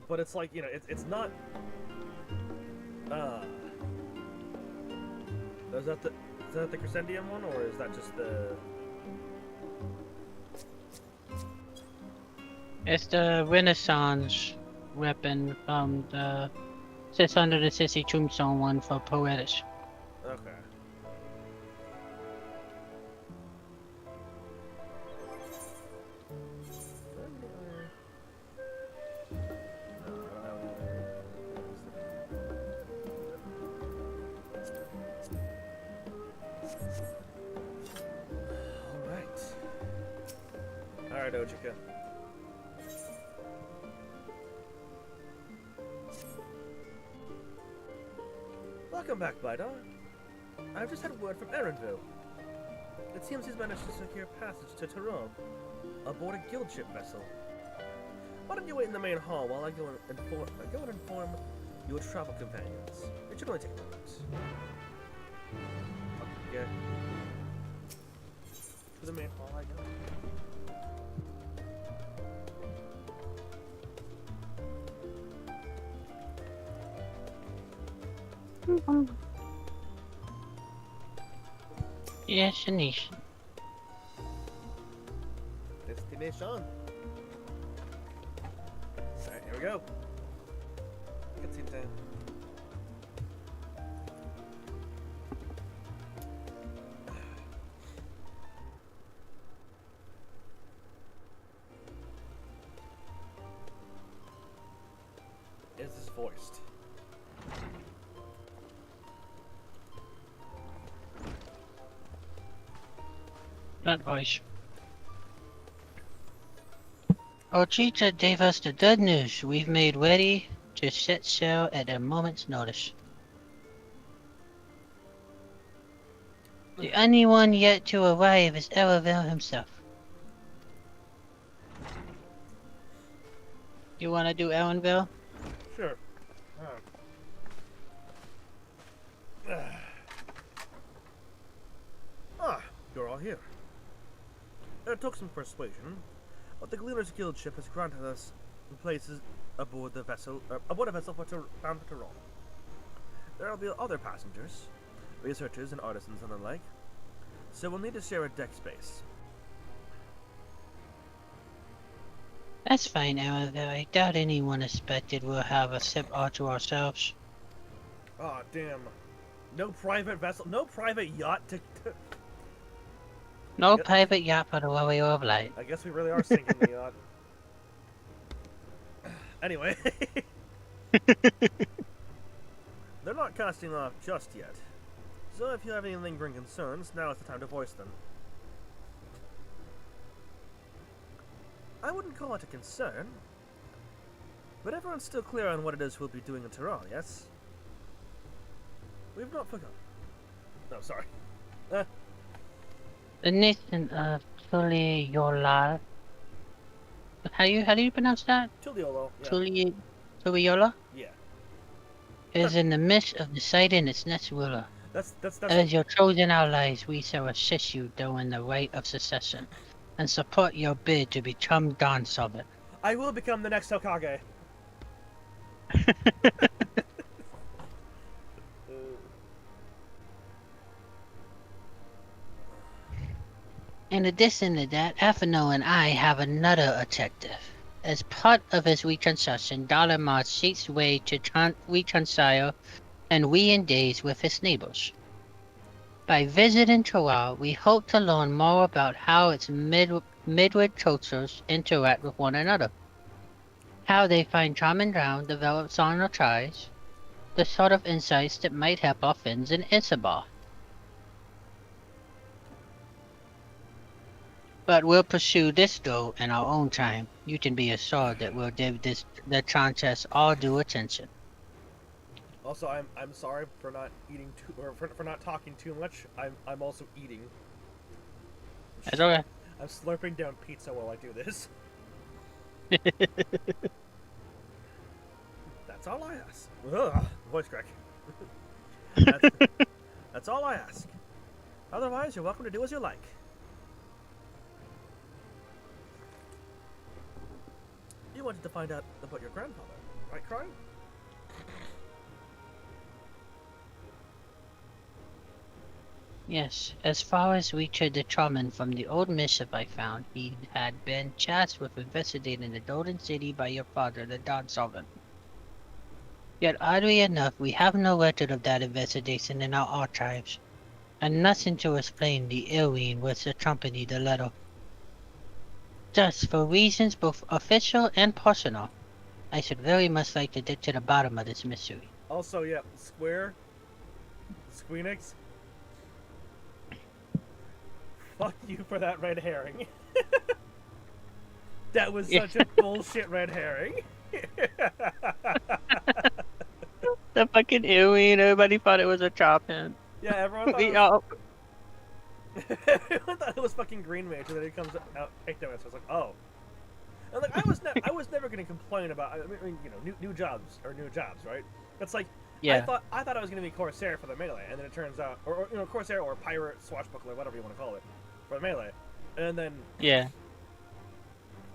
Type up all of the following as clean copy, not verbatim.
but it's like, you know, it's not. Uh, is that the Crescendium one, or is that just the? It's the Renaissance weapon from the 660 Tombstone one for Poetish. Okay. Alright, Ojika. Welcome back, Bidar. I've just had word from Erenville. It seems he's managed to secure passage to Tyrone aboard a guild ship vessel. Why don't you wait in the main hall while I go and inform your travel companions? It should only take moments. Okay. To the main hall I go. Yes, Shanice. Destination. Alright, here we go. Cutscene time. Is this voiced? That voice. Ochita gave us the good news. We've made ready to set sail at a moment's notice. The only one yet to arrive is Eraville himself. You want to do Erenville? Sure. You're all here. It took some persuasion, but the Gleaners Guild ship has granted us places aboard a vessel bound for Tyrone. There will be other passengers, researchers and artisans and the like, so we'll need to share a deck space. That's fine, Erenville. I doubt anyone expected we'll have a ship all to ourselves. Aw, damn. No private vessel, no private yacht to... No private yacht for the Warrior of Light. I guess we really are sinking the yacht. Anyway. They're not casting off just yet. So if you have any lingering concerns, now is the time to voice them. I wouldn't call it a concern. But everyone's still clear on what it is we'll be doing in Tyrone, yes? We've not forgotten. No, sorry. The nation of Tuliyola. How do you pronounce that? Tuliolo, yeah. Tuliyola? Yeah. Is in the midst of deciding its next ruler. That's As your chosen allies, we shall assist you during the rite of succession, and support your bid to become Dawn Summit. I will become the next Hokage. In addition to that, Atheno and I have another objective. As part of his reconstruction, Dalamar seeks way to reconcile and re-engage with his neighbors. By visiting Toral, we hope to learn more about how its midward cultures interact with one another, how they find common ground, develop social ties, the sort of insights that might help our friends in Isabar. But we'll pursue this goal in our own time. You can be assured that we'll give the contest all due attention. Also, I'm sorry for not eating too, or for not talking too much. I'm also eating. That's okay. I'm slurping down pizza while I do this. That's all I ask. Ugh, voice crack. That's all I ask. Otherwise, you're welcome to do as you like. You wanted to find out about your grandfather. Right, Cryo? Yes, as far as Richard the Charmin from the old missive I found, he had been charged with investigating the Golden City by your father, the Dawn Sovereign. Yet oddly enough, we have no record of that investigation in our archives, and nothing to explain the alien which accompanied the letter. Thus, for reasons both official and personal, I should very much like to dig to the bottom of this mystery. Also, yeah, Squeenix, fuck you for that red herring. That was such a bullshit red herring. The fucking alien, everybody thought it was a Charmin. Yeah, everyone thought We all... everyone thought it was fucking Green Mage, and then it comes out ignorance. I was like, oh. And like, I was never gonna complain about. I mean, you know, new jobs, right? It's like, Yeah. I thought I was gonna be Corsair for the melee, and then it turns out, or you know, Corsair or Pirate, Swashbuckler, whatever you want to call it, for the melee, and then Yeah.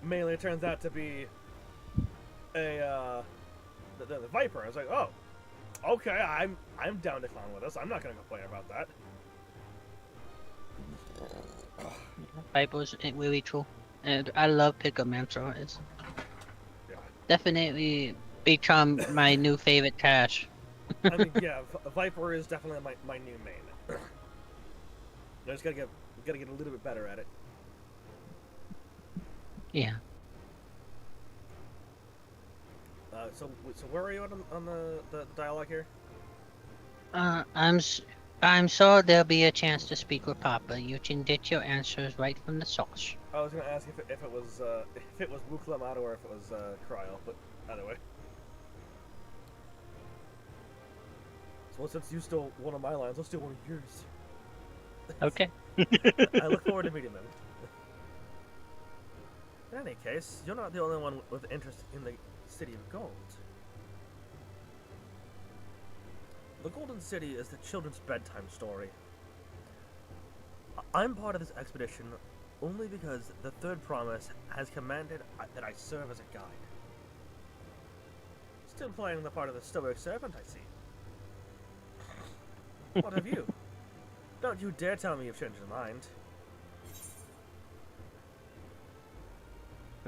melee turns out to be a the Viper. I was like, oh, okay, I'm down to clown with this. I'm not gonna complain about that. Viper's really cool. And I love Pickup Mantra. It's definitely become my new favorite cache. I mean, yeah, Viper is definitely my new main. I just gotta get a little bit better at it. Yeah. So where are you on the dialogue here? I'm sure there'll be a chance to speak with Papa. You can get your answers right from the source. I was gonna ask if it was Wuklamato or if it was Cryo, but either way. So since you stole one of my lines, I'll steal one of yours. Okay. I look forward to meeting them. In any case, you're not the only one with interest in the City of Gold. The Golden City is the children's bedtime story. I'm part of this expedition only because the Third Promise has commanded that I serve as a guide. Still playing the part of the stoic servant, I see. What have you? Don't you dare tell me you've changed your mind.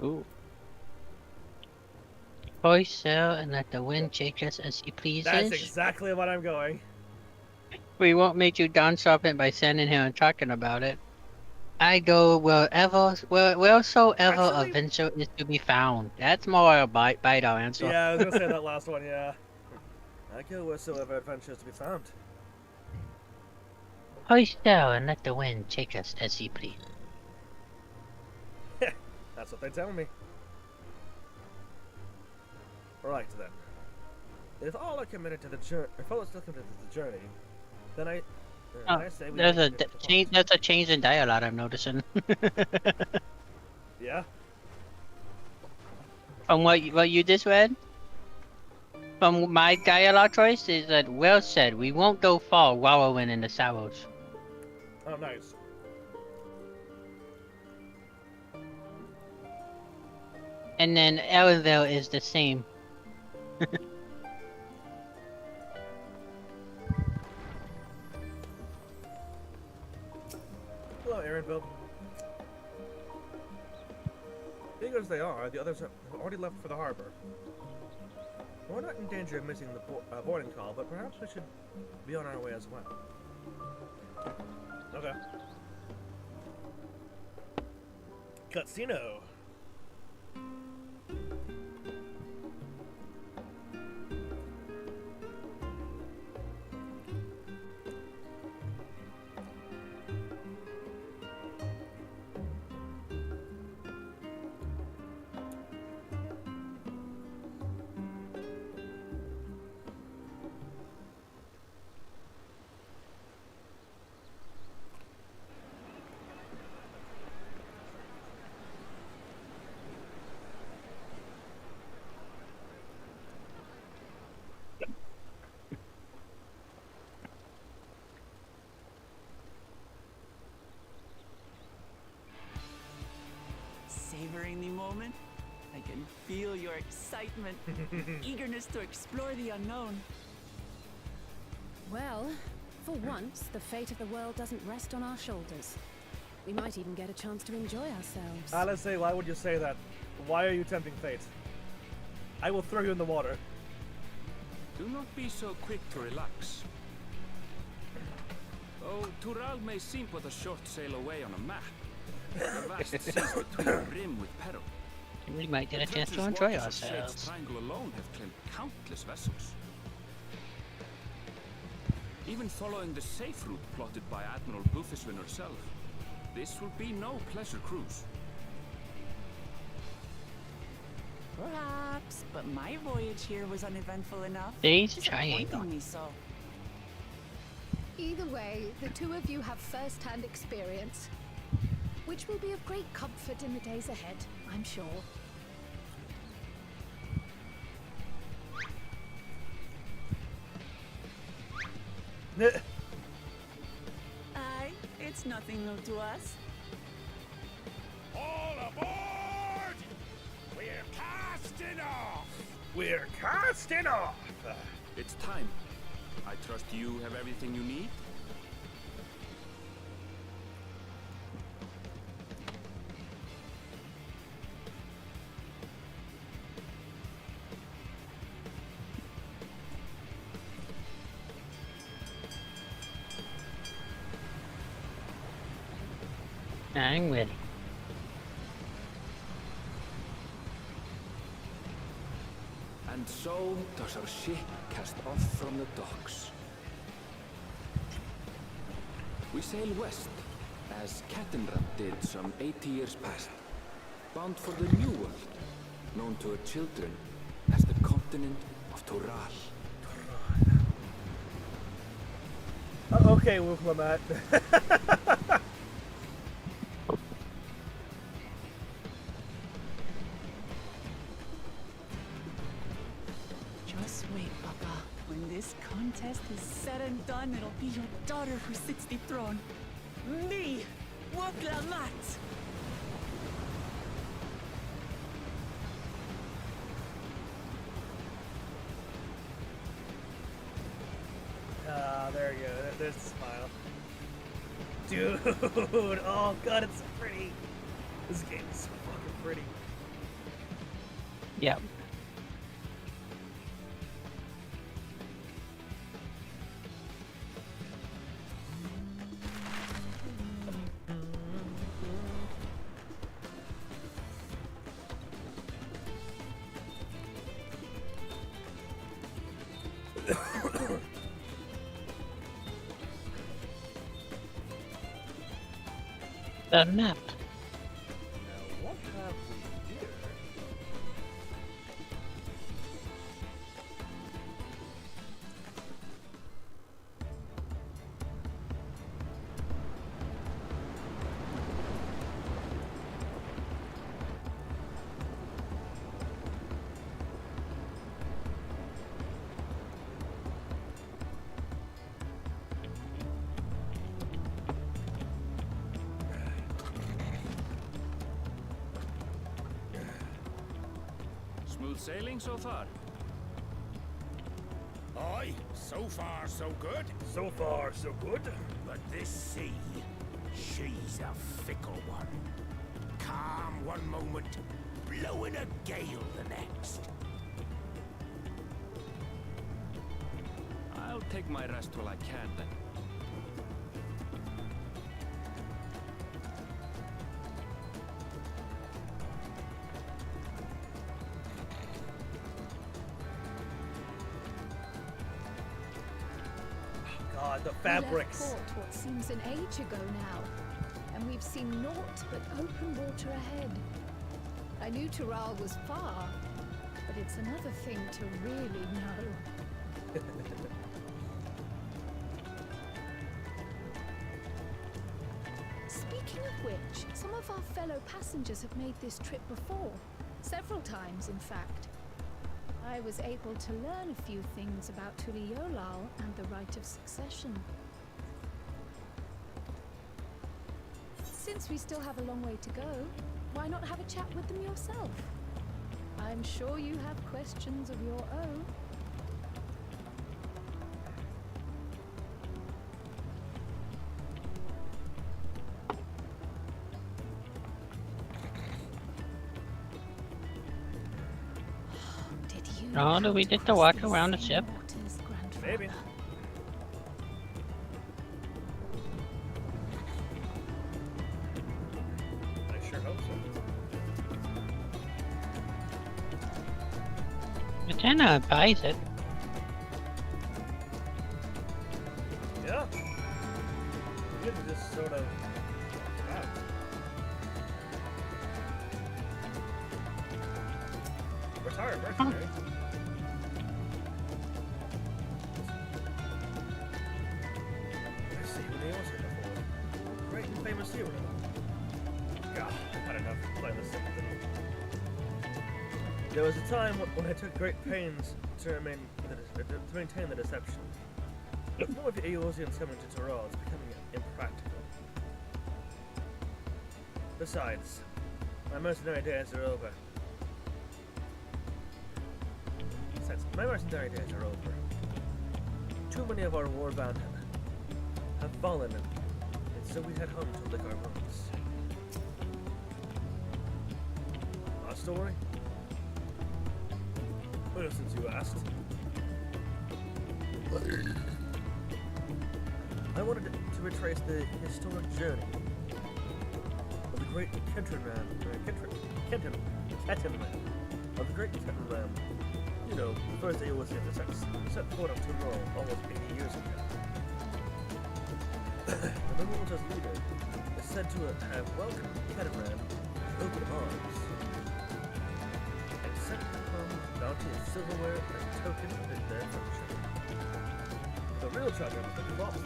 Ooh. Hoist sail and let the wind take us as he pleases. That's exactly what I'm going. We won't make you Dawn Serpent by standing here and talking about it. I go wheresoever a venture is to be found. That's more a bite our answer. Yeah, I was gonna say that last one, yeah. I go wheresoever adventure is to be found. Hoist sail and let the wind take us as he pleases. That's what they tell me. Right then. If all are committed to the journey, then I say we there's a change in dialogue I'm noticing. Yeah. From what you just read, from my dialogue choice is that well said. We won't go far wallowing in the sorrows. Oh, nice. And then Elville is the same. Hello, Aaronville. Big as they are, the others have already left for the harbor. We're not in danger of missing the boarding call, but perhaps we should be on our way as well. Okay. Casino. Savoring the moment? I can feel your excitement, eagerness to explore the unknown. Well, for once, the fate of the world doesn't rest on our shoulders. We might even get a chance to enjoy ourselves. Alice, why would you say that? Why are you tempting fate? I will throw you in the water. Do not be so quick to relax. Though Tural may seem but a short sail away on a map, the vast seas between brim with peril. We might get a The chance to treacherous enjoy waters of Shade's ourselves. Triangle alone have claimed countless vessels. Even following the safe route plotted by Admiral Bluefishwin herself, this will be no pleasure cruise. Perhaps, but my voyage here was uneventful enough. There's a triangle. Disappointingly so. Either way, the two of you have first-hand experience, which will be of great comfort in the days ahead, I'm sure. Aye, it's nothing new to us. All aboard! We're casting off! We're casting off! It's time. I trust you have everything you need? I'm ready. And so does our ship cast off from the docks. We sail west, as Kattenrad did some 80 years past, bound for the New World, known to her children as the continent of Tural. Okay, Wolflamat. Just wait, Papa. When this contest is said and done, it'll be your daughter who sits the throne. Me, Wolflamat. There you go. There's the smile. Dude! Oh god, it's so pretty! This game is so fucking pretty. Yep. The map. Now, what have we here? Smooth sailing so far? Aye, so far so good. So far, so good. But this sea, she's a fickle one. Calm one moment, blowing a gale the next. I'll take my rest while I can then. God, the We left fabrics. port what seems an age ago now, and we've seen naught but open water ahead. I knew Tural was far, but it's another thing to really know. Speaking of which, some of our fellow passengers have made this trip before. Several times, in fact. I was able to learn a few things about Tuliolal and the right of succession. Since we still have a long way to go, why not have a chat with them yourself? I'm sure you have questions of your own. Did you Oh, do we get to walk around the ship? Maybe. I sure hope so. Lieutenant buys it. Yeah. You can just sort of. Wow. Retired mercenary. I see who they was here before. Great and famous hero. God, I've had enough of playing this thing. There was a time when I took great pains to maintain the deception. But more of the Eosians coming to Tyrol is becoming impractical. Besides, my mercenary days are over. Too many of our warbound have fallen, and so we head home to lick our wounds. Our story? Well, since you asked. I wanted to retrace the historic journey of the great Kenton Ram, of the great Kenton Ram. You know, the first day was set foot up to Tyrol almost 80 years ago. The Milita's leader is said to have welcomed Catamaran with open arms and sent home a bounty of silverware as a token of their friendship. The real treasure was the lost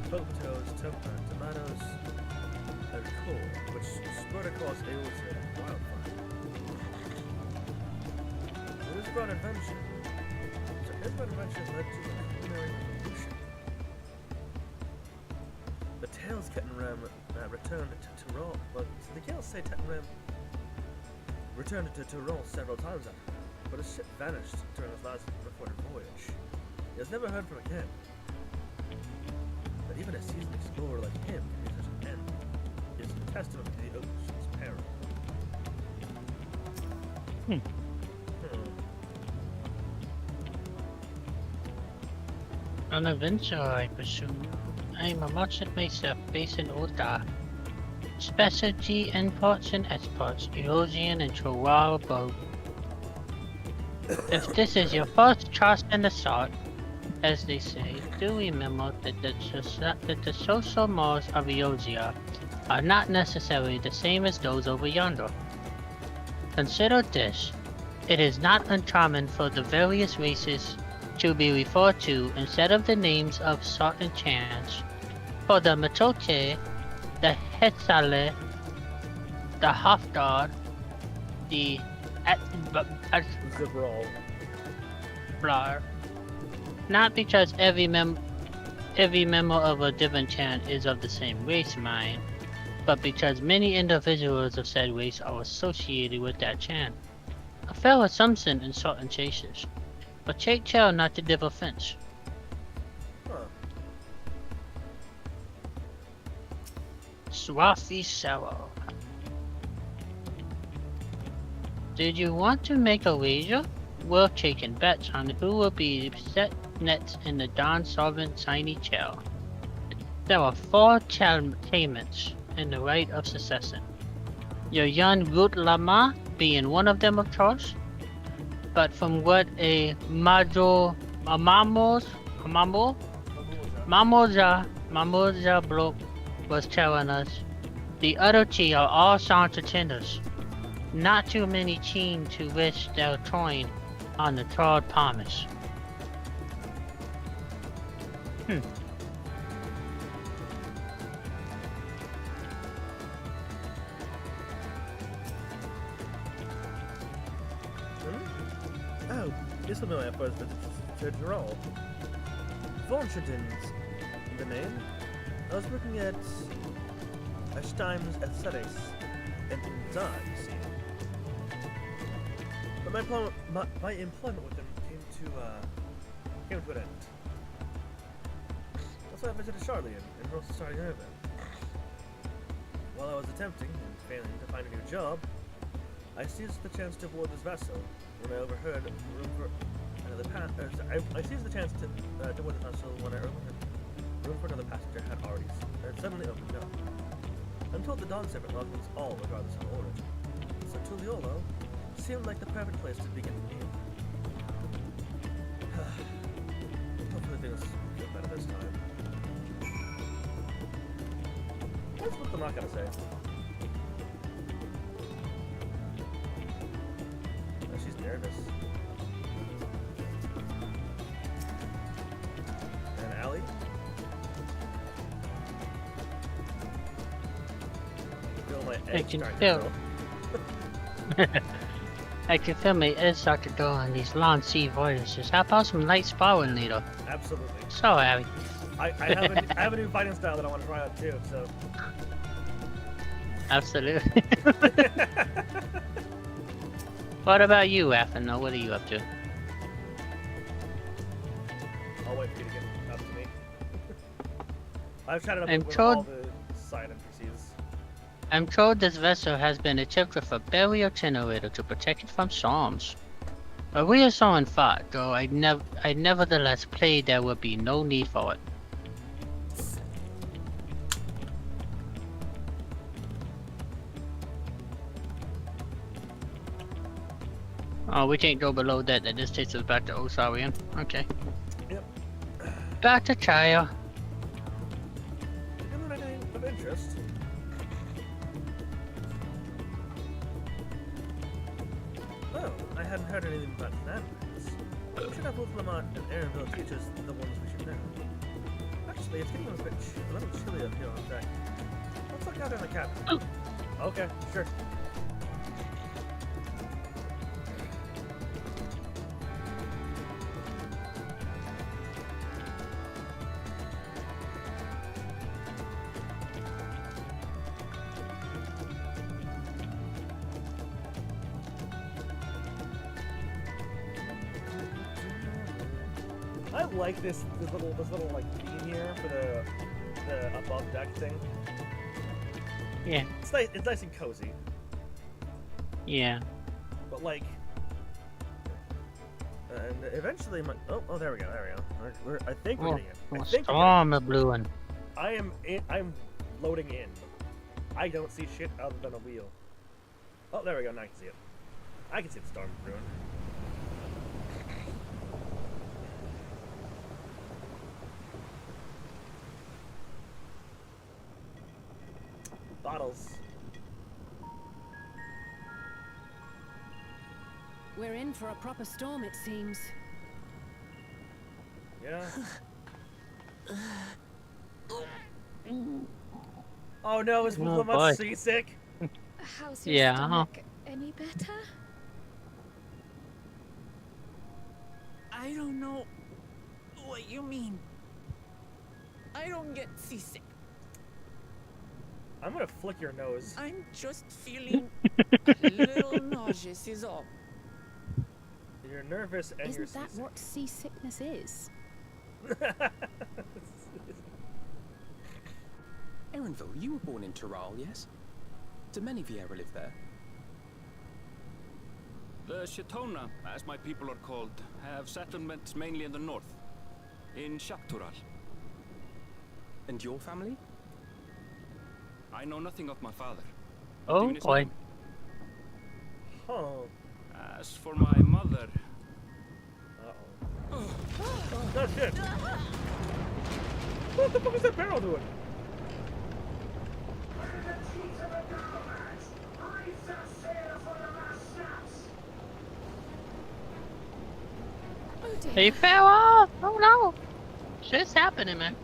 potatoes, tomatoes, and coal, which spread across Aosia like wildfire. This broad adventure. So his broad adventure led to a culinary revolution. The tales Kettenram returned to Tyrol. Well, so the tales say Kettenram returned to Tyrol several times after, but his ship vanished during his last reported voyage. He was never heard from again. But even a seasoned explorer like him can be such an end is a testament to the ocean's peril. An adventure, I presume. I am a merchant myself based in Oda. Specialty imports and exports, Eurasian and Tyrol both. If this is your first trust in the sort, as they say, do remember that the social mores of Eosia are not necessarily the same as those over yonder. Consider this, it is not uncommon for the various races to be referred to instead of the names of certain chants. For the Matoke, the Hetzale, the Hafdar, the Blar. Not because every member of a different chant is of the same race, mind, but because many individuals of said race are associated with that chant. A fair assumption in certain cases, but take care not to give offense. Swathi Sarrow. Did you want to make a wager? We're taking bets on who will be set next in the Dawn Solvent Tiny Chair. There are 4 claimants in the right of succession. Your young Root Lama being one of them, of course. But from what a Mamoja bloke was telling us, the other 3 are all sound contenders. Not too many keen to risk their coin on the Trolled Promise. Oh, this will be my first visit to Tyrol. Vornschedin's the name. I was looking at Ashtime's Aesthetics and Design, see. But my employment with them came to an end. That's why I visited Charlie and hopes of starting over. While I was attempting and failing to find a new job, I seized the chance to board this vessel when I overheard room for another I seized the chance to board the vessel when I overheard room for another passenger had suddenly opened up. I'm told the Dawn Serpent welcomes all regardless of order, so Tuliolo seemed like the perfect place to begin the game. Hopefully things get better this time. That's what I'm not gonna say. Oh, she's nervous. And Allie? Feel my edge starting to grow. I can feel my edge start to go on these long sea voyages. How about some light sparring needle? Absolutely. So, Abby. I have a new fighting style that I want to try out too, so. Absolutely. What about you, Athena? What are you up to? I'll wait for you to get up to me. I've chatted up I'm with told- all the side NPCs. I'm told this vessel has been equipped with a barrier generator to protect it from storms. A reassuring thought, though I nevertheless played there would be no need for it. Oh, we can't go below that. That just takes us back to Osarian. Okay. Yep. Back to Chaya. Isn't there anything of interest? Oh, I hadn't heard anything about landmarks. We should have Wolflamont and Aaronville teach us the ones we should know. Actually, it's getting a little chilly up here on deck. Let's look out in the cabin. Oh. Okay, sure. I like this little like beam here for the above deck thing. Yeah. It's nice and cozy. Yeah. But like, and eventually my oh there we go. I think we're getting it. I think we're getting Storm a blue one. it. I'm loading in. I don't see shit other than a wheel. Oh, there we go. Now I can see it. I can see the storm brewing. Bottles. We're in for a proper storm, it seems. Yeah. Oh no, is Oh, Wolflamont boy. seasick? How's your Yeah, stomach? Any better? I don't know what you mean. I don't get seasick. I'm gonna flick your nose. I'm just feeling a little nauseous is all. You're nervous and you're Isn't that seasick. what seasickness is? Aaronville, you were born in Toral, yes? Do many Vieira live there? The Shetona, as my people are called, have settlements mainly in the north, in Shaktural. And your family? I know nothing of my father. Oh Do you boy. know? Oh. As for my mother, Uh-oh. Oh shit! What the fuck is that barrel doing? Oh dear. He fell off! Oh no! Shit's happening, man.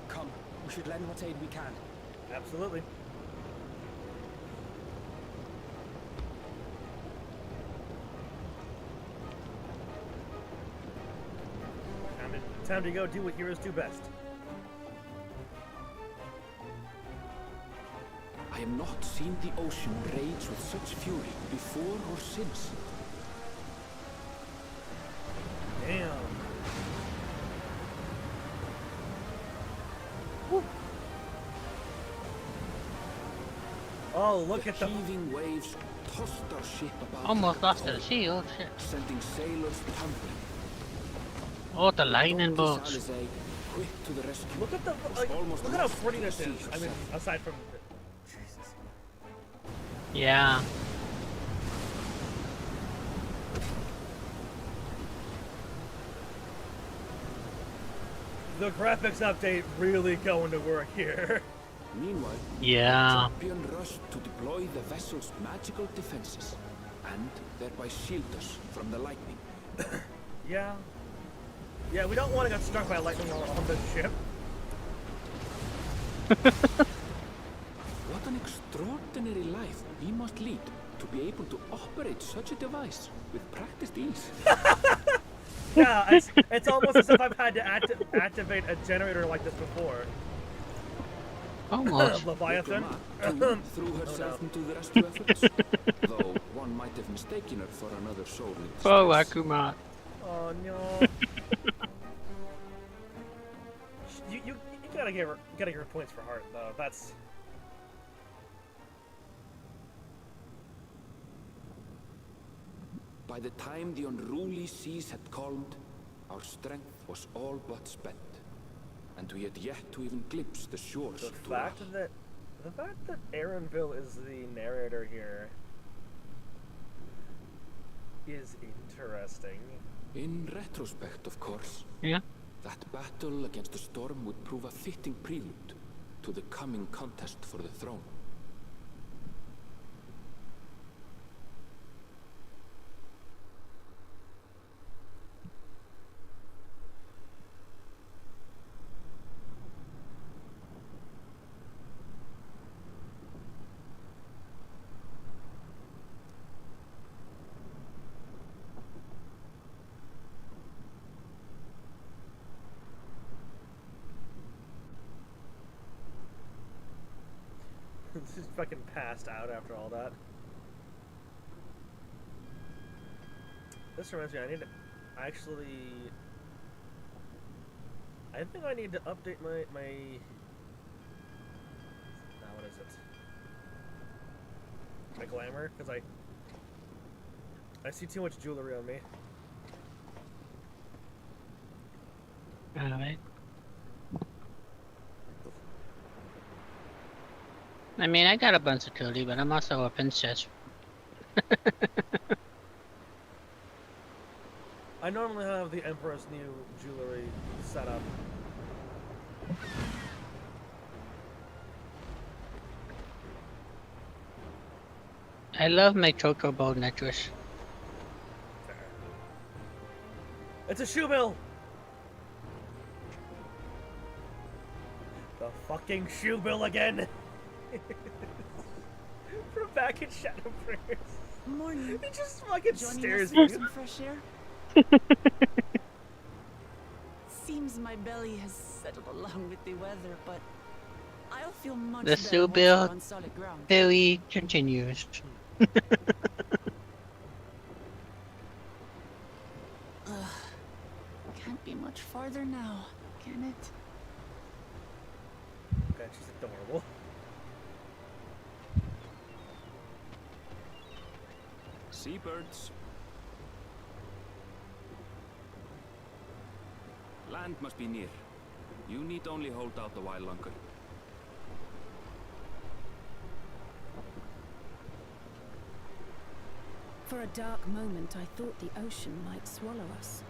Come, we should lend what aid we can. Absolutely. Time to go do what heroes do best. I have not seen the ocean rage with such fury before or since. Damn. Woo. Oh, look at the heaving waves tossed our ship about. Almost lost the sea, oh shit. Sending sailors tumbling. Oh, the lightning Don bolts. Quixote, quick to the rescue. look at the almost look at how lost pretty in the this is. sea I mean, herself. aside from Jesus. Yeah. The graphics update really going to work here. Meanwhile, Yeah. the champion rushed to deploy the vessel's magical defenses and thereby shield us from the lightning. Yeah. Yeah, we don't want to get struck by lightning on this ship. What an extraordinary life we must lead to be able to operate such a device with practiced ease. Yeah, it's almost as if I've had to activate a generator like this before. Almost. Leviathan. Too, threw herself into the rescue efforts, though one might have mistaken her for another soul in distress. Oh, Akuma. Oh no. you gotta give her points for heart though. That's By the time the unruly seas had calmed, our strength was all but spent, and we had yet to even glimpse the shores the of fact Tural. that Aaronville is the narrator here is interesting. In retrospect, of course, Yeah. that battle against the storm would prove a fitting prelude to the coming contest for the throne. Just fucking passed out after all that. This reminds me, I need to actually. I think I need to update my. What is it? My glamour, because I see too much jewelry on me. Alright. I mean, I got a bunch of jewelry, but I'm also a princess. I normally have the Emperor's New jewelry set up. I love my chocobo necklace. It's a shoe bill! The fucking shoe bill again! From back in Shadowbringers. Morning. He just fucking Joining stares us at for you. some fresh air? Seems my belly has settled along with the weather, but I'll feel much The better Sue once Bill we're on solid ground. theory continues. Can't be much farther now, can it? God, she's adorable. Seabirds. Land must be near. You need only hold out a while longer. For a dark moment, I thought the ocean might swallow us.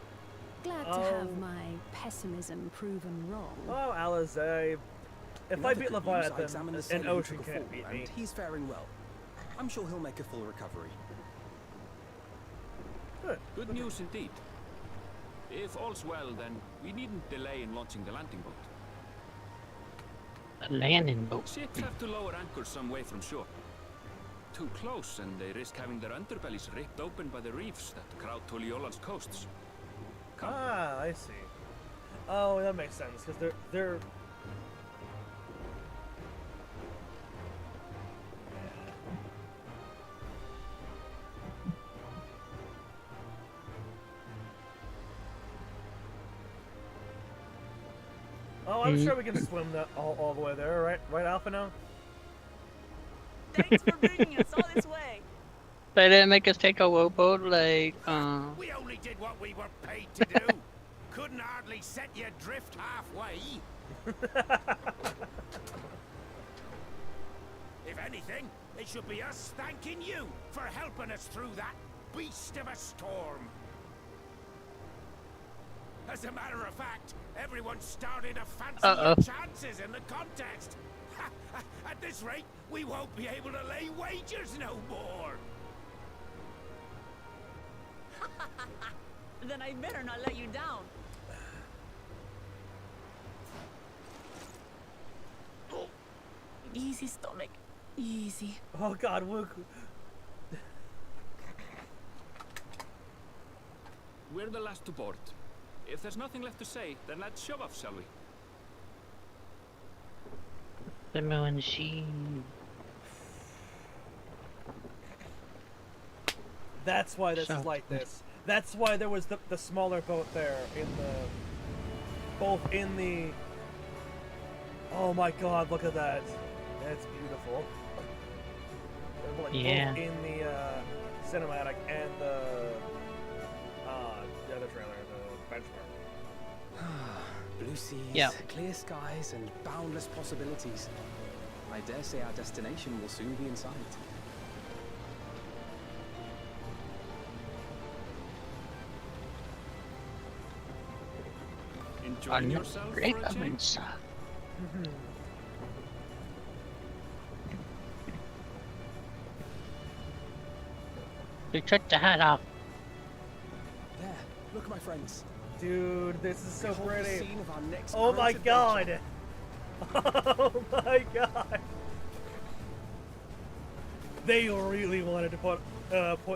Glad to have my pessimism proven wrong. Oh, Alizé. If I beat Leviathan, examined the an sailing ocean before, can't beat me. and he's faring well. I'm sure he'll make a full recovery. Good. Good news indeed. If all's well, then we needn't delay in launching the landing boat. A landing boat. Ships have to lower anchors some way from shore. Too close, and they risk having their underbellies ripped open by the reefs that crowd Tuliola's coasts. Come. Ah, I see. Oh, that makes sense, because they're... Oh, I'm sure we can swim all the way there, right? Right, Alpha now? Thanks for bringing us all this way. They didn't make us take a rowboat, like, We only did what we were paid to do. Couldn't hardly set you adrift halfway. If anything, it should be us thanking you for helping us through that beast of a storm. As a matter of fact, everyone's starting to fancy your chances in the contest. At this rate, we won't be able to lay wagers no more. Then I better not let you down. Oh, easy, stomach. Easy. Oh god, look. We're the last to board. If there's nothing left to say, then let's shove off, shall we? the machine. That's why this is like this. That's why there was the smaller boat there in the... Both in the... Oh my god, look at that. That's beautiful. Like yeah. Both in the cinematic and the other trailer, the benchmark. Blue seas, Yep. clear skies, and boundless possibilities. I dare say our destination will soon be in sight. Enjoying yourself Great for a change? ovens. You took the hat off. There, look at my friends. Dude, this is so Behold the pretty. scene of our next Oh my great god! adventure. Oh my god! They really wanted to put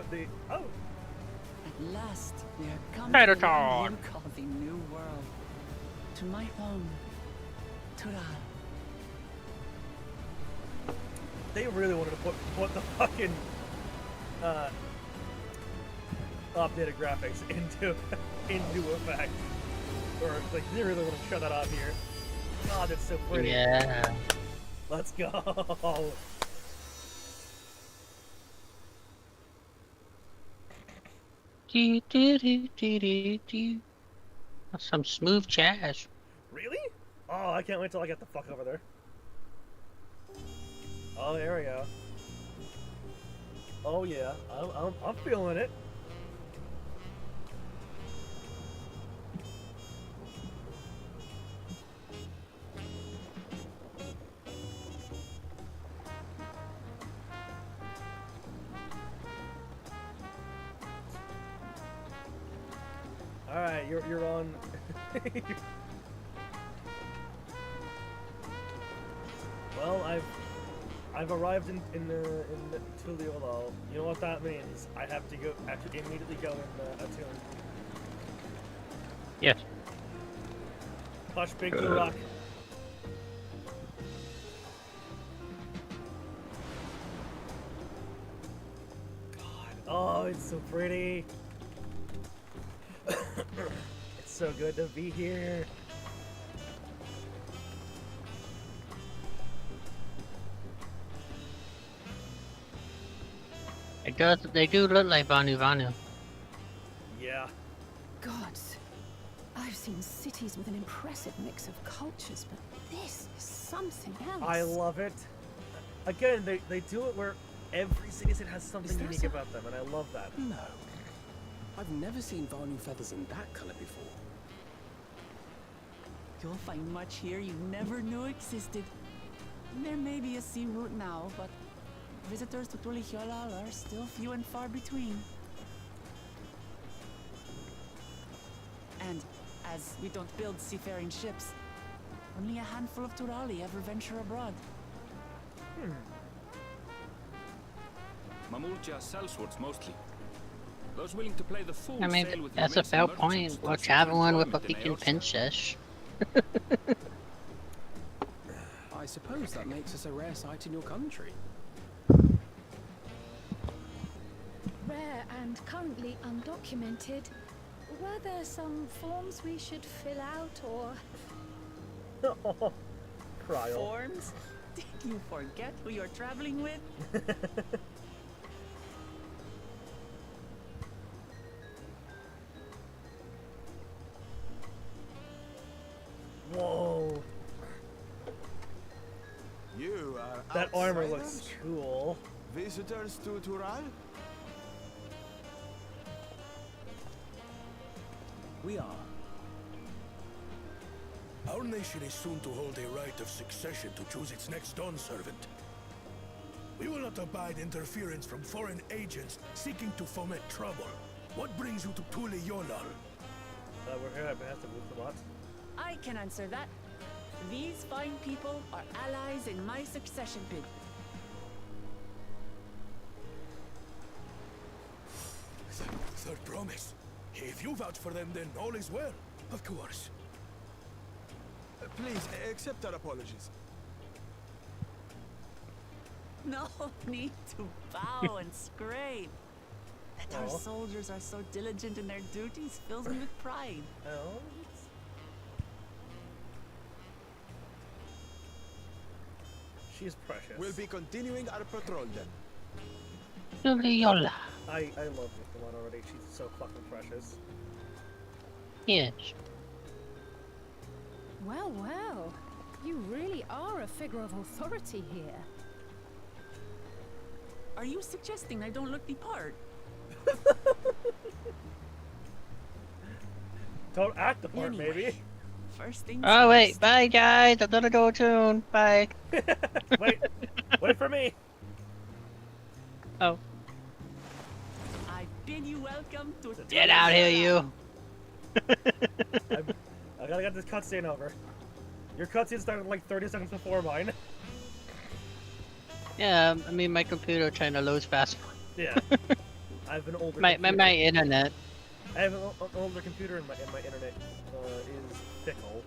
the oh. At last, we are coming Title to what card. you call the new world. To my home, Tural. They really wanted to put the fucking updated graphics into effect. Or like they really want to show that off here. God, that's so pretty. Yeah. Let's go. Do, do, do, do, do, do. Some smooth jazz. Really? Oh, I can't wait till I get the fuck over there. Oh, there we go. Oh yeah, I'm feeling it. All right, you're on. Well, I've arrived in Tuliolal. You know what that means? I have to immediately go in Attune. Yes. Push Big Blue Rock. God, oh, it's so pretty. It's so good to be here. They do look like Vanu Vanu. Yeah. Gods, I've seen cities with an impressive mix of cultures, but this is something else. I love it. Again, they do it where every city state has something there unique about them, and I love that. No. I've never seen Vanu feathers in that color before. You'll find much here you never knew existed. There may be a sea route now, but visitors to Tuliolal are still few and far between. And as we don't build seafaring ships, only a handful of Turali ever venture abroad. Mamulja sellswords mostly. Those willing to play the fool I mean, sail with that's a your fair merchants point. to We're seek traveling with a employment in freaking Aosta. princess. I suppose that makes us a rare sight in your country. Rare and currently undocumented. Were there some forms we should fill out or... Cryo. Forms? Did you forget who you're traveling with? Whoa. You are That armor outsiders? looks cool. Visitors to Tural? We are. Our nation is soon to hold a right of succession to choose its next dawn servant. We will not abide interference from foreign agents seeking to foment trouble. What brings you to Tule Yolal? We're here at Behest of Lukabat. I can answer that. These fine people are allies in my succession bid. Third promise. If you vouch for them, then all is well. Of course. Please, accept our apologies. No need to bow and scrape. That our Aw. soldiers are so diligent in their duties fills me with pride. Oh. She's precious. We'll be continuing our patrol then. Yola. I love Lukabat already. She's so fucking precious. Yes. Well, well. You really are a figure of authority here. Are you suggesting I don't look the part? Don't act the part, Anyway, maybe. First things Oh wait, first. bye guys. I'm gonna go soon. Bye. Wait for me. Oh, I bid you welcome to get out here, you. I gotta get this cutscene over. Your cutscene started like 30 seconds before mine. Yeah, I mean my computer trying to load fast. Yeah. I have an older My computer. internet. I have an older computer and my internet is fickle.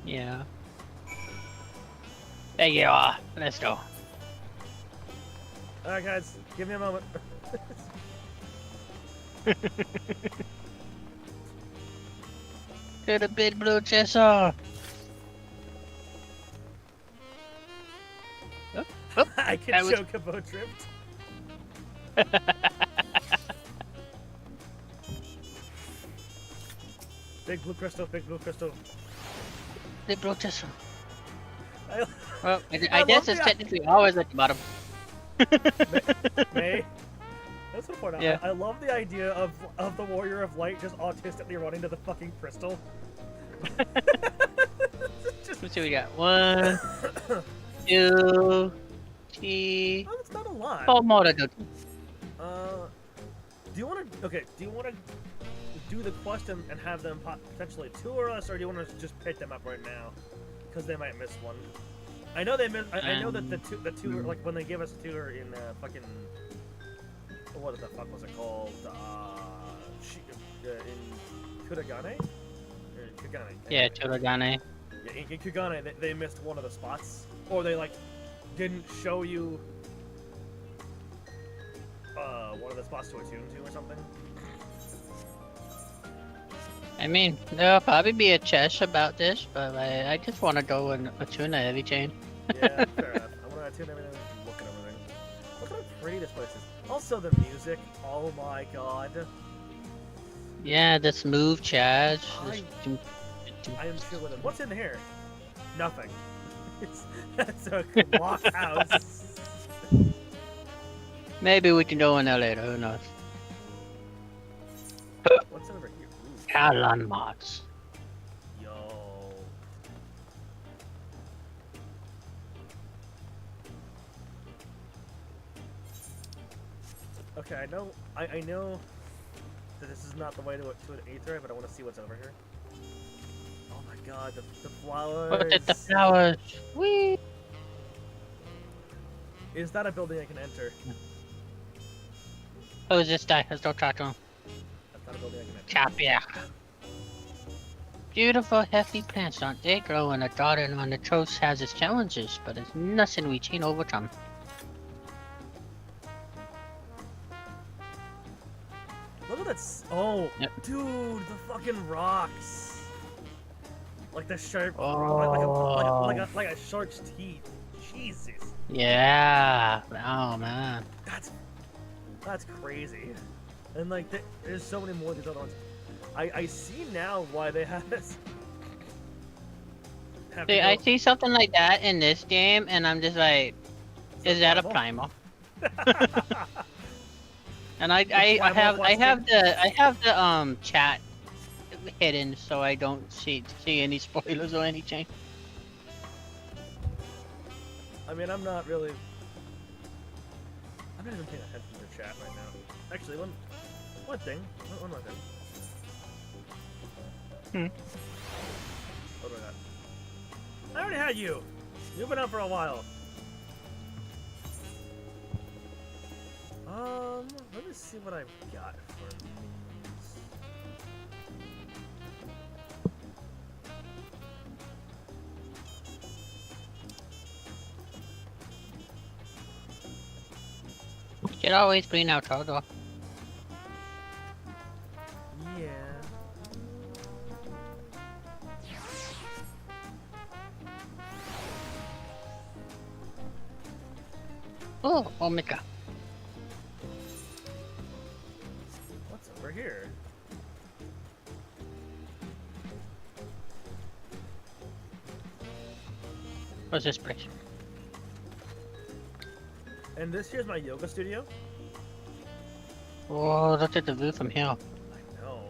Yeah. There you are. Let's go. Alright guys, give me a moment. To the big blue Cheshire. I can That was- show Kabo tripped. Big blue crystal, big blue crystal. Big blue Cheshire. I, Well, I I guess love it's the- technically always at the bottom. May. That's what point out. Yeah. I love the idea of the warrior of light just autistically running to the fucking crystal. Let's see what we got. 1, 2, 3, Oh, that's not a lot. 4 more to go. Do you want to? Okay. Do you want to do the quest and have them potentially tour us, or do you want to just pick them up right now? Because they might miss one. I know they miss. I know that the tour, like when they give us a tour in fucking. What the fuck was it called? In Kudagane? Kugane. Yeah, Chorogane. Yeah, in Kugane, they missed one of the spots, or they like didn't show you one of the spots to attune to or something. I mean, there'll probably be a chest about this, but I just want to go and attune a heavy chain. Yeah, fair enough. I want to attune everything, look at everything. Look how pretty this place is. Also, the music. Oh my god. Yeah, the smooth jazz. I am chill with it. What's in here? Nothing. That's a block house. Maybe we can go in there later, who knows. What's over here? Ooh, Kalan mods. yo. Okay, I know that this is not the way to an Aether, but I want to see what's over here. Oh my god, the flowers. Look at the flowers. Whee! Is that a building I can enter? Oh, is this guy? Let's go talk to him. I've got a building I can enter. Chapia. Beautiful, hefty plants, aren't they? Growing a garden on the coast has its challenges, but it's nothing we can't overcome. Look at that. Oh, Yep. dude, the fucking rocks. Like the sharp, Oh. like a shark's teeth. Jesus. Yeah. Oh man. That's crazy. And like, there's so many more of these other ones. I see now why they have this. See, I see something like that in this game, and I'm just like, is that a primal? And I have the chat hidden so I don't see any spoilers or anything. I mean, I'm not even paying attention to chat right now. Actually, one thing. One more thing. What do I got? I already had you. You've been out for a while. Let me see what I've got for these. Should always bring out Todo. Yeah. Oh, Omega. What's over here? What's this place? And this here's my yoga studio. Oh, look at the view from here. I know.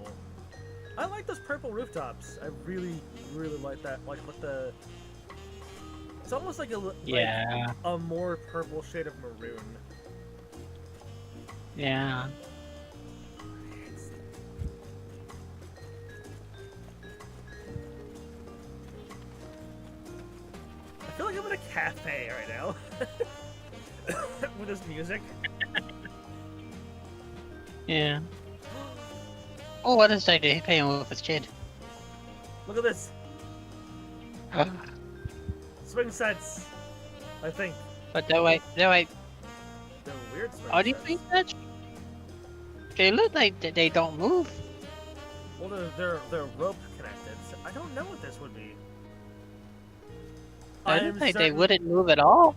I like those purple rooftops. I really, really like that. Like with the. It's almost like a more purple shade of maroon. Yeah. I feel like I'm in a cafe right now. With this music. Yeah. Oh, what is that? He's playing with his kid. Look at this. Swing sets. I think. But that way. They're weird swing Are these sets. swing sets? They look like they don't move. Well, they're rope connected. So I don't know what this would be. I don't think they wouldn't move at all.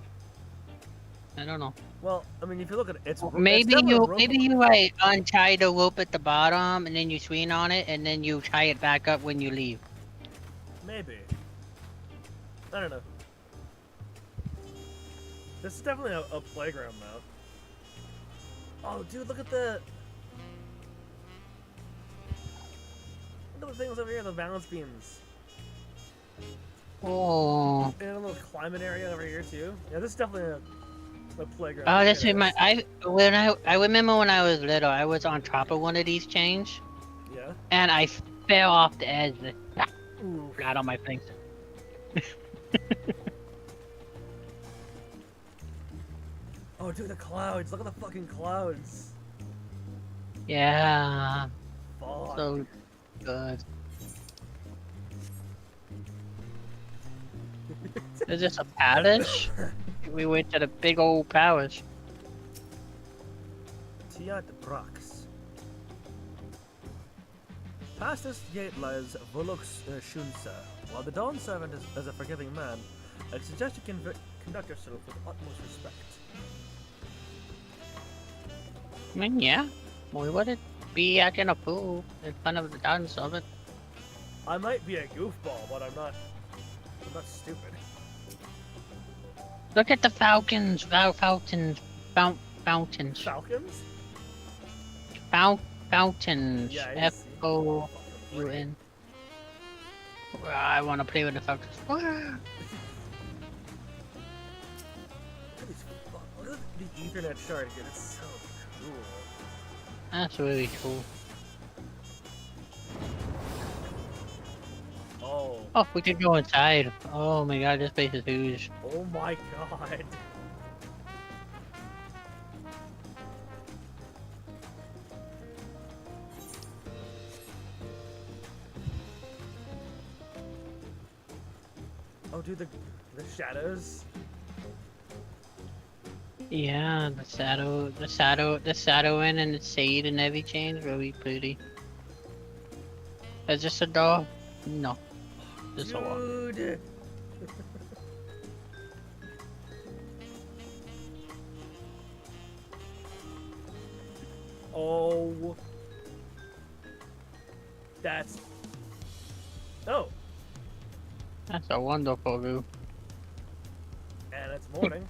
I don't know. Well, I mean, if you look at it, it's Maybe it's you like untie the rope at the bottom and then you swing on it and then you tie it back up when you leave. Maybe. I don't know. This is definitely a playground though. Oh, dude, look at the things over here, the balance beams. Oh. And a little climbing area over here too. Yeah, this is definitely a playground. Oh, that's I remember when I was little, I was on top of one of these chains. Yeah. And I fell off the edge, Ooh. flat on my face. Oh, dude, the clouds! Look at the fucking clouds. Yeah. Fuck. So good. Is this a palace? We went to the big old palace. Tiat Brax. Past this gate lies Volux Shunsa. While the Dawn Servant is a forgiving man, I suggest you conduct yourself with utmost respect. I mean, yeah. We wouldn't be acting a fool in front of the Dawn Servant. I might be a goofball, but I'm not stupid. Look at the falcons, fountains. Falcons? Fountains. Yeah, F-O-U-N. I want to play with the falcons. Look at the Ethernet shard again. It's so cool. That's really cool. Oh, we can go inside. Oh my god, this place is huge. Oh my god. Oh, dude, the shadows. Yeah, the shadowing and the shade and everything is really pretty. Is this a door? No, this a wall. Dude. Oh. That's... Oh. That's a wonderful view. And it's morning.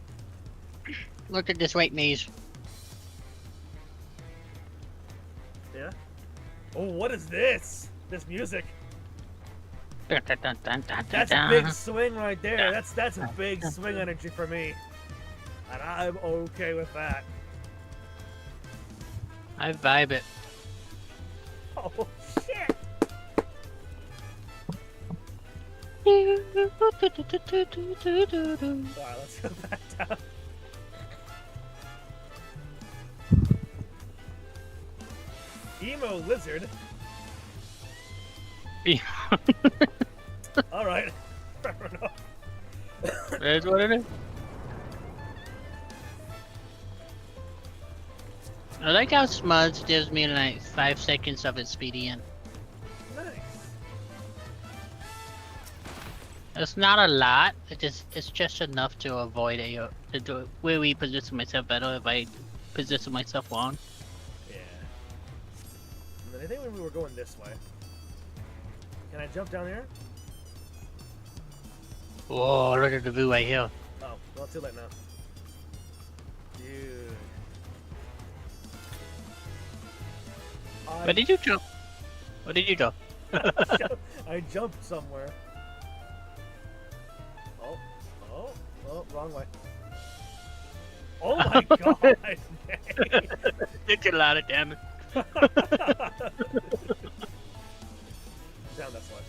Look at this white maze. Yeah. Oh, what is this? This music. That's a big swing right there. That's a big swing energy for me. And I'm okay with that. I vibe it. Oh, shit. Alright, let's go back down. Emo lizard. Alright. Fair enough. That's what it is. I like how Smuds gives me like 5 seconds of expedient. Nice. It's not a lot. It's just enough to avoid a to do where we position myself better if I position myself wrong. Yeah. And then I think when we were going this way. Can I jump down here? Whoa! Look at the view right here. Oh, well, too late now. Dude. Where did you jump? Where did you go? I jumped somewhere. Oh, wrong way. Oh my god! Did a lot of damage. Down this way.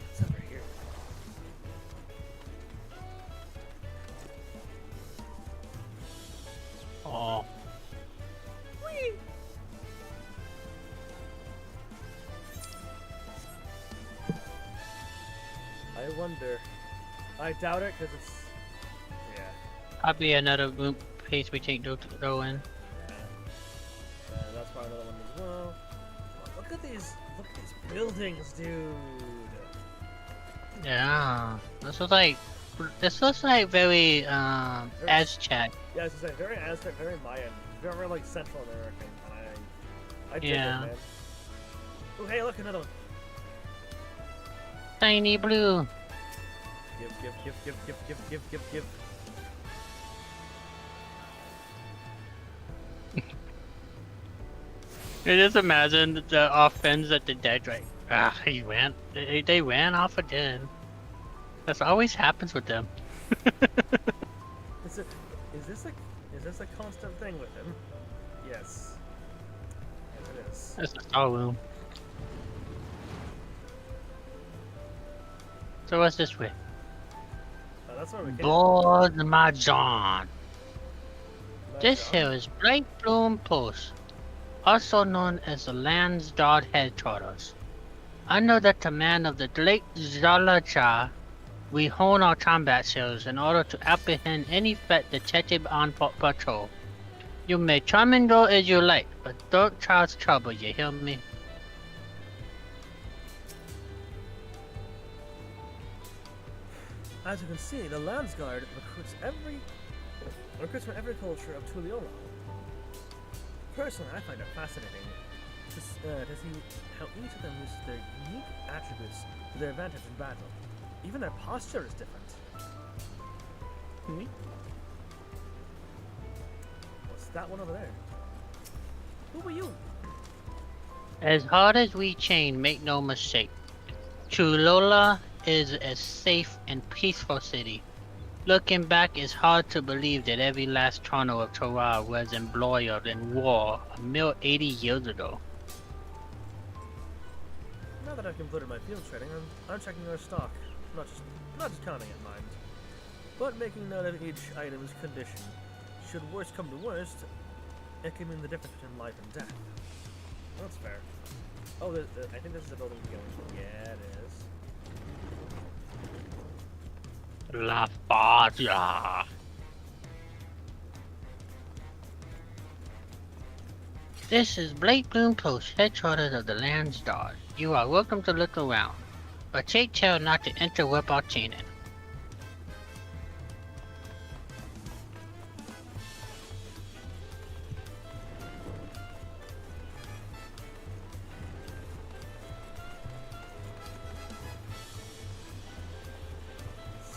What's over here? Oh. Whee! I wonder. I doubt it, because it's... Yeah. Probably another room place we take to go in. Yeah, that's probably another one as well. Look at these buildings, dude. Yeah. This looks like very Aztec. Yeah, I was gonna say, very Aztec, very Mayan, very like Central American, and I dig it, Yeah. man. Oh, hey, look, another one. Tiny blue. Give. I just imagine the offense that the dead right. Ah, he ran. They ran off again. That's always happens with them. Is this a constant thing with him? Yes. Yes, it is. That's the star room. So what's this way? That's where we came. Board Majon. This Mahjong? here is Bright Bloom Post, also known as the Land's Guard Headquarters. Under the command of the Late Zalacha, we hone our combat skills in order to apprehend any threat detected on patrol. You may come and go as you like, but don't cause trouble, you hear me? As you can see, the Landsguard recruits from every culture of Tuliona. Personally, I find it fascinating to see how each of them uses their unique attributes to their advantage in battle. Even their posture is different. What's that one over there? Who are you? As hard as we chain, make no mistake. Tulola is a safe and peaceful city. Looking back, it's hard to believe that every last Toronto of Torah was embroiled in war a mere 80 years ago. Now that I've completed my field trading, I'm checking our stock. Not just counting it, mind, but making note of each item's condition. Should worst come to worst, it can mean the difference between life and death. That's fair. Oh, I think this is the building we're going to. Yeah, it is. La Faja. This is Blake Bloom Post, headquarters of the Land's Guard. You are welcome to look around, but take care not to interrupt our training.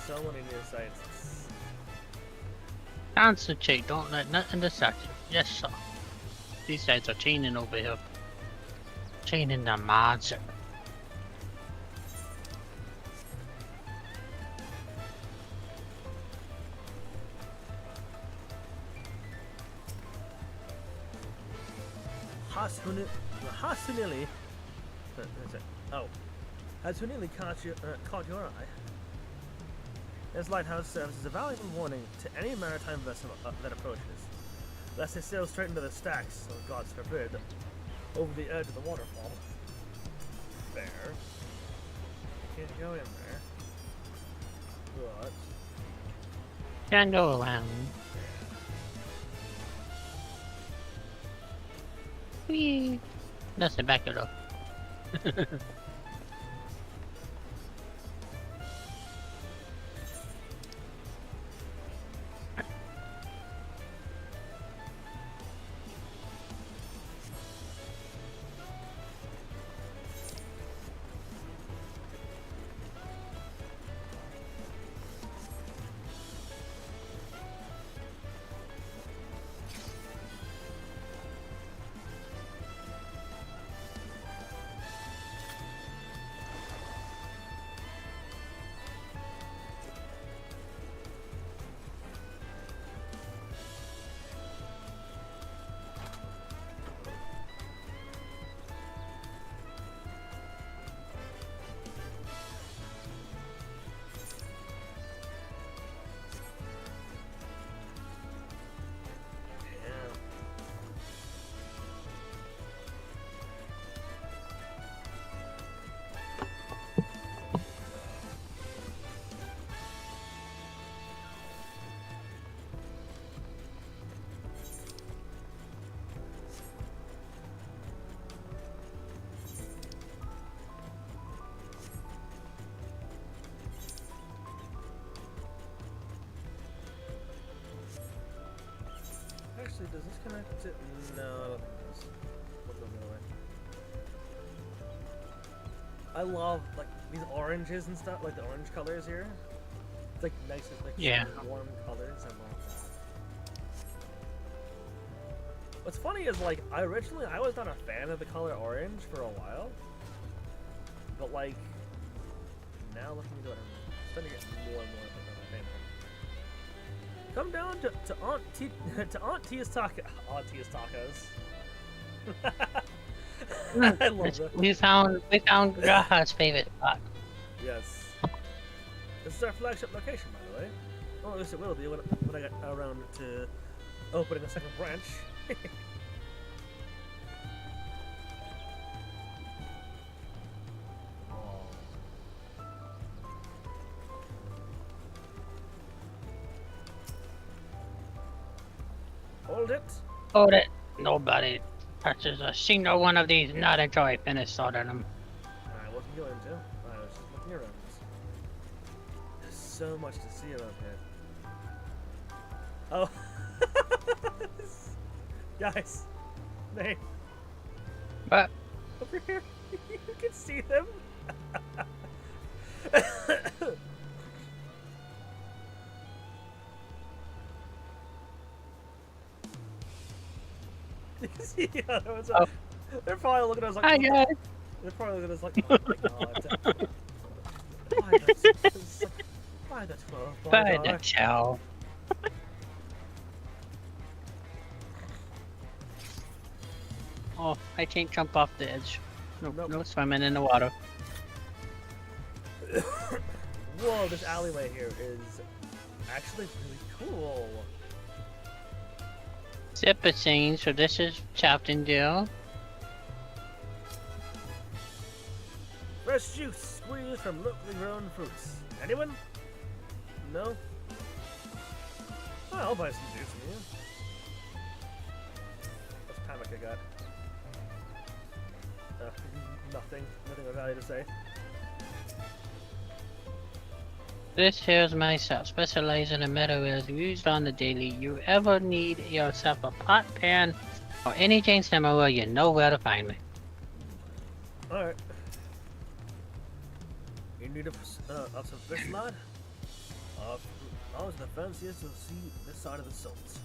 So many new sites. Concentrate, don't let nothing distract you. Yes, sir. These guys are chaining over here. Chaining the monster. Hasunili. Oh. Hasunili caught your eye. This lighthouse serves as a valuable warning to any maritime vessel that approaches, lest they sail straight into the stacks, or gods forbid, over the edge of the waterfall. Fair. Can't go in there. But... Can't go around. Whee! That's the back of it. Actually, does this connect to... No, I don't think it does. We'll go the other way. I love, like, these oranges and stuff, like the orange colors here. It's like nice, like, yeah, warm colors. I love that. What's funny is, like, I was not a fan of the color orange for a while. But, like, now looking into it, I'm starting to get more and more of a fan of it. Come down to Aunt Tia's Tacos. I love that. We found Raha's favorite spot. Yes. This is our flagship location, by the way. Well, at least it will be when I get around to opening a second branch. Hold it. Hold it. Nobody touches a single one of these not until I finish sorting them. I wasn't going to. I was just looking around. There's so much to see around here. Oh. Guys. Hey. What? Over here. You can see them. See the other ones? Oh. They're probably looking at us like, hi guys. They're probably looking at us like, oh my god. Why the 12? By the chow. Oh, I can't jump off the edge. Nope. No swimming in the water. Whoa, this alleyway here is actually really cool. Zipper scene, so this is Captain Dill. Fresh juice squeezed from locally grown fruits. Anyone? No? Oh, I'll buy some juice from you. What's panic I got? Nothing of value to say. This here's myself, specializing in metalwares used on the daily. You ever need yourself a pot, pan, or anything similar, you know where to find me. Alright. You need some fish, lad? I was the fanciest to see this side of the salts.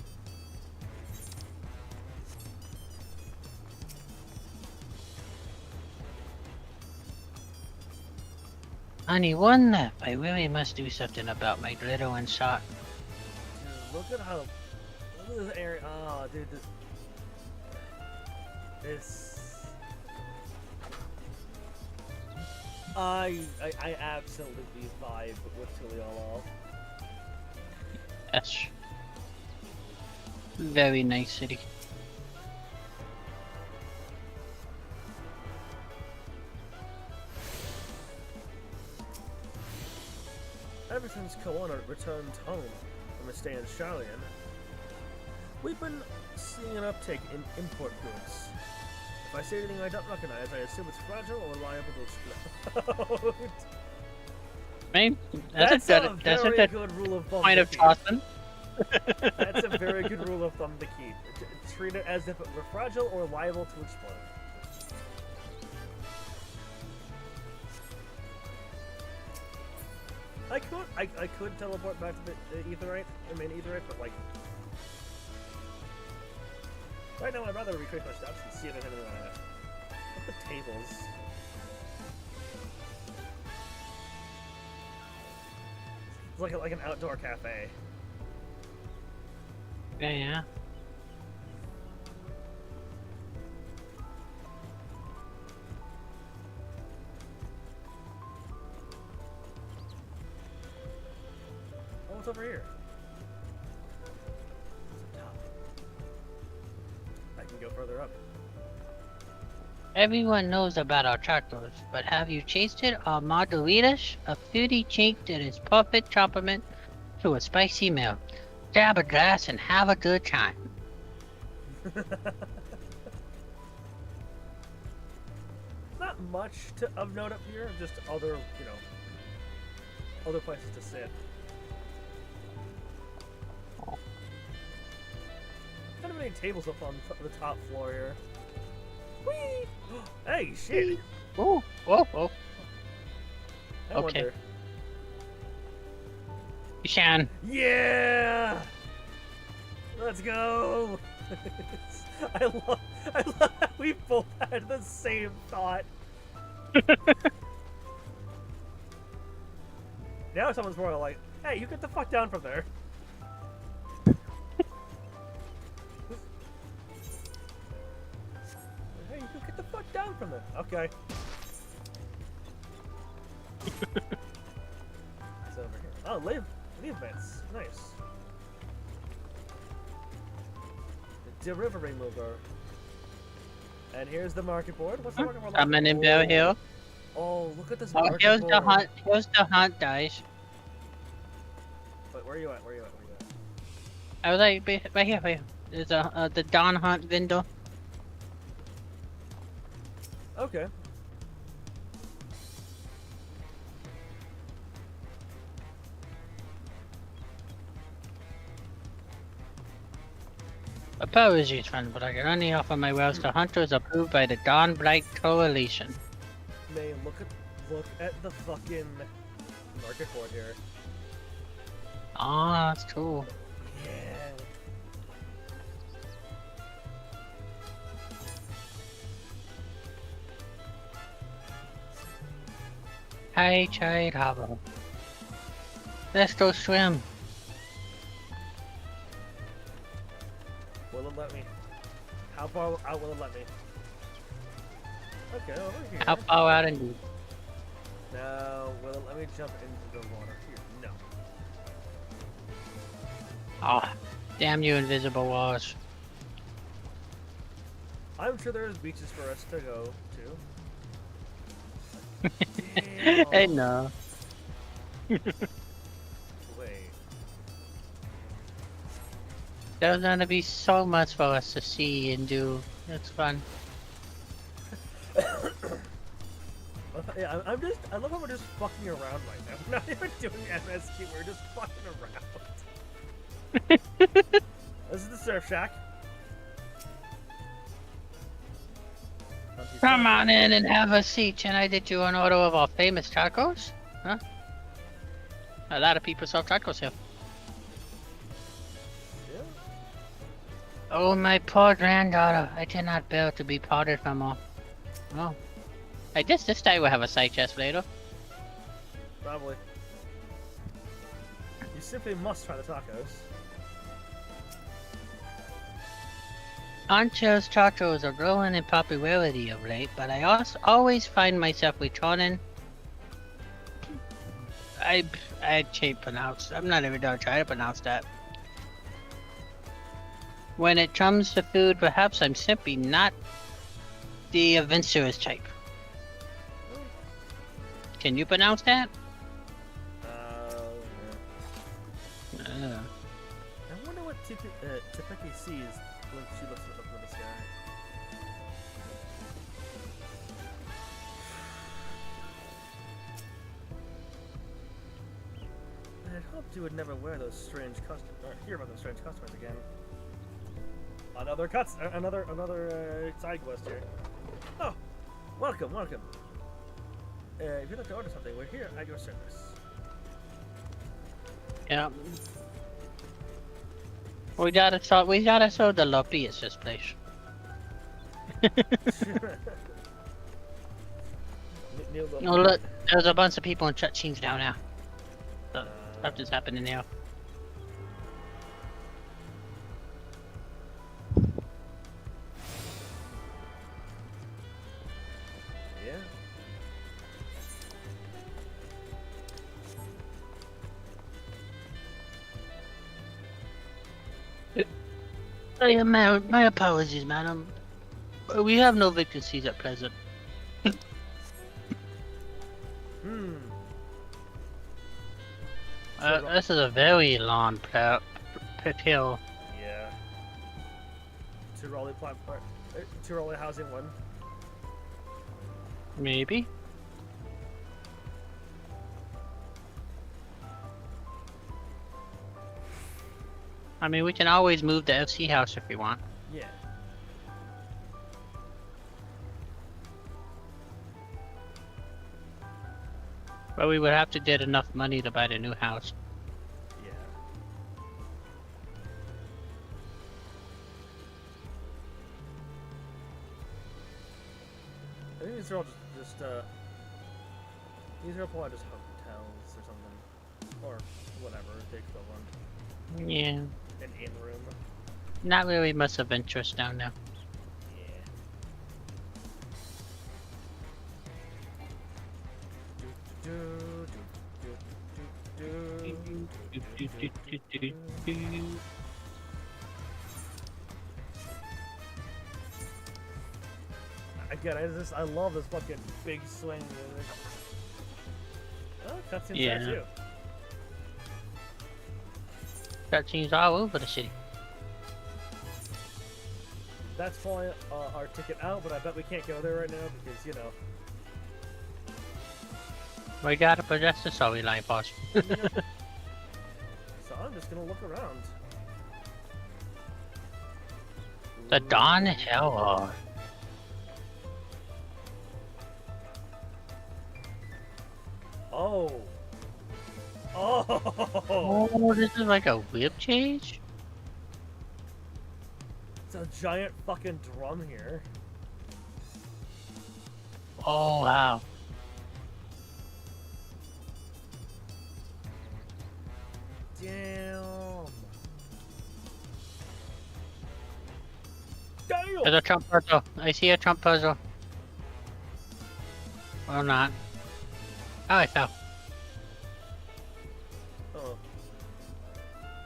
Only one left. I really must do something about my glitter one shot. Dude, look at this area. Oh, dude, this. I absolutely vibe with Tuliala. Yes. Very nice city. Ever since Koana returned home from his stay in Charlian, we've been seeing an uptick in import goods. If I see anything I don't recognize, I assume it's fragile or liable to explode. I mean, that's a good rule of thumb. Point of tossing. That's a very good rule of thumb to keep. Treat it as if it were fragile or liable to explode. I could teleport back to the Aetherite, the main Aetherite, but like right now I'd rather retrace my steps and see if there's anything like that. Look at the tables. It's like an outdoor cafe. Yeah. What's over here? What's up top? I can go further up. Everyone knows about our tacos, but have you tasted our margaritas? A fruity drink that is perfect complement to a spicy meal. Grab a glass and have a good time. Not much of note up here, just other, other places to sit. Not many tables up on the top floor here. Whee! Hey, shit! Oh, whoa, whoa. I Okay. wonder. Shan. Yeah! Let's go! I love that we both had the same thought. Now someone's more like, hey, you get the fuck down from there. Hey, you get the fuck down from there. Okay. It's over here. Oh, leave vents. Nice. The delivery mover. And here's the market board. What's the market board like? Coming in Bear Hill. Oh, look at this Oh, market here's board. the hunt. Here's the hunt, guys. Wait, where are you at? Where are you at? I was like, right here, right here. There's the Dawn Hunt window. Okay. Apologies, friend, but I can only offer my wares to hunters approved by the Dawn Blight Coalition. Man, look at the fucking market board here. Ah, that's cool. Yeah. Hi, Child Harbor. Let's go swim. Will it let me? How far out will it let me? Okay, over here. How far out indeed? Now, will it let me jump into the water here? No. Oh, damn you, invisible walls. I'm sure there's beaches for us to go to. Hey, no. Wait. There's gonna be so much for us to see and do. It's fun. Yeah, I love how we're just fucking around right now. We're not even doing MSQ, we're just fucking around. This is the Surf Shack. Come on in and have a seat. Can I get you an order of our famous tacos? Huh? A lot of people sell tacos here. Yeah. Oh, my poor granddaughter. I cannot bear to be parted from her. Oh. I guess this guy will have a side chest later. Probably. You simply must try the tacos. Ancho's tacos are growing in popularity of late, but I also always find myself returning. I can't pronounce. I'm not even gonna try to pronounce that. When it comes to food, perhaps I'm simply not the adventurous type. Can you pronounce that? I wonder what Tepeki sees when she looks up in the sky. I had hoped you would never wear those strange customs, or hear about those strange customers again. Another side quest here. Oh, welcome. If you'd like to order something, we're here at your service. Yeah. We gotta show the lobbyists this place. Oh look, there's a bunch of people in cutscenes down now. So, something's happening now. Yeah. My apologies, madam. We have no vacancies at present. This is a very long hill. Yeah. Tiroli housing one. Maybe. I mean, we can always move the FC house if we want. Yeah. But we would have to get enough money to buy the new house. Yeah. I think these are all just these are probably just hotels or something. Or whatever, the equivalent. Yeah. An in-room. Not really much of interest down there. Again, I love this fucking big swing. Oh, cutscenes Yeah. there too. Cutscenes all over the city. That's fine, our ticket out, but I bet we can't go there right now because, you know. We gotta possess the storyline, boss. So I'm just gonna look around. The Dawntrail. Oh. Oh. Oh, this is like a whip change? It's a giant fucking drum here. Oh, wow. Damn. There's a Trump puzzle. I see a Trump puzzle. Or not. Oh, I fell. Oh.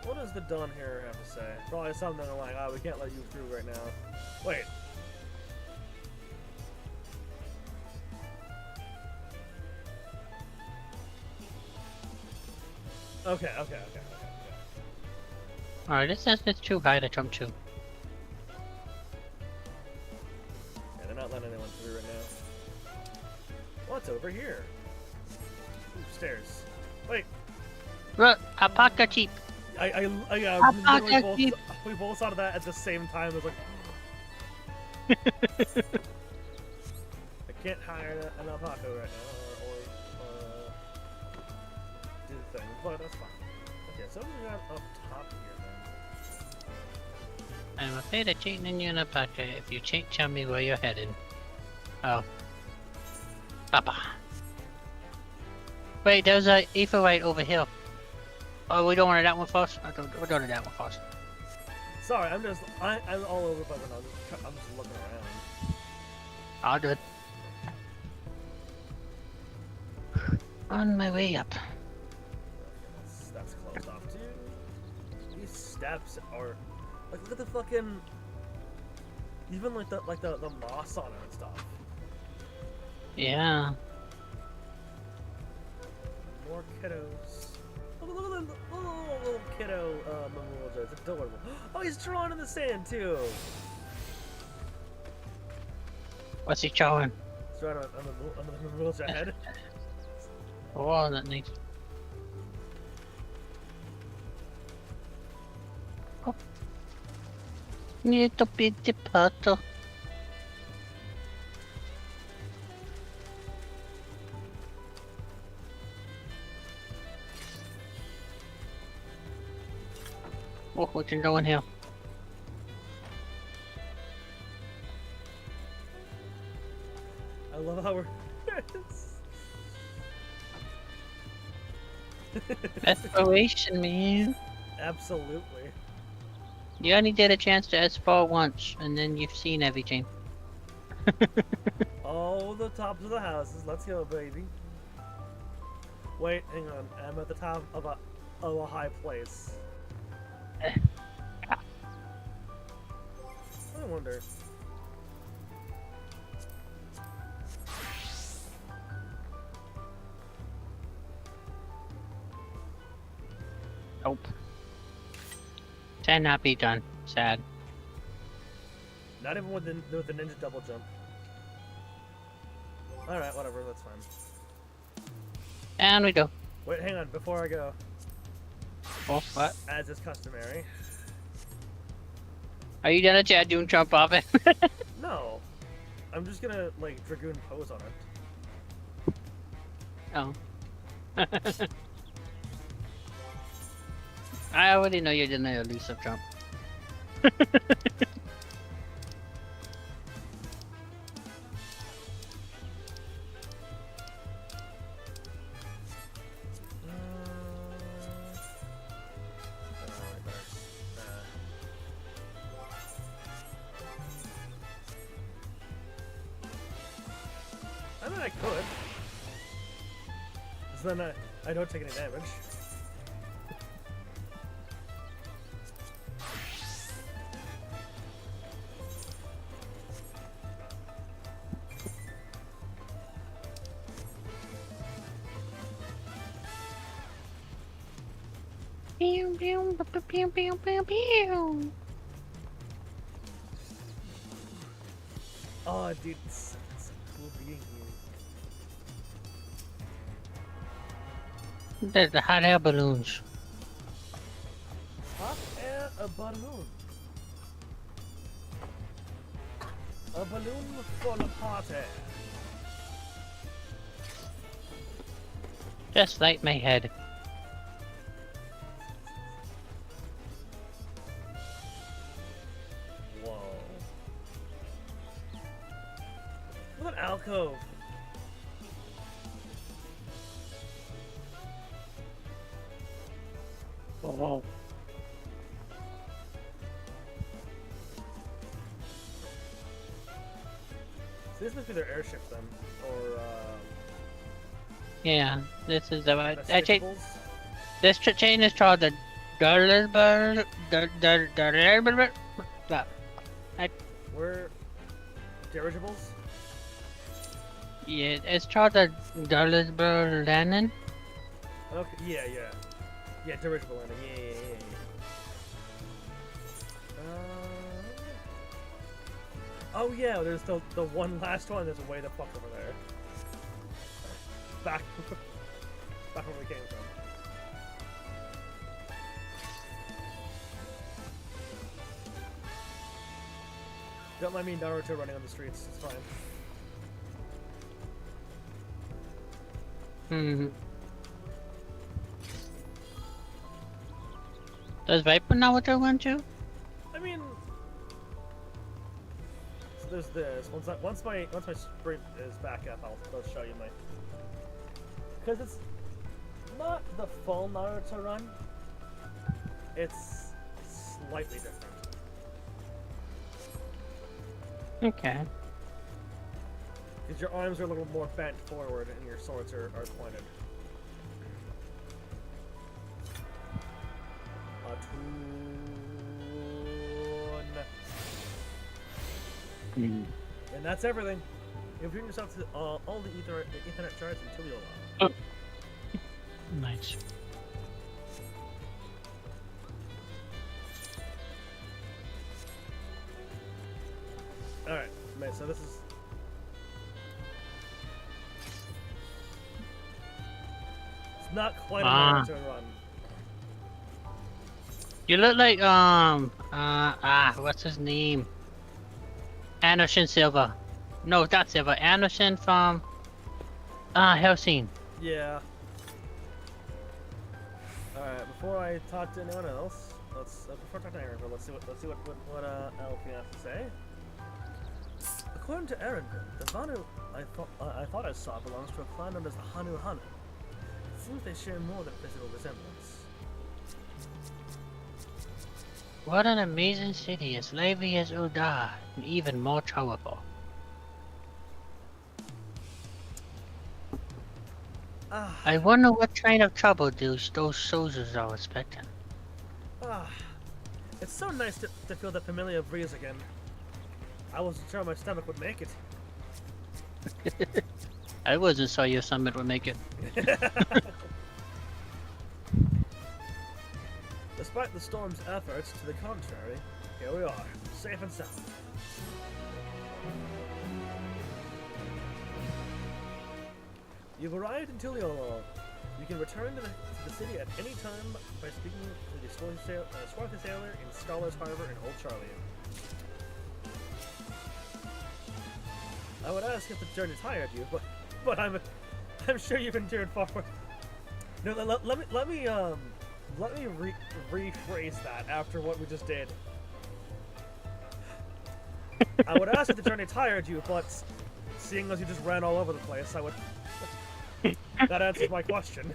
What does the Dawn here have to say? Probably something like, oh, we can't let you through right now. Wait. Okay. Alright, this is too high to jump to. Yeah, they're not letting anyone through right now. What's over here? Ooh, stairs. Wait. Look, alpaca cheap. Literally we both thought of that at the same time. It was like, I can't hire an alpaca right now, or do the thing, but that's fine. Okay, so we got up top here then. I'm afraid of cheating you in alpaca. If you cheat, tell me where you're headed. Oh. Papa. Wait, there's a etherite over here. Oh, we don't want that one first? We're doing that one first. Sorry, I'm all over the place. I'm just looking around. I'll do it. On my way up. That's closed off too. These steps are like, look at the fucking, even like the moss on it and stuff. Yeah. More kiddos. Look at the little kiddo memorial. It's adorable. Oh, he's drawn in the sand too. What's he showing? He's drawn on the memorial head. Oh, that neat. Oh. Little bitty puddle. Oh, we can go in here. I love how we're. Exploration, man. Absolutely. You only get a chance to explore once, and then you've seen everything. Oh, the tops of the houses. Let's go, baby. Wait, hang on. I'm at the top of a high place. I wonder. Nope. Cannot be done. Sad. Not even with the ninja double jump. Alright, whatever, that's fine. And we go. Wait, hang on, before I go. Oh, what? As is customary. Are you gonna Chad Doom jump off it? No. I'm just gonna, like, Dragoon pose on it. Oh. I already know you're gonna elusive jump. I mean, I could. Because then I don't take any damage. Pew, pew, pew, pew, pew, pew. Oh, dude, it's cool being here. There's the hot air balloons. Hot air balloon. A balloon full of hot air. Just like my head. Whoa. What an alcove. Whoa. So this must be their airships then, or Yeah, this is the vegetables? this chain is called the Darlesburg. We're dirigibles? Yeah, it's called the Darlesburg Lennon. Okay, yeah, dirigible landing, yeah. Oh yeah, there's the one last one. There's a way the fuck over there. Back where we came from. Don't mind me Naruto running on the streets. It's fine. Hmm. Does Viper Naruto run too? I mean, so there's this. Once my sprint is back up, I'll show you my. Because it's not the full Naruto run. It's slightly different. Okay. Because your arms are a little more bent forward and your swords are pointed. And that's everything. You've given yourself to all the Ethernet shards until you're alive. Oh. Nice. Alright, so this is... It's not quite a Naruto run. You look like, what's his name? Anderson Silva. No, not Silva. Anderson from, Hellsing. Yeah. Alright, before I talk to anyone else, before I talk to Aaron, let's see what LP has to say. According to Aaron, the Hanu I thought I saw belongs to a clan known as the Hanu Hanu. It seems they share more than physical resemblance. What an amazing city, as lively as Uda, and even more powerful. I wonder what kind of trouble those soldiers are expecting. It's so nice to feel the familiar breeze again. I wasn't sure my stomach would make it. I wasn't sure your stomach would make it. Despite the storm's efforts to the contrary, here we are, safe and sound. You've arrived in Tuliolo. You can return to the city at any time by speaking to the swarthy sailor in Scholar's Harbor in Old Charlie. I would ask if the journey tired you, but I'm sure you've endured far. No, let me rephrase that after what we just did. I would ask if the journey tired you, but seeing as you just ran all over the place, I would. That answers my question.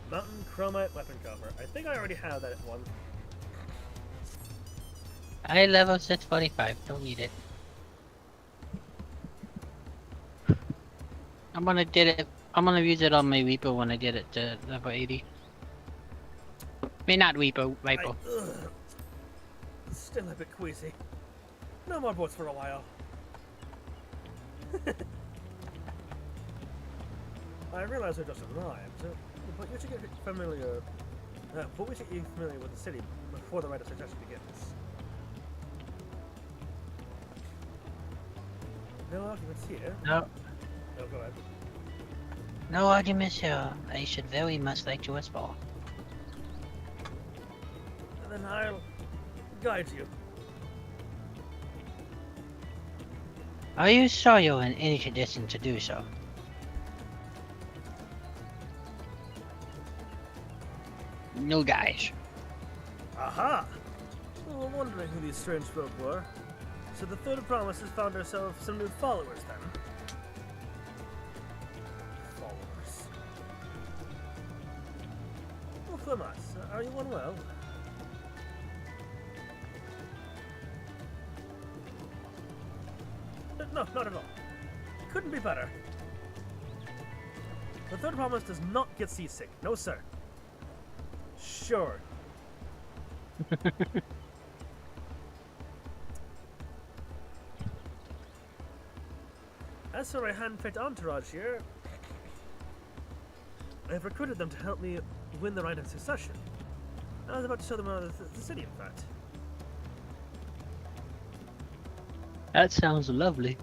Mountain Chromite weapon cover. I think I already have that one. I level 645, don't need it. I'm gonna use it on my Reaper when I get it to level 80. I mean, not Reaper, Viper. Still a bit queasy. No more boats for a while. I realize I just arrived, but you should get familiar. But we should get familiar with the city before the rite of succession begins. No arguments here. No. Oh, go ahead. No arguments here. I should very much like to explore. And then I'll guide you. Are you sure you're in any condition to do so? No, guys. Aha! We were wondering who these strange folk were. So the third promise has found ourselves some new followers, then. Followers. Well, Flamas, are you unwell? No, not at all. Couldn't be better. The third promise does not get seasick. No, sir. Sure. As for my hand-picked entourage here, I've recruited them to help me win the right of succession. I was about to show them around the city, in fact. That sounds lovely.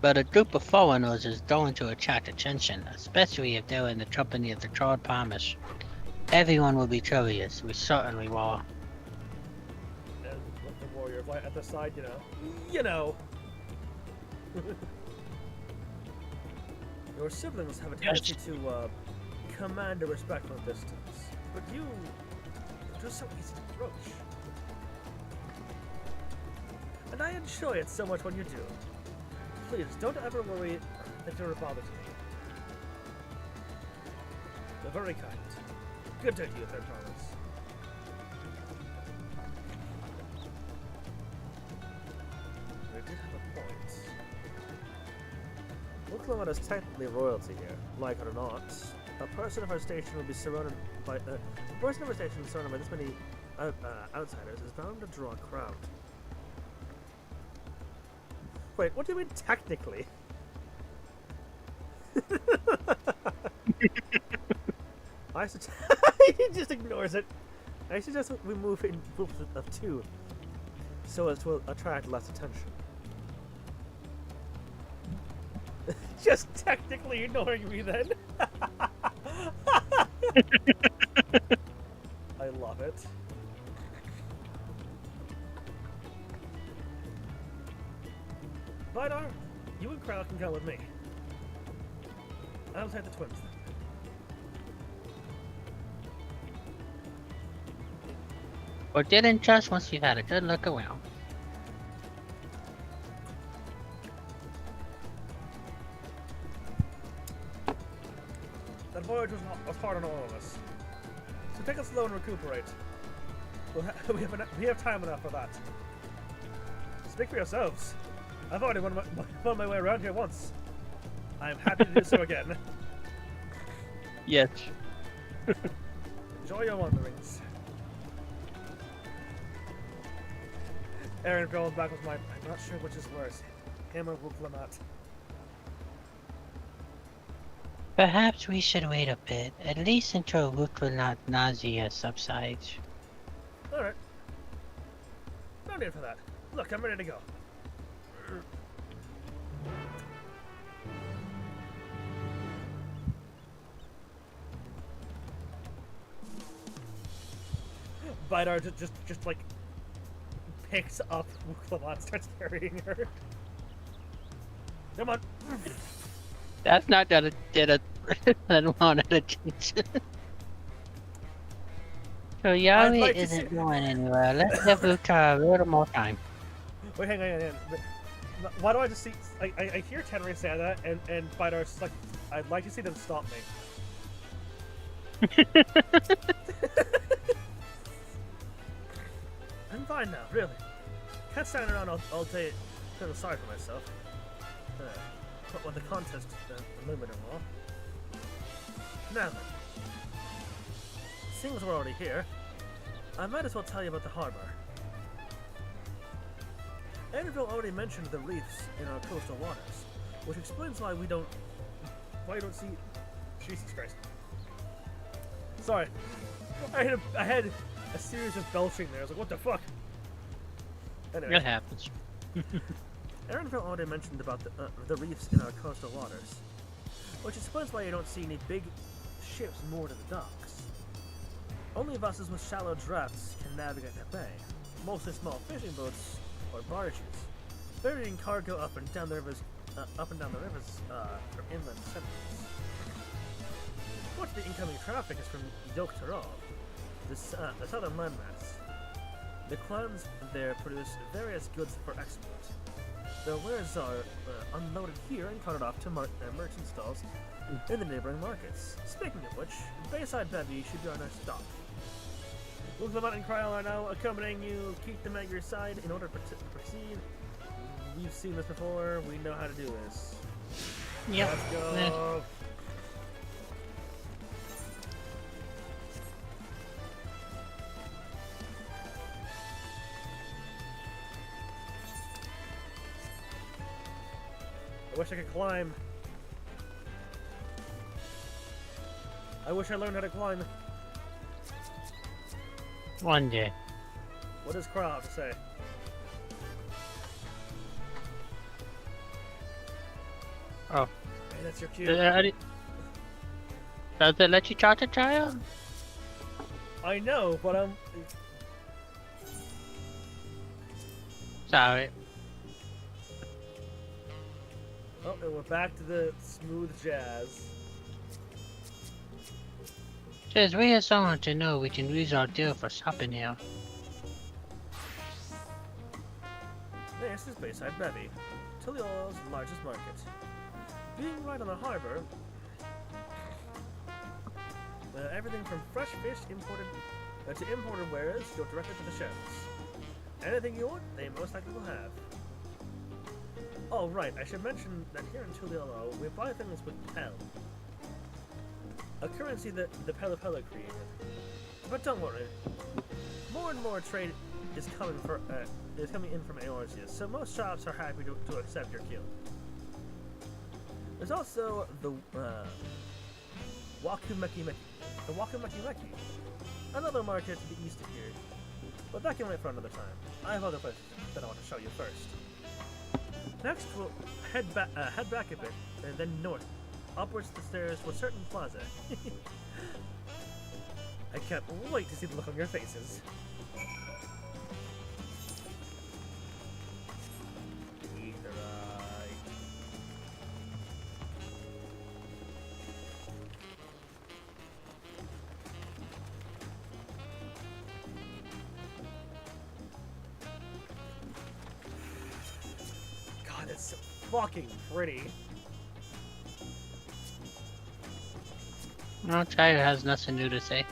But a group of foreigners is going to attract attention, especially if they're in the company of the Troll Palmers. Everyone will be curious. We certainly will. And with the warrior right at the side, you know. Your siblings have a tendency to command a respectful distance, but you're so easy to approach. And I enjoy it so much when you do. Please, don't ever worry that you're a bother to me. You're very kind. Good day to you, Third Promise. We did have a point. Oklahoma is technically royalty here, like it or not. A person of our station will be surrounded by a person of our station surrounded by this many outsiders is bound to draw a crowd. Wait, what do you mean technically? I suggest he just ignores it. I suggest we move in groups of 2, so as to attract less attention. Just technically ignoring me then. I love it. Vidar, you and Crow can come with me. I'll take the twins then. Or didn't just once you've had a good look around. That voyage was hard on all of us. So take it slow and recuperate. We have time enough for that. Speak for yourselves. I've already won my way around here once. I'm happy to do so again. Yes. Enjoy your wanderings. Aaron goes back with I'm not sure which is worse, him or Wuklamat. Perhaps we should wait a bit, at least until Wuklamat nausea subsides. Alright. No need for that. Look, I'm ready to go. Vidar just like picks up Wuklamat, starts carrying her. Come on. That's not gonna get a unwanted attention. So Yami like isn't going anywhere. Let's give Luca a little more time. Wait, hang on. Why do I just see? I hear Tenry say that, and Vidar's just like, I'd like to see them stop me. I'm fine now, really. Can't stand around all day feeling sorry for myself. But with the contest limited law. Now then, seeing as we're already here, I might as well tell you about the harbor. Annabelle already mentioned the reefs in our coastal waters, which explains why you don't see. Jesus Christ! Sorry, I had a series of belching there. I was like, what the fuck? Anyway. It happens. Aaronville already mentioned about the reefs in our coastal waters, which explains why you don't see any big ships moored at the docks. Only vessels with shallow drafts can navigate the bay, mostly small fishing boats or barges, ferrying cargo up and down the rivers from inland centers. Much of the incoming traffic is from Yogg-Taral, the southern landmass. The clans there produce various goods for export. Their wares are unloaded here and carted off to merchant stalls in the neighboring markets. Speaking of which, Bayside Bevy should be our next stop. Wuklamat and Kryl are now accompanying you. Keep them at your side in order to proceed. We've seen this before. We know how to do this. Yep. Let's go. I wish I could climb. I wish I learned how to climb. One day. What does Crow have to say? Oh. Hey, that's your cue. Does it let you charge a child? I know, but Sorry. Oh, and we're back to the smooth jazz. Says we have someone to know we can use our deal for shopping here. This is Bayside Bevy, Tuliola's largest market. Being right on the harbor, everything from fresh fish imported to imported wares go directly to the shelves. Anything you want, they most likely will have. Oh right, I should mention that here in Tuliolo, we buy things with Pel, a currency that the Pella created. But don't worry, more and more trade is coming in from Eorzea, so most shops are happy to accept your kill. There's also the Wakumeki Meki, another market to the east of here. But that can wait for another time. I have other places that I want to show you first. Next, we'll head back a bit, and then north, upwards the stairs to a certain plaza. I can't wait to see the look on your faces. God, it's so fucking pretty. No, Chaya has nothing new to say.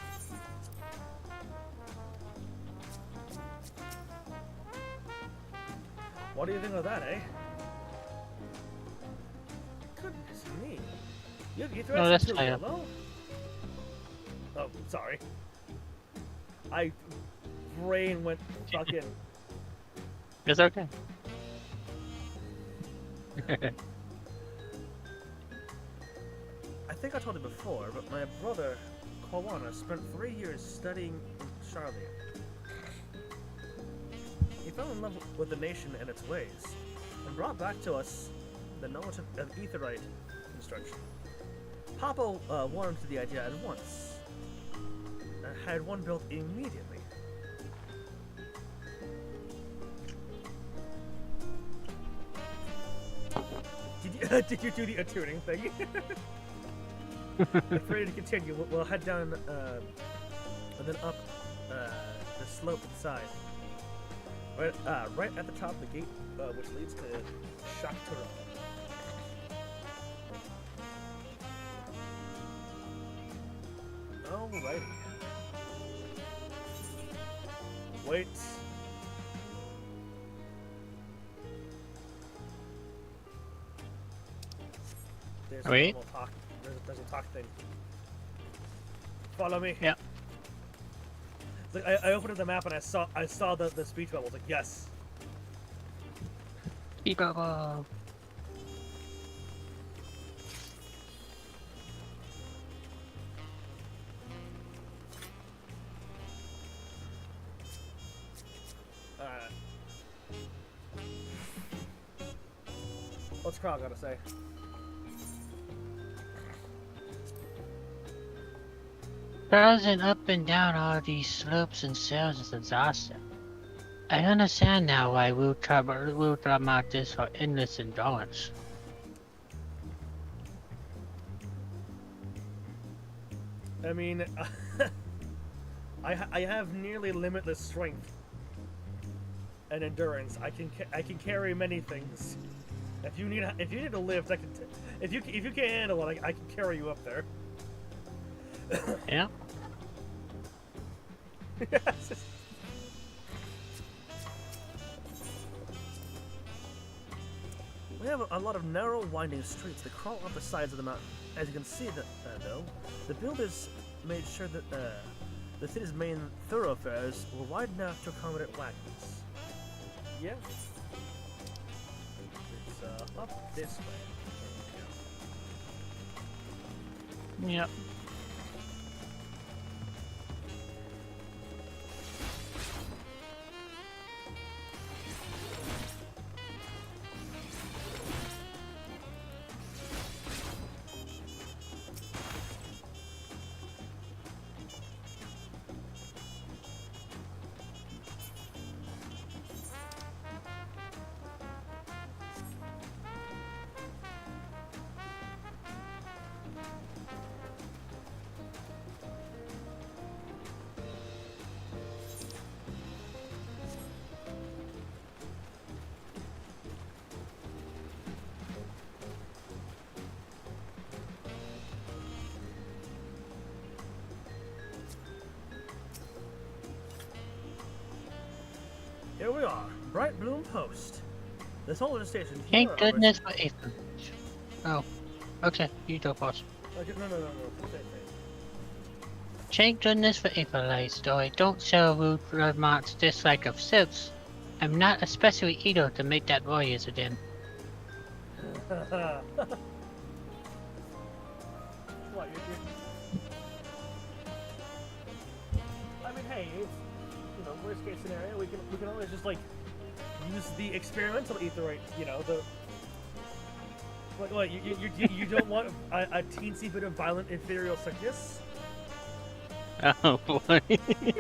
What do you think of that, eh? Goodness me. You threw No, that's Chaya. Oh, sorry. Brain went fucking. It's okay. I think I told you before, but my brother, Kawana, spent 3 years studying in Charlotte. He fell in love with the nation and its ways, and brought back to us the knowledge of aetherite construction. Papa warmed to the idea at once, and had one built immediately. Did you do the attuning thing? If we're ready to continue, we'll head down and then up the slope inside. Right at the top of the gate, which leads to Shaktura. Alrighty. Wait. There's Wait. A talk. There's a talk thing. Follow me. Yeah. Like I opened up the map and I saw the speech bubble. I was like, yes. Speech bubble. What's Krog gotta say? Browsing up and down all these slopes and cells is exhausting. I understand now why we'll out this for endless endurance. I mean, I have nearly limitless strength and endurance. I can carry many things. If you need a lift, I can. If you can't handle it, I can carry you up there. Yeah. We have a lot of narrow, winding streets that crawl up the sides of the mountain. As you can see, though, the builders made sure that the city's main thoroughfares were wide enough to accommodate wagons. Yeah. It's up this way. Yep. Here we are, Bright Bloom Post. This whole station. Thank goodness for April. Oh, okay, you go first. Okay, no. Thank goodness for April lights, though I don't share rude remarks dislike of silks. I'm not especially eager to make that warriors again. What, I mean, hey, it's, you know, worst case scenario, we can always just like use the experimental aetheroid, you know, the. What you don't want a teensy bit of violent ethereal sickness? Oh boy,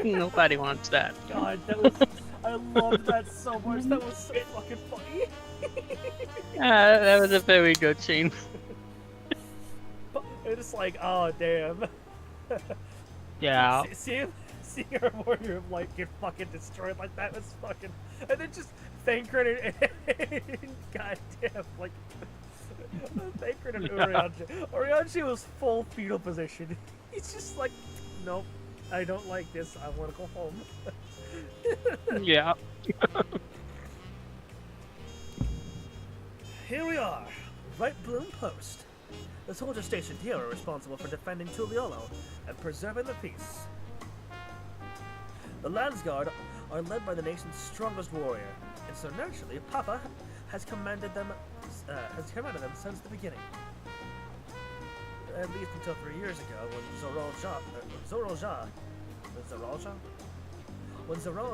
nobody wants that. God, that was. I loved that so much. That was so fucking funny. That was a very good scene. It was like, oh damn. Yeah. Seeing our warrior of light get fucking destroyed like that was fucking, and then just Thancred and goddamn like Thancred and Urianger. Urianger was full fetal position. He's just like, nope, I don't like this. I want to go home. Yeah. Here we are, Bright Bloom Post. The soldiers stationed here are responsible for defending Tuliolo and preserving the peace. The Landsguard are led by the nation's strongest warrior, and so naturally, Papa has commanded them since the beginning. At least until 3 years ago, when Zoral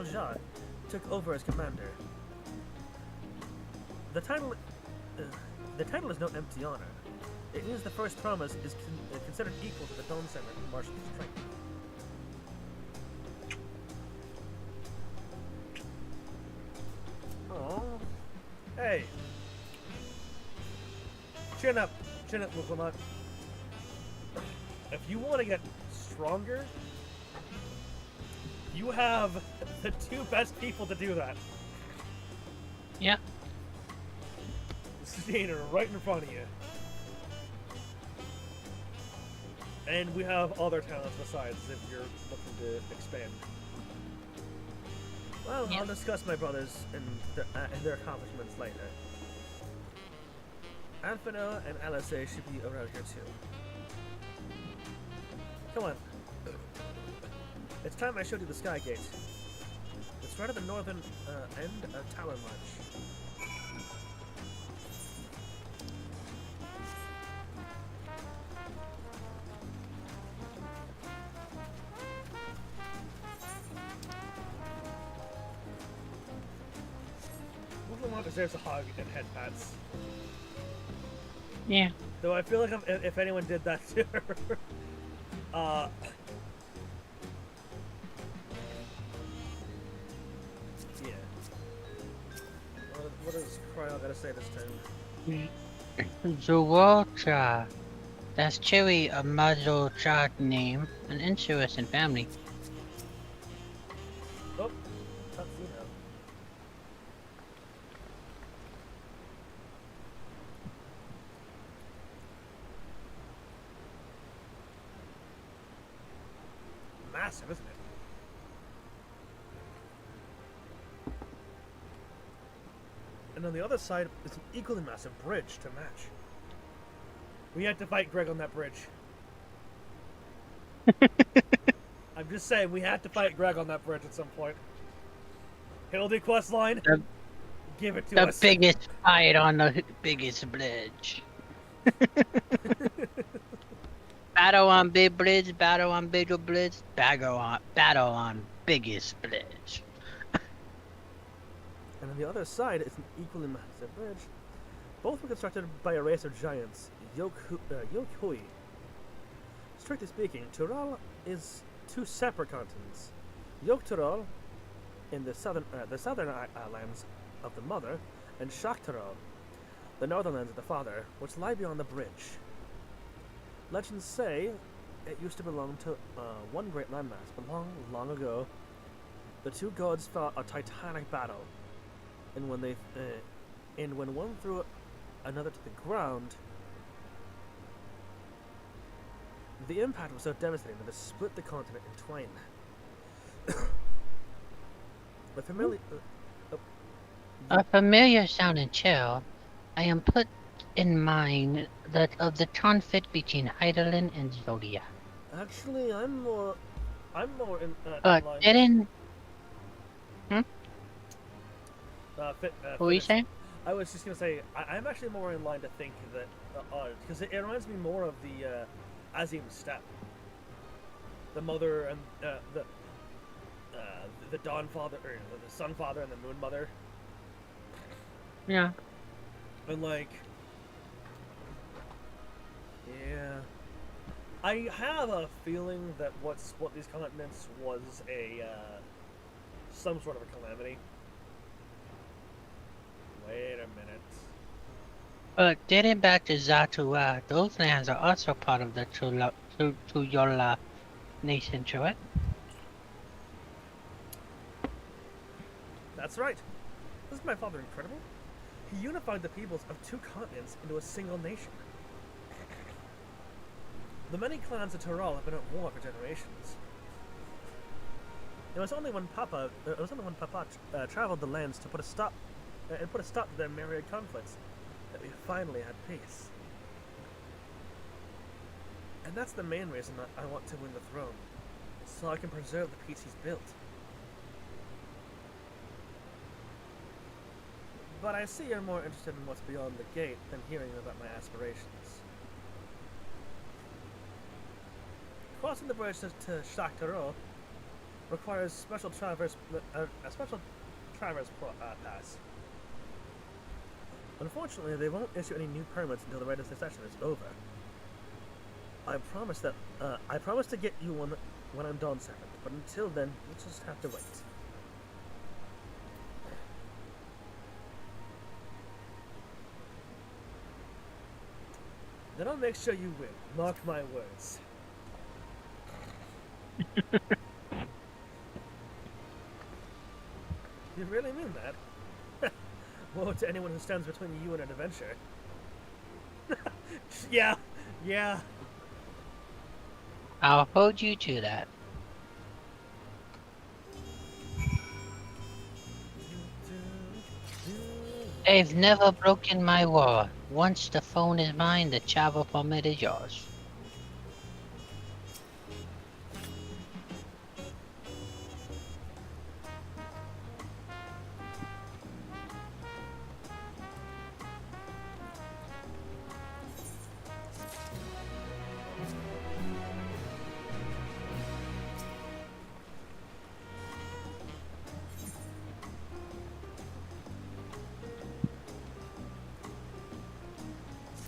Jah took over as commander. The title is no empty honor. It means the first promise is considered equal to the Dawn Servant in martial strength. Oh, hey! Chin up, Muhammad. If you want to get stronger, you have the two best people to do that. Yeah. Standing right in front of you. And we have other talents besides if you're looking to expand. Well, yeah. I'll discuss my brothers and their accomplishments later. Anfino and LSA should be around here too. Come on. It's time I showed you the Sky Gate. It's right at the northern end of Talon March. Muhammad deserves a hug and head pats. Yeah. Though I feel like if anyone did that to her, yeah. What does Cryo gotta say this time? Zuwalcha. That's Chewy, a muzzle chart name, an interesting family. Oh, cutscene now. Massive, isn't it? And on the other side is an equally massive bridge to match. We had to fight Greg on that bridge. I'm just saying, we had to fight Greg on that bridge at some point. Hildy quest line, give it to us. The biggest fight on the biggest bridge. Battle on big bridge, battle on bigger bridge, battle on biggest bridge. And on the other side is an equally massive bridge. Both were constructed by a race of giants, Yokhui. Strictly speaking, Tural is two separate continents. Yoktural in the southern lands of the mother, and Shaktural, the northern lands of the father, which lie beyond the bridge. Legends say it used to belong to one great landmass, but long ago, the two gods fought a titanic battle, and when one threw another to the ground, the impact was so devastating that it split the continent in twain. A familiar sounding chill. I am put in mind that of the conflict between Heidelin and Zodia. Actually, I'm more in line. Didn't... What were you Finish. saying? I was just gonna say I'm actually more in line to think that because it reminds me more of the Azim Steppe, the mother and the Dawn Father or the Sun Father and the Moon Mother. Yeah. And like, yeah, I have a feeling that what split these continents was a some sort of a calamity. Wait a minute. But getting back to Zatua, those lands are also part of the Tuyola nation, correct? That's right. Isn't my father incredible? He unified the peoples of 2 continents into a single nation. The many clans of Tural have been at war for generations. It was only when Papa traveled the lands to put a stop to their myriad conflicts that we finally had peace. And that's the main reason I want to win the throne, so I can preserve the peace he's built. But I see you're more interested in what's beyond the gate than hearing about my aspirations. Crossing the bridge to Shaktaro requires a special traverse pass. Unfortunately, they won't issue any new permits until the rite of succession is over. I promise to get you one when I'm Dawn Servant, but until then, you'll just have to wait. Then I'll make sure you win. Mark my words. You really mean that? Woe to anyone who stands between you and an adventure. Yeah. I'll hold you to that. They've never broken my wall. Once the phone is mine, the travel permit is yours.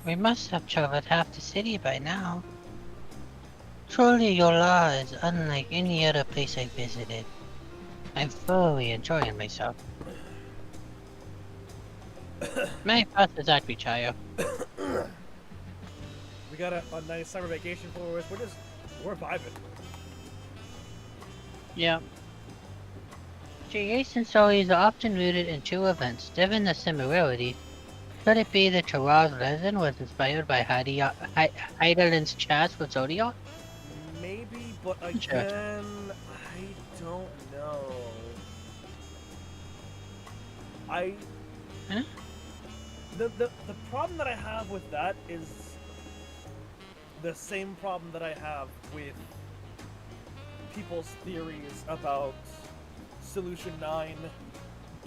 We must have traveled half the city by now. Truly, Yola is unlike any other place I've visited. I'm thoroughly enjoying myself. May pass exactly, Chayo. We got a nice summer vacation for us. We're vibing. Yeah. Creation stories are often rooted in true events. Given the similarity, could it be that Terrell's legend was inspired by Heidelin's chats with Zodiac? Maybe, but again, I don't know. Huh? The problem that I have with that is the same problem that I have with people's theories about Solution 9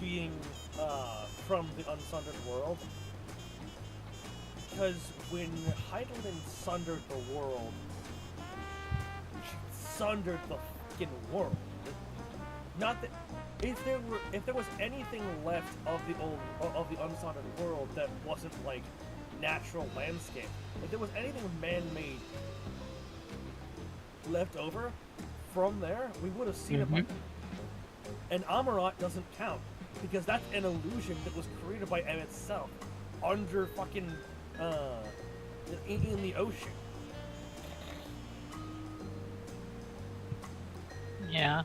being from the Unsundered world. Because when Heidelin sundered the world, she sundered the fucking world. Not that if there was anything left of the unsundered world that wasn't like natural landscape, if there was anything man-made left over from there, we would have seen it by now. And Amarat doesn't count because that's an illusion that was created by M itself under fucking in the ocean. Yeah.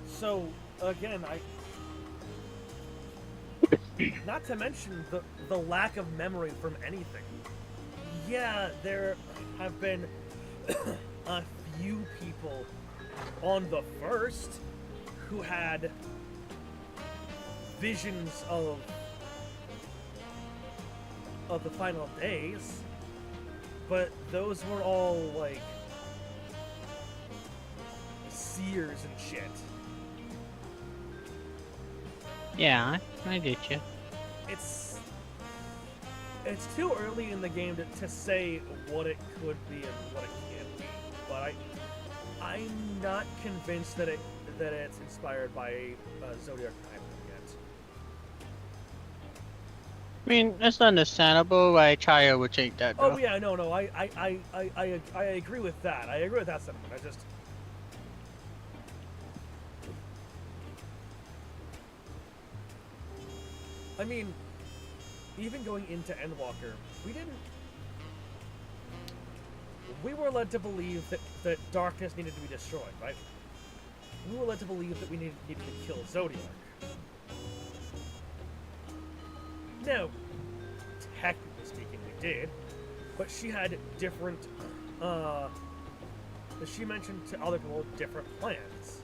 So again, not to mention the lack of memory from anything. Yeah, there have been a few people on the first who had visions of the final days, but those were all like seers and shit. Yeah, I get you. It's too early in the game to say what it could be and what it can't be, but I'm not convinced that it's inspired by Zodiac Time yet. I mean, that's understandable why Chaya would take that. Oh Though. yeah, no, I agree with that. I agree with that sentiment. I mean, even going into Endwalker, we were led to believe that darkness needed to be destroyed, right? We were led to believe that we needed to kill Zodiac. Now, technically speaking, we did, but she had different, she mentioned to other people different plans.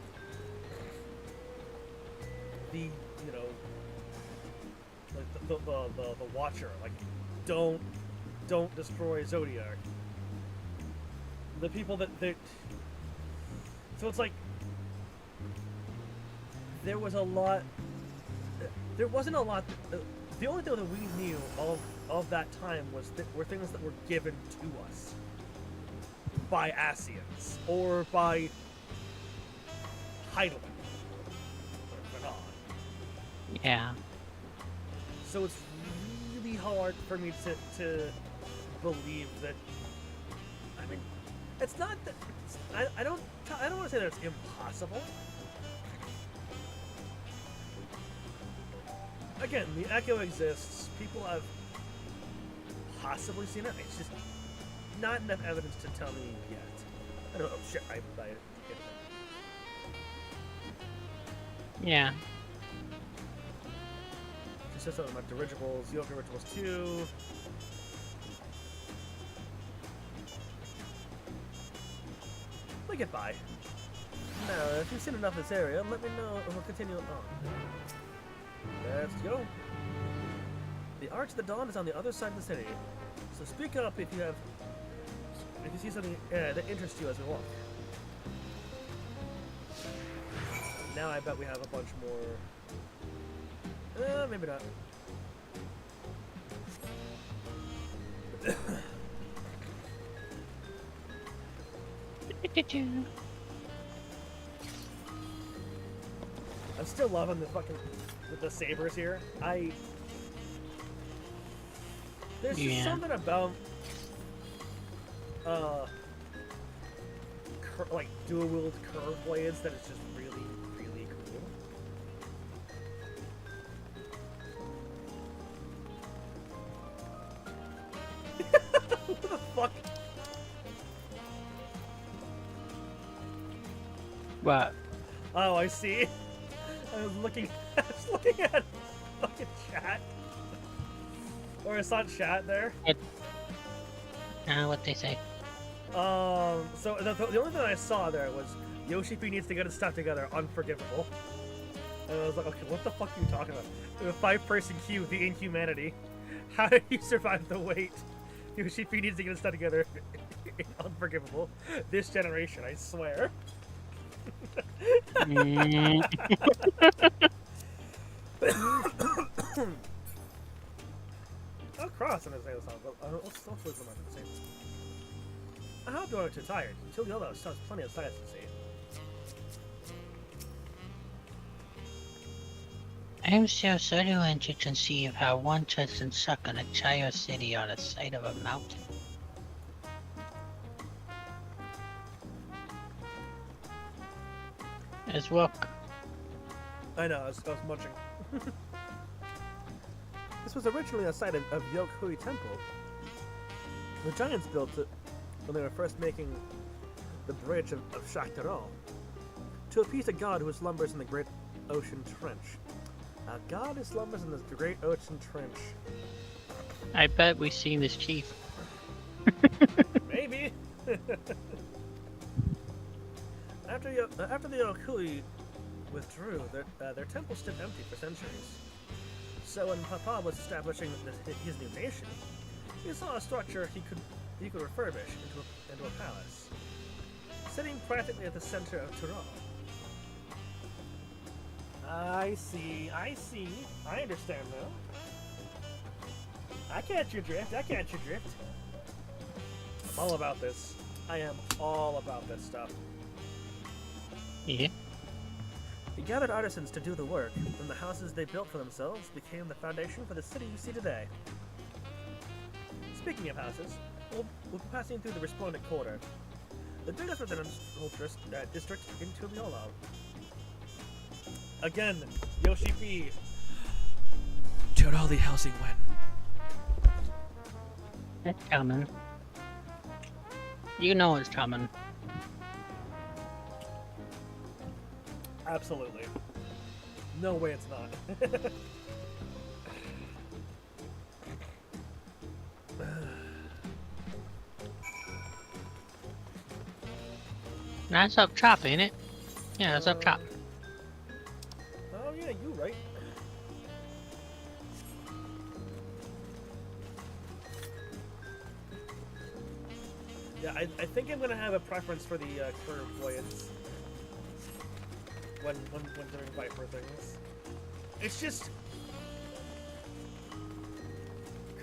The Watcher, like, don't destroy Zodiac. The people that so it's like there wasn't a lot. The only thing that we knew of that time were things that were given to us by Asians or by Heidelberg. Yeah. So it's really hard for me to believe that. I mean, it's not that. I don't want to say that it's impossible. Again, the echo exists. People have possibly seen it. It's just not enough evidence to tell me yet. I don't know. Oh shit! I Yeah. She says something about dirigibles, yoga rituals too. We get by. Now, if you've seen enough of this area, let me know and we'll continue on. Let's go. The Arch of the Dawn is on the other side of the city, so speak up if you see something that interests you as we walk. Now I bet we have a bunch more. Maybe not. I'm still loving the sabers here. There's just something about like dual-wield curve blades that is just really, really cool. What the fuck? What? Oh, I see. I was looking at fucking chat. Or I saw chat there. What they say? So the only thing I saw there was Yoshi-P needs to get his stuff together, unforgivable. And I was like, okay, what the fuck are you talking about? The 5-person queue, the inhumanity. How did you survive the wait? Yoshi-P needs to get his stuff together, unforgivable. This generation, I swear. I'll cross and say the song, but let's flip them at the same time. I hope you aren't too tired. Until the other still has plenty of sights to see. I'm still struggling to conceive how one doesn't suck an entire city on the side of a mountain. Let's walk. I know, I was munching. This was originally a site of Yokhui Temple. The giants built it when they were first making the bridge of Shaktaral to appease a god who slumbers in the Great Ocean Trench. A god who slumbers in the Great Ocean Trench. I bet we've seen this chief. Maybe. After the Yokhui withdrew, their temple stood empty for centuries. So when Papa was establishing his new nation, he saw a structure he could refurbish into a palace, sitting practically at the center of Tyrol. I see. I understand now. I catch your drift. I'm all about this. I am all about this stuff. Yeah. He gathered artisans to do the work, and the houses they built for themselves became the foundation for the city you see today. Speaking of houses, we'll be passing through the Resplendent Quarter, the biggest residential district in Tuliolo. Again, Yoshi P. Tirali housing when? It's coming. You know it's coming. Absolutely. No way it's not. That's up top, ain't it? Yeah, that's up top. Oh yeah, you right. Yeah, I think I'm gonna have a preference for the curved blades when doing Viper things. It's just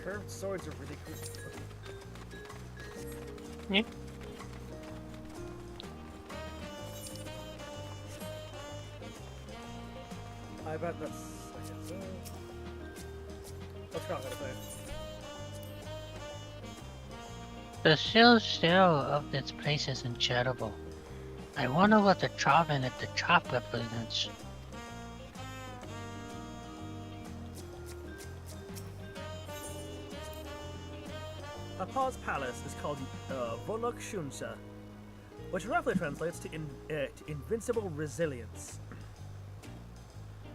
curved swords are really cool. Yeah. I bet that's. What's Scott gonna say? The still of this place is incredible. I wonder what the Trovin at the top represents. Papa's palace is called Volok Shunsa, which roughly translates to invincible resilience.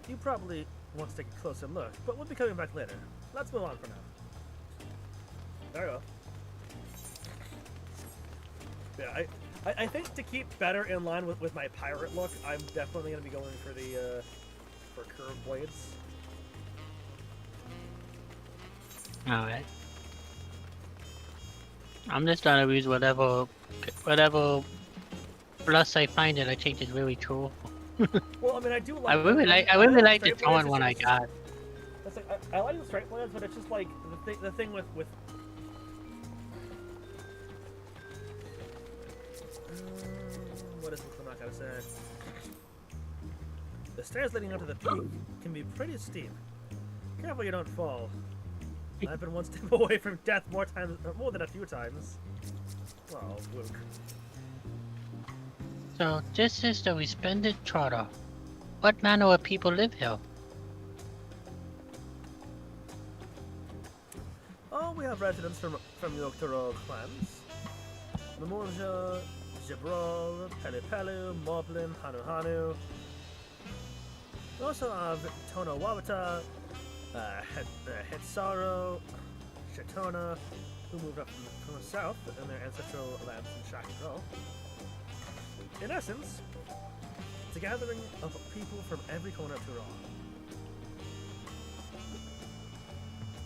You probably want to take a closer look, but we'll be coming back later. Let's move on for now. There you go. Yeah, I think to keep better in line with my pirate look, I'm definitely going to be going for the for curved blades. Alright. I'm just gonna use whatever plus I find that I think is really cool. Well, I mean, I do like. I really like the tone one I got. That's like, I like the straight blades, but it's just like the thing with. What is this? I'm not gonna say. The stairs leading up to the peak can be pretty steep. Careful you don't fall. I've been one step away from death more than a few times. Oh, Luke. So this is the Resplendent Quarter. What manner of people live here? Oh, we have residents from the Octoro clans. Memorja, Jibrol, Pelipelu, Moblin, Hanu. We also have Tono Wawata, Hetsaro, Shatona, who moved up from the south in their ancestral lands in Shakiro. In essence, it's a gathering of people from every corner of Tyrol.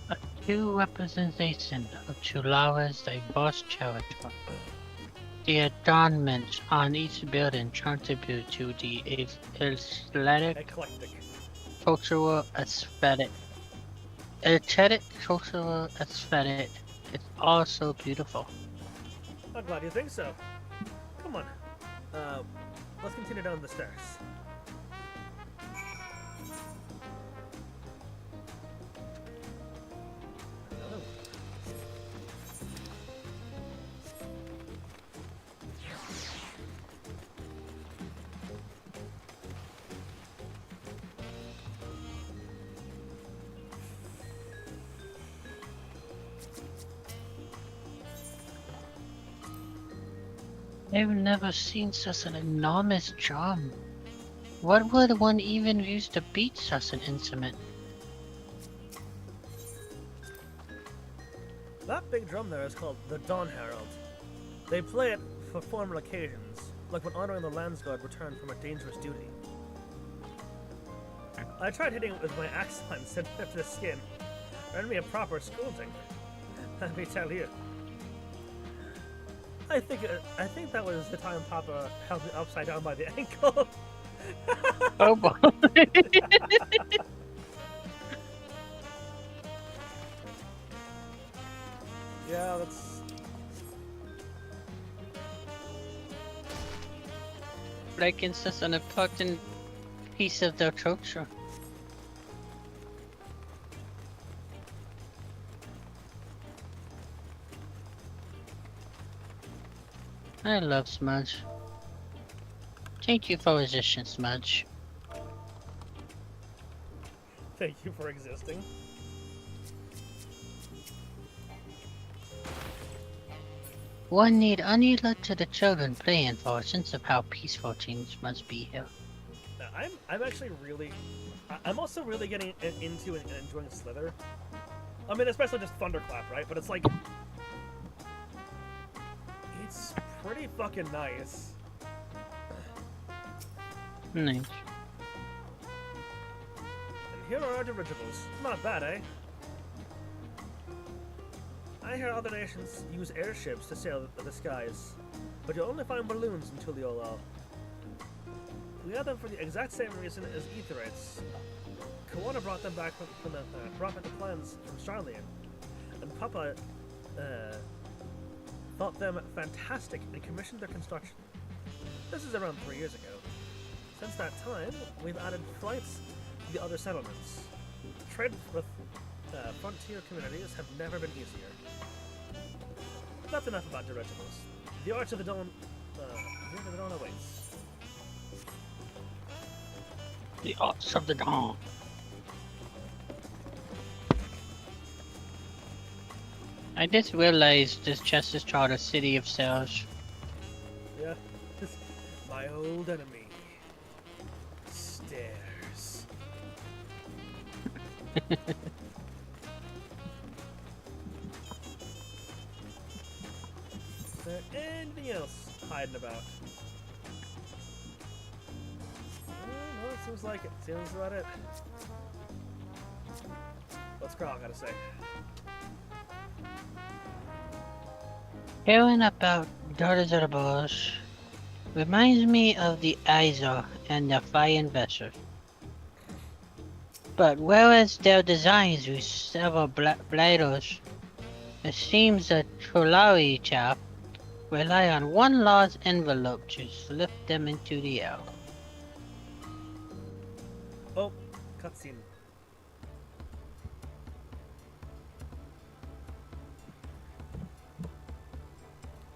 A true representation of Chulawa's diverse territory. The adornments on each building contribute to the eclectic cultural aesthetic. Cultural aesthetic is also beautiful. I'm glad you think so. Come on. Let's continue down the stairs. I've never seen such an enormous drum. What would one even use to beat such an instrument? That big drum there is called the Dawn Herald. They play it for formal occasions, like when honoring the Landsguard returned from a dangerous duty. I tried hitting it with my axe once and ripped the skin. Earned me a proper scolding. Let me tell you. I think that was the time Papa held me upside down by the ankle. Oh boy. Yeah, that's... Frankincense an important piece of their culture. I love Smudge. Thank you for resistance, Smudge. Thank you for existing. One need only look to the children playing for a sense of how peaceful things must be here. I'm actually really... I'm also really getting into and enjoying Slither. I mean, especially just Thunderclap, right? But it's like... It's pretty fucking nice. Nice. And here are our dirigibles. Not bad, eh? I hear other nations use airships to sail the skies, but you'll only find balloons in Tuliolal. We had them for the exact same reason as Aetherites. Kawana brought them back from the plans from Charlian, and Papa thought them fantastic and commissioned their construction. This is around 3 years ago. Since that time, we've added flights to the other settlements. Trade with frontier communities have never been easier. That's enough about dirigibles. The Arch of the Dawn, awaits. The Arch of the Dawn. I just realized this chest is called a City of Cells. Yeah, my old enemy. Stairs. Is there anything else hiding about? No, it seems like it. Seems about it. What's Carl gotta say? Hearing about Daughters of the Bush reminds me of the Izor and the Flying Vessel. But whereas their designs use several bladers, it seems the Trolari chap rely on one large envelope to lift them into the air. Oh, cutscene.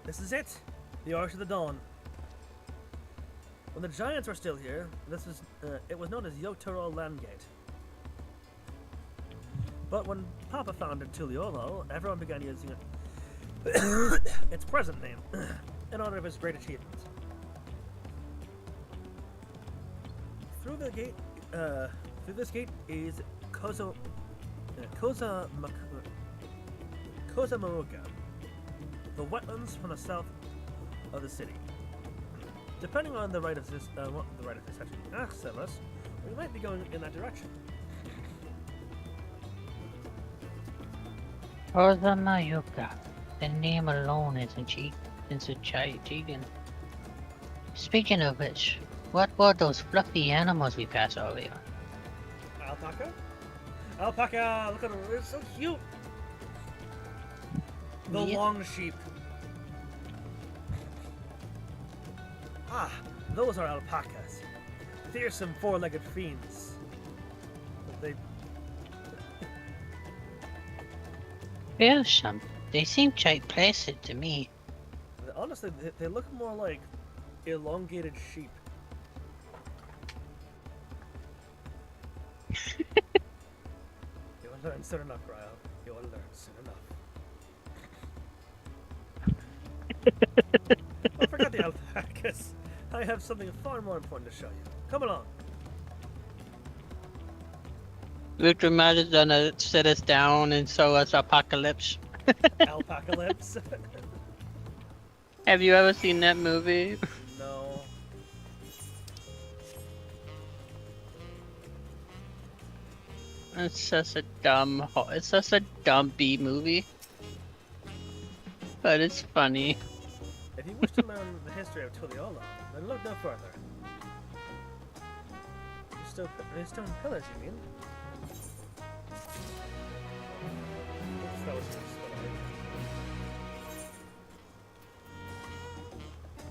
This is it, the Arch of the Dawn. When the Giants were still here, it was known as Yogg-Toroil Landgate. But when Papa founded Tuliolal, everyone began using it its present name in honor of his great achievements. Through this gate is Kozamaruga, the wetlands from the south of the city. Depending on the right of this, what the right of this section asks of us, we might be going in that direction. Kozamaruga. The name alone is intriguing. Speaking of which, what were those fluffy animals we passed earlier? Alpaca? Alpaca! Look at them, they're so cute! The long sheep. Ah, those are alpacas. Fearsome four-legged fiends. They... Fearsome? They seem quite placid to me. Honestly, they look more like elongated sheep. You will learn soon enough, Ryle. You will learn soon enough. I forgot the alpacas. I have something far more important to show you. Come along. Victor Matt is gonna sit us down and show us Apocalypse. Alpacalypse. Have you ever seen that movie? No. It's such a it's such a dumb B movie. But it's funny. If you wish to learn the history of Tuliolo, then look no further. Stone pillars, you mean? Oops, that was just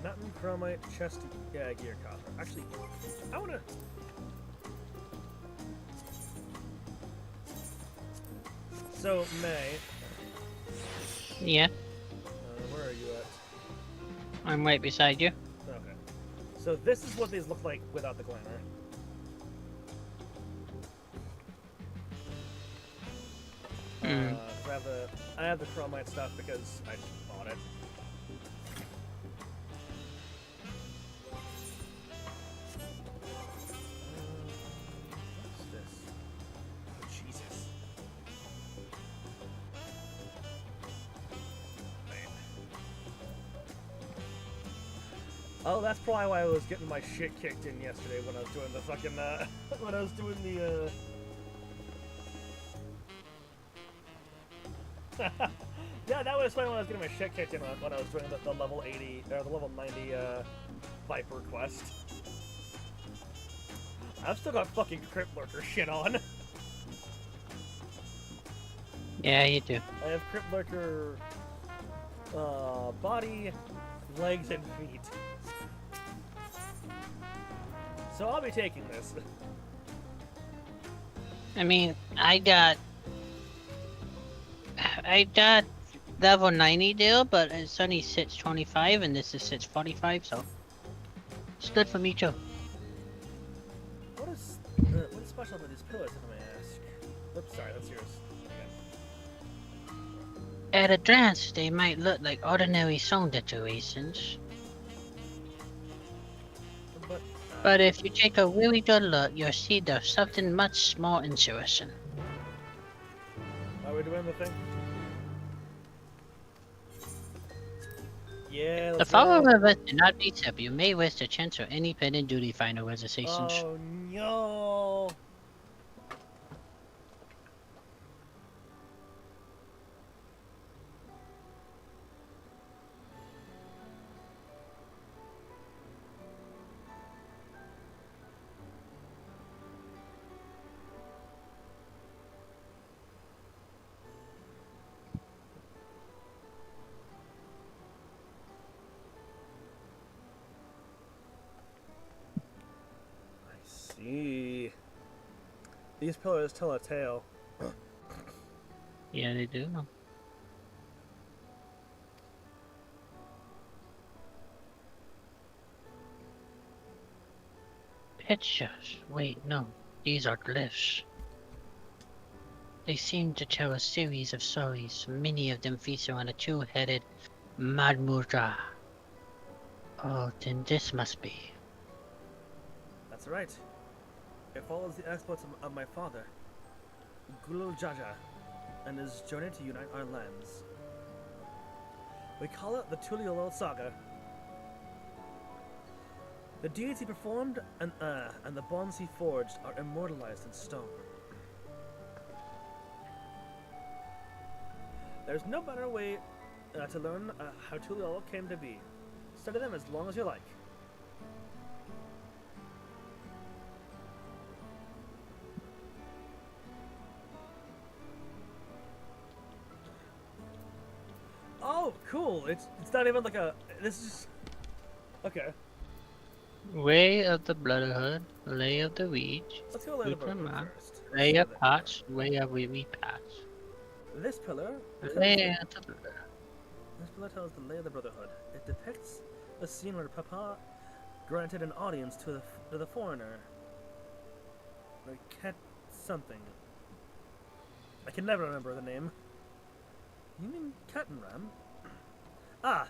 Mountain chromite chest gear copper. Actually, I wanna. So May. Yeah. Where are you at? I'm right beside you. Okay. So this is what these look like without the glamour. So I have the chromite stuff because I just bought it. What's this? Oh, Jesus. Man. Oh, that's probably why I was getting my shit kicked in yesterday when I was doing the fucking when I was doing the yeah, that was when I was getting my shit kicked in when I was doing the level 80 or the level 90 Viper quest. I've still got fucking Crypt Lurker shit on. Yeah, you do. I have Crypt Lurker body, legs, and feet. So I'll be taking this. I mean, I got level 90 deal, but it's only sits 25 and this is sits 45, so it's good for me too. What is special about these pillars, if I may ask? Oops, sorry, that's yours. Okay. At a glance, they might look like ordinary stone decorations. But if you take a really good look, you'll see there's something much more interesting. Are we doing the thing? Yeah, The let's following event did not be up. You may wish to cancel any pending duty final reservations. Oh no! See, these pillars tell a tale. Yeah, they do. Pictures. Wait, no. These are glyphs. They seem to tell a series of stories, many of them feature on a two-headed Madmurra. Oh, then this must be. That's right. It follows the exploits of my father, Gulul Jaja, and his journey to unite our lands. We call it the Tuliolo Saga. The deeds he performed and the bonds he forged are immortalized in stone. There's no better way to learn how Tuliolo came to be. Study them as long as you like. Oh, cool! It's not even like a. This is just. Okay. Way of the Brotherhood, Lay of the Reach, Let's go Lay of the Brotherhood first. Way of Patch, Way of we Patch. This pillar. Lay of the Brotherhood. This pillar tells the Lay of the Brotherhood. It depicts a scene where Papa granted an audience to the foreigner. The cat something. I can never remember the name. You mean Kettenram? Ah,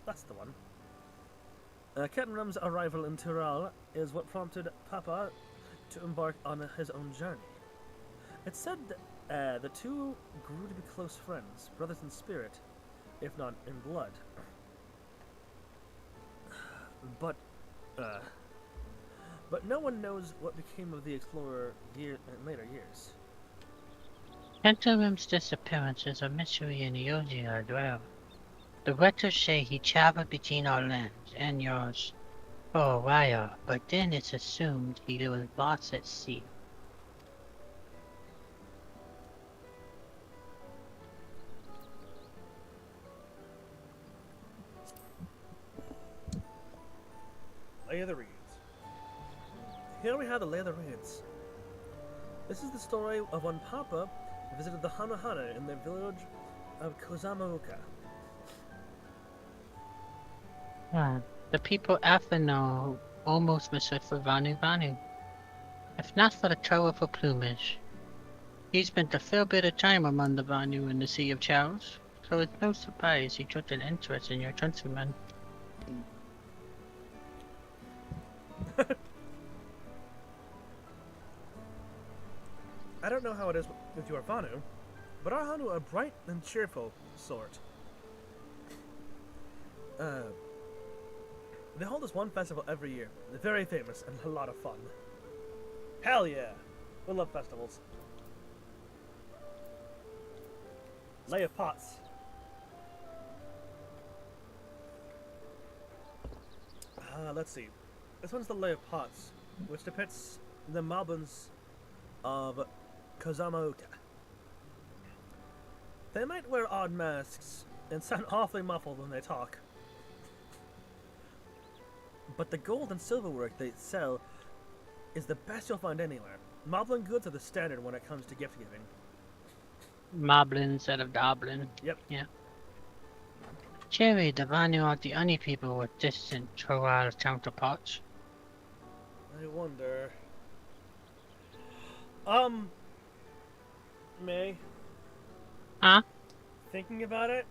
that's the one. Kettenram's arrival in Tyrol is what prompted Papa to embark on his own journey. It's said that the two grew to be close friends, brothers in spirit, if not in blood. But no one knows what became of the explorer in later years. Gentleman's disappearance is a mystery in Eosia as well. The records say he traveled between our lands and yours for a while, but then it's assumed he was lost at sea. Lay of the Reeds. Here we have the Lay of the Reeds. This is the story of when Papa visited the Hana in the village of Kozamauka. The people Atheno almost mistook for Vanu Vanu. If not for the colorful plumage. He spent a fair bit of time among the Vanu in the Sea of Charles, so it's no surprise he took an interest in your countrymen. I don't know how it is with your Vanu, but our Hanu are bright and cheerful sort. They hold this one festival every year. They're very famous and a lot of fun. Hell yeah! We love festivals. Lay of Pots. Let's see. This one's the Lay of Pots, which depicts the moblins of Kozamauka. They might wear odd masks and sound awfully muffled when they talk. But the gold and silverwork they sell is the best you'll find anywhere. Moblin goods are the standard when it comes to gift giving. Moblin instead of Doblin. Yep. Yeah. Cherry, the Vanu are the only people with distant Choral counterparts. I wonder... May? Huh? Thinking about it,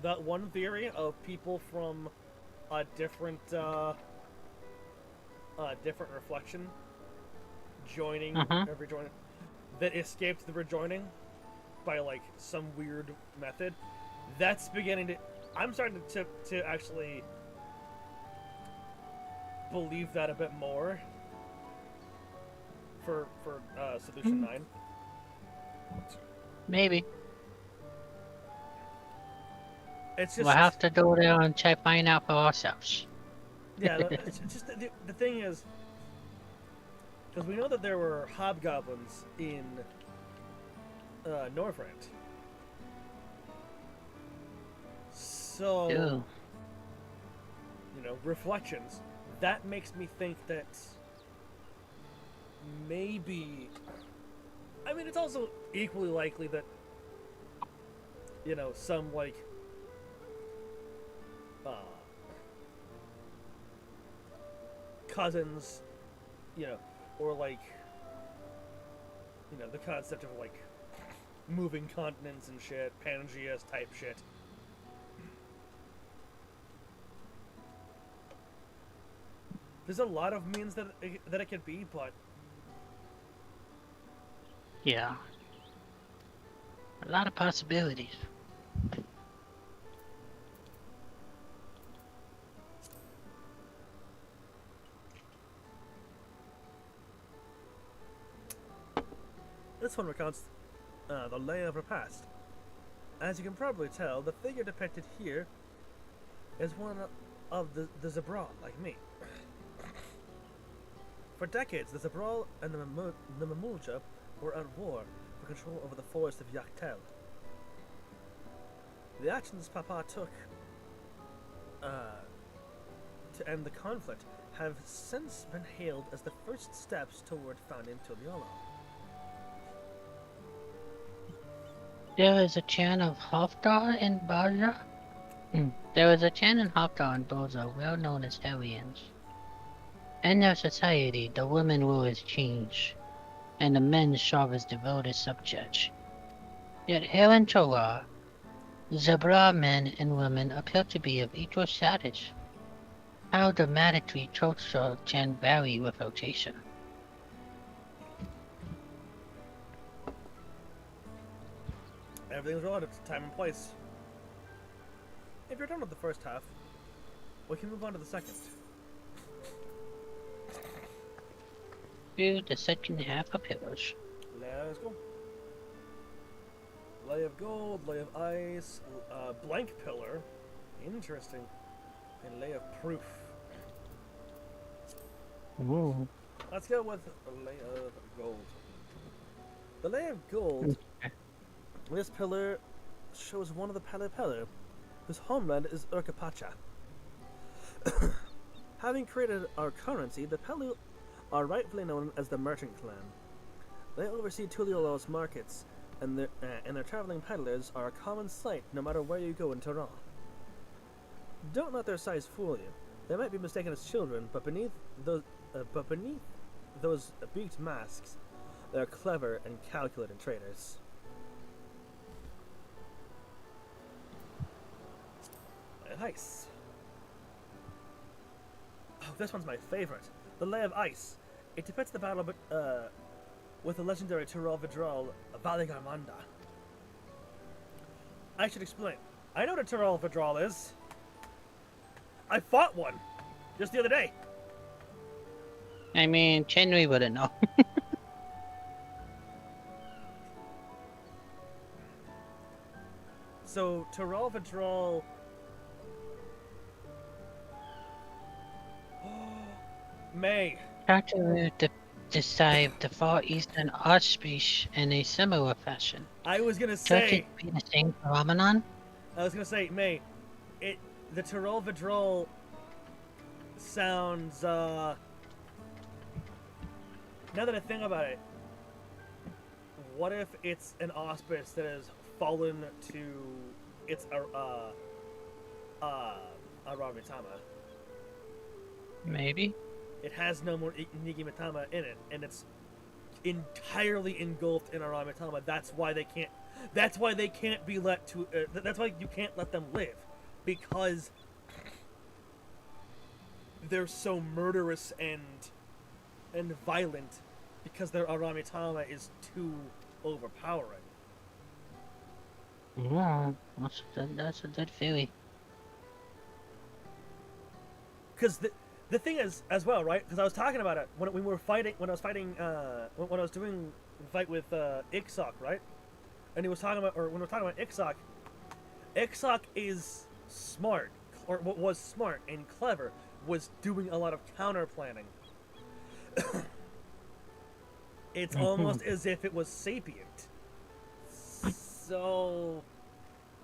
that one theory of people from a different reflection joining rejoining that escaped the rejoining by like some weird method, that's beginning to... I'm starting to actually believe that a bit more for Solution 9. Maybe. It's just... We'll have to go there and find out for ourselves. Yeah, it's just the thing is, because we know that there were hobgoblins in Northrend. So, Ew. you know, reflections. That makes me think that maybe... I mean, it's also equally likely that, you know, some, like, cousins, you know, or, like, you know, the concept of, like, moving continents and shit, Pangaea's type shit. There's a lot of means that it could be, but... Yeah. A lot of possibilities. This one recounts the lay of her past. As you can probably tell, the figure depicted here is one of the Zabral, like me. For decades, the Zabral and the Mamulja were at war for control over the forest of Yaktel. The actions Papa took to end the conflict have since been hailed as the first steps toward founding Tuliolo. There is a chan of Hofdar in Baja. There is a chan in Hofdar and Boza, well known as Hellions. In their society, the women rule as kings, and the men serve as devoted subjects. Yet here in Torah, Zabra men and women appear to be of equal status. How dramatically culture can vary with rotation. Everything's relative to time and place. If you're done with the first half, we can move on to the second. View the second half appears. Lay Let's go. Lay of gold, lay of ice, blank pillar. Interesting. And lay of proof. Whoa. Let's go with lay of gold. The lay of gold. This pillar shows one of the Pele, whose homeland is Urkapacha. Having created our currency, the Pele are rightfully known as the Merchant Clan. They oversee Tuliola's markets, and their traveling peddlers are a common sight no matter where you go in Tehran. Don't let their size fool you. They might be mistaken as children, but beneath those beaked masks, they are clever and calculated traders. Ice. Oh, this one's my favorite. The Lay of Ice. It depicts the battle with the legendary Tyrol Vidral Valigarmanda. I should explain. I know what a Tyrol Vidral is. I fought one just the other day. I mean, Chenry wouldn't know. So, Tyrol Vidral... May. How to decide the Far Eastern art speech in a similar fashion. I was gonna Could say... it be the same phenomenon? I was gonna say, May, the Tyrol Vidral sounds, now that I think about it, what if it's an auspice that has fallen to its, Aramitama? Maybe. It has no more Nigimitama in it, and it's entirely engulfed in Aramitama. That's why they can't be let to, that's why you can't let them live. Because they're so murderous and violent, because their Aramitama is too overpowering. Yeah, that's a good theory. Because the thing is, as well, right? Because I was talking about it when we were fighting, when I was doing the fight with Ixok, right? And he was talking about, or when we were talking about Ixok is smart, or what was smart and clever, was doing a lot of counter planning. It's almost as if it was sapient. So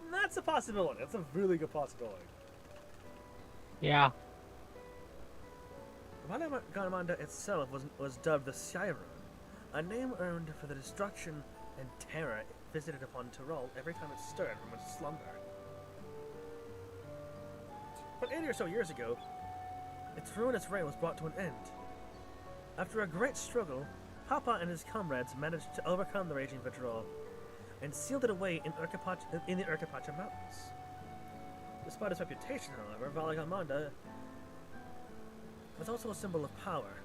that's a possibility. That's a really good possibility. Yeah. Valigarmanda itself was dubbed the Siren, a name earned for the destruction and terror it visited upon Tyrol every time it stirred from its slumber. But 80 or so years ago, its ruinous reign was brought to an end. After a great struggle, Papa and his comrades managed to overcome the raging Vidral and sealed it away in the Urkapacha Mountains. Despite its reputation, however, Valigarmanda was also a symbol of power.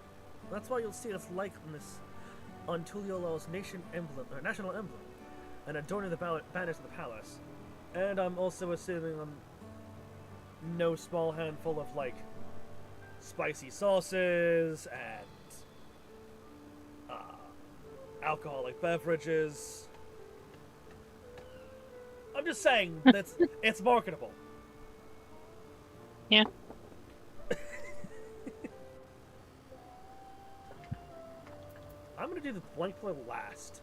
That's why you'll see its likeness on Tuliola's national emblem, and adorning the banners of the palace. And I'm also assuming no small handful of, like, spicy sauces and alcoholic beverages. I'm just saying that it's marketable. Yeah. I'm gonna do the blank play last.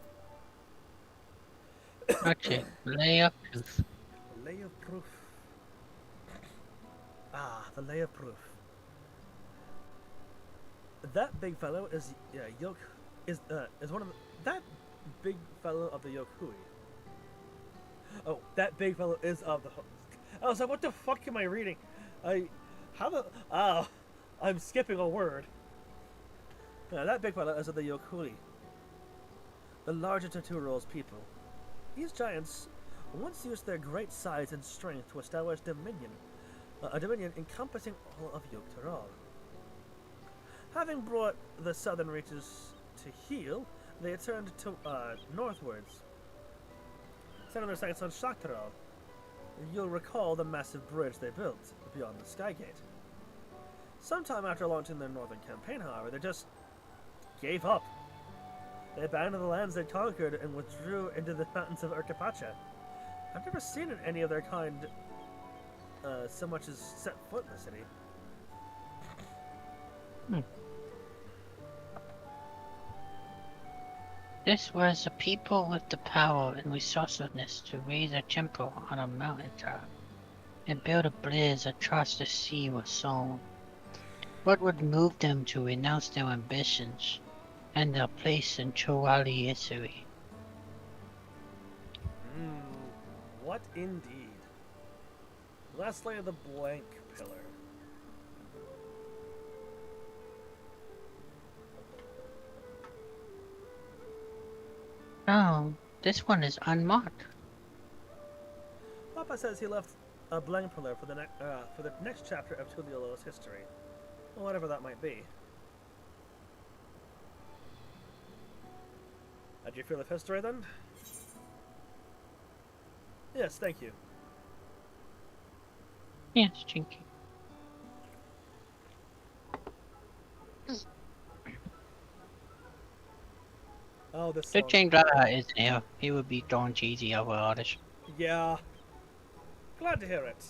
Okay, lay of proof. Lay of proof. The lay of proof. That big fellow is one of that big fellow of the Yokui. Oh, that big fellow is of the. I was like, what the fuck am I reading? I'm skipping a word. That big fellow is of the Yokui, the largest of Tyrol's people. These giants once used their great size and strength to establish a dominion encompassing all of Yok Tyrol. Having brought the southern reaches to heel, they turned to northwards, setting their sights on Shak Tyrol. You'll recall the massive bridge they built beyond the Skygate. Sometime after launching their northern campaign, however, they just gave up. They abandoned the lands they conquered and withdrew into the mountains of Urkapacha. I've never seen any of their kind so much as set foot in the city. This was a people with the power and resourcefulness to raise a temple on a mountaintop and build a bridge across the sea was sown. What would move them to renounce their ambitions and their place in Chowali history? What indeed? Lastly, the blank pillar. Oh, this one is unmarked. Papa says he left a blank pillar for the next chapter of Tuliolo's history, whatever that might be. How'd you feel of history then? Yes, thank you. Yes, thank you. Oh, this The song. Changla is here. He would be throwing cheesy over artists. Yeah. Glad to hear it.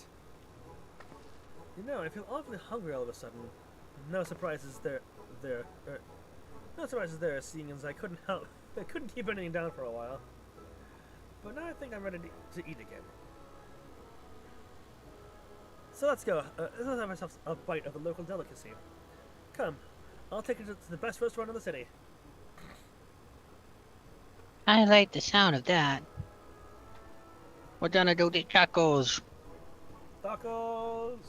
You know, I feel awfully hungry all of a sudden. No surprises there, no surprises there, seeing as I couldn't keep anything down for a while. But now I think I'm ready to eat again. So let's go. Let's have ourselves a bite of the local delicacy. Come, I'll take you to the best restaurant in the city. I like the sound of that. We're gonna do the tacos. Tacos!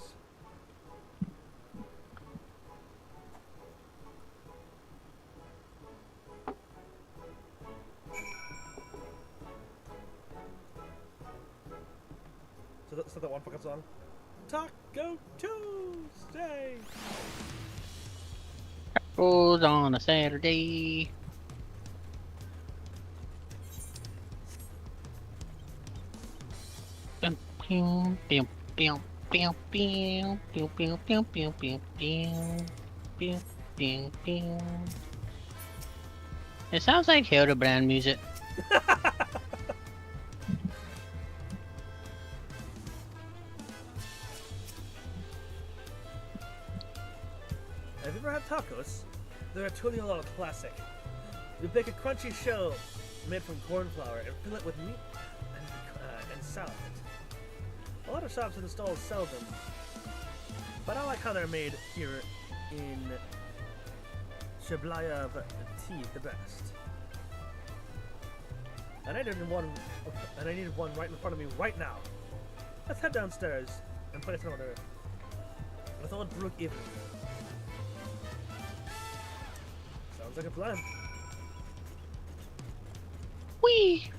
So that one fucking song. Taco Tuesday! Tacos on a Saturday. Pew, pew, pew, pew, pew, pew, pew, pew, pew, pew, pew, pew, pew. It sounds like Hildebrand music. Have you ever had tacos? They're a Tuliolo classic. We bake a crunchy shell made from corn flour and fill it with meat and salad. A lot of shops and stalls sell them, but I like how they're made here in Shablayev tea the best. And I needed one right in front of me right now. Let's head downstairs and place an order with old Brooke Evelyn. Sounds like a plan. Whee!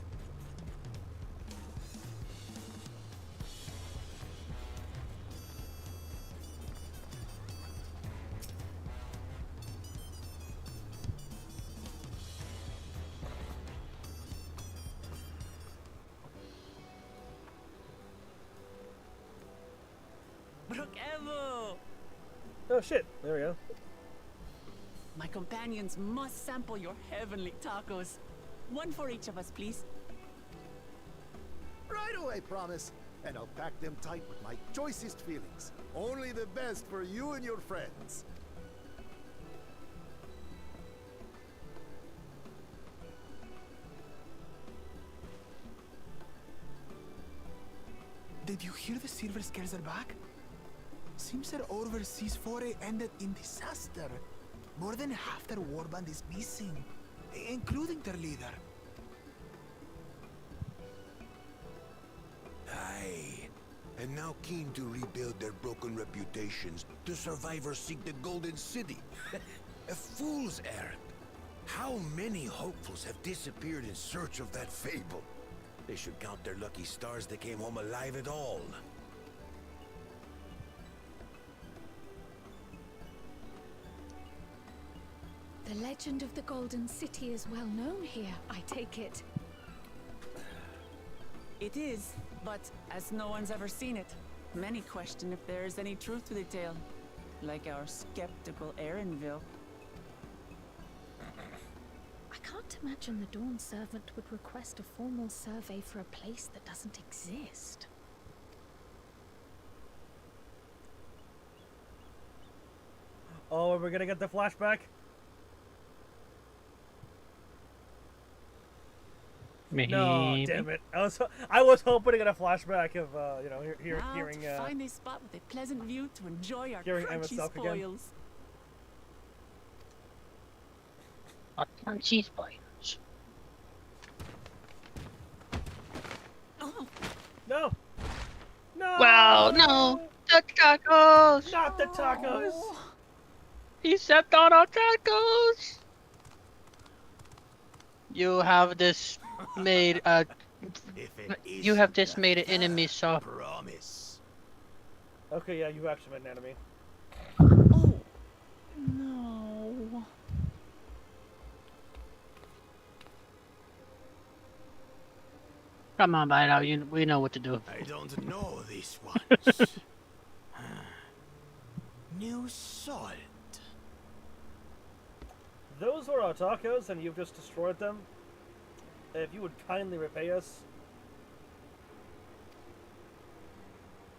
Oh shit, there we go. My companions must sample your heavenly tacos. One for each of us, please. Right away, promise. And I'll pack them tight with my choicest feelings. Only the best for you and your friends. Did you hear the Silver Scares are back? Seems their overseas foray ended in disaster. More than half their warband is missing, including their leader. Aye. And now keen to rebuild their broken reputations, the survivors seek the Golden City. A fool's errand. How many hopefuls have disappeared in search of that fable? They should count their lucky stars they came home alive at all. The legend of the Golden City is well known here, I take it. It is, but as no one's ever seen it, many question if there is any truth to the tale. Like our skeptical Erinville. I can't Can't imagine the Dawn Servant would request a formal survey for a place that doesn't exist. Oh, we're gonna get the flashback? Maybe. No, damn it! I was hoping to get a flashback of you know Now hearing to find a spot with a pleasant view to enjoy our hearing Emma's crunchy stuff again. spoils. Crunchy spoils. Oh, No! No! Wow, no! The tacos! Not the tacos! He stepped on our tacos! You have this made a... You have just made an enemy soft. Promise. Okay, yeah, you actually made an enemy. oh, no. Come on, Bino, we know what to do. I don't know these ones. New salt. Those were our tacos, and you've just destroyed them. If you would kindly repay us.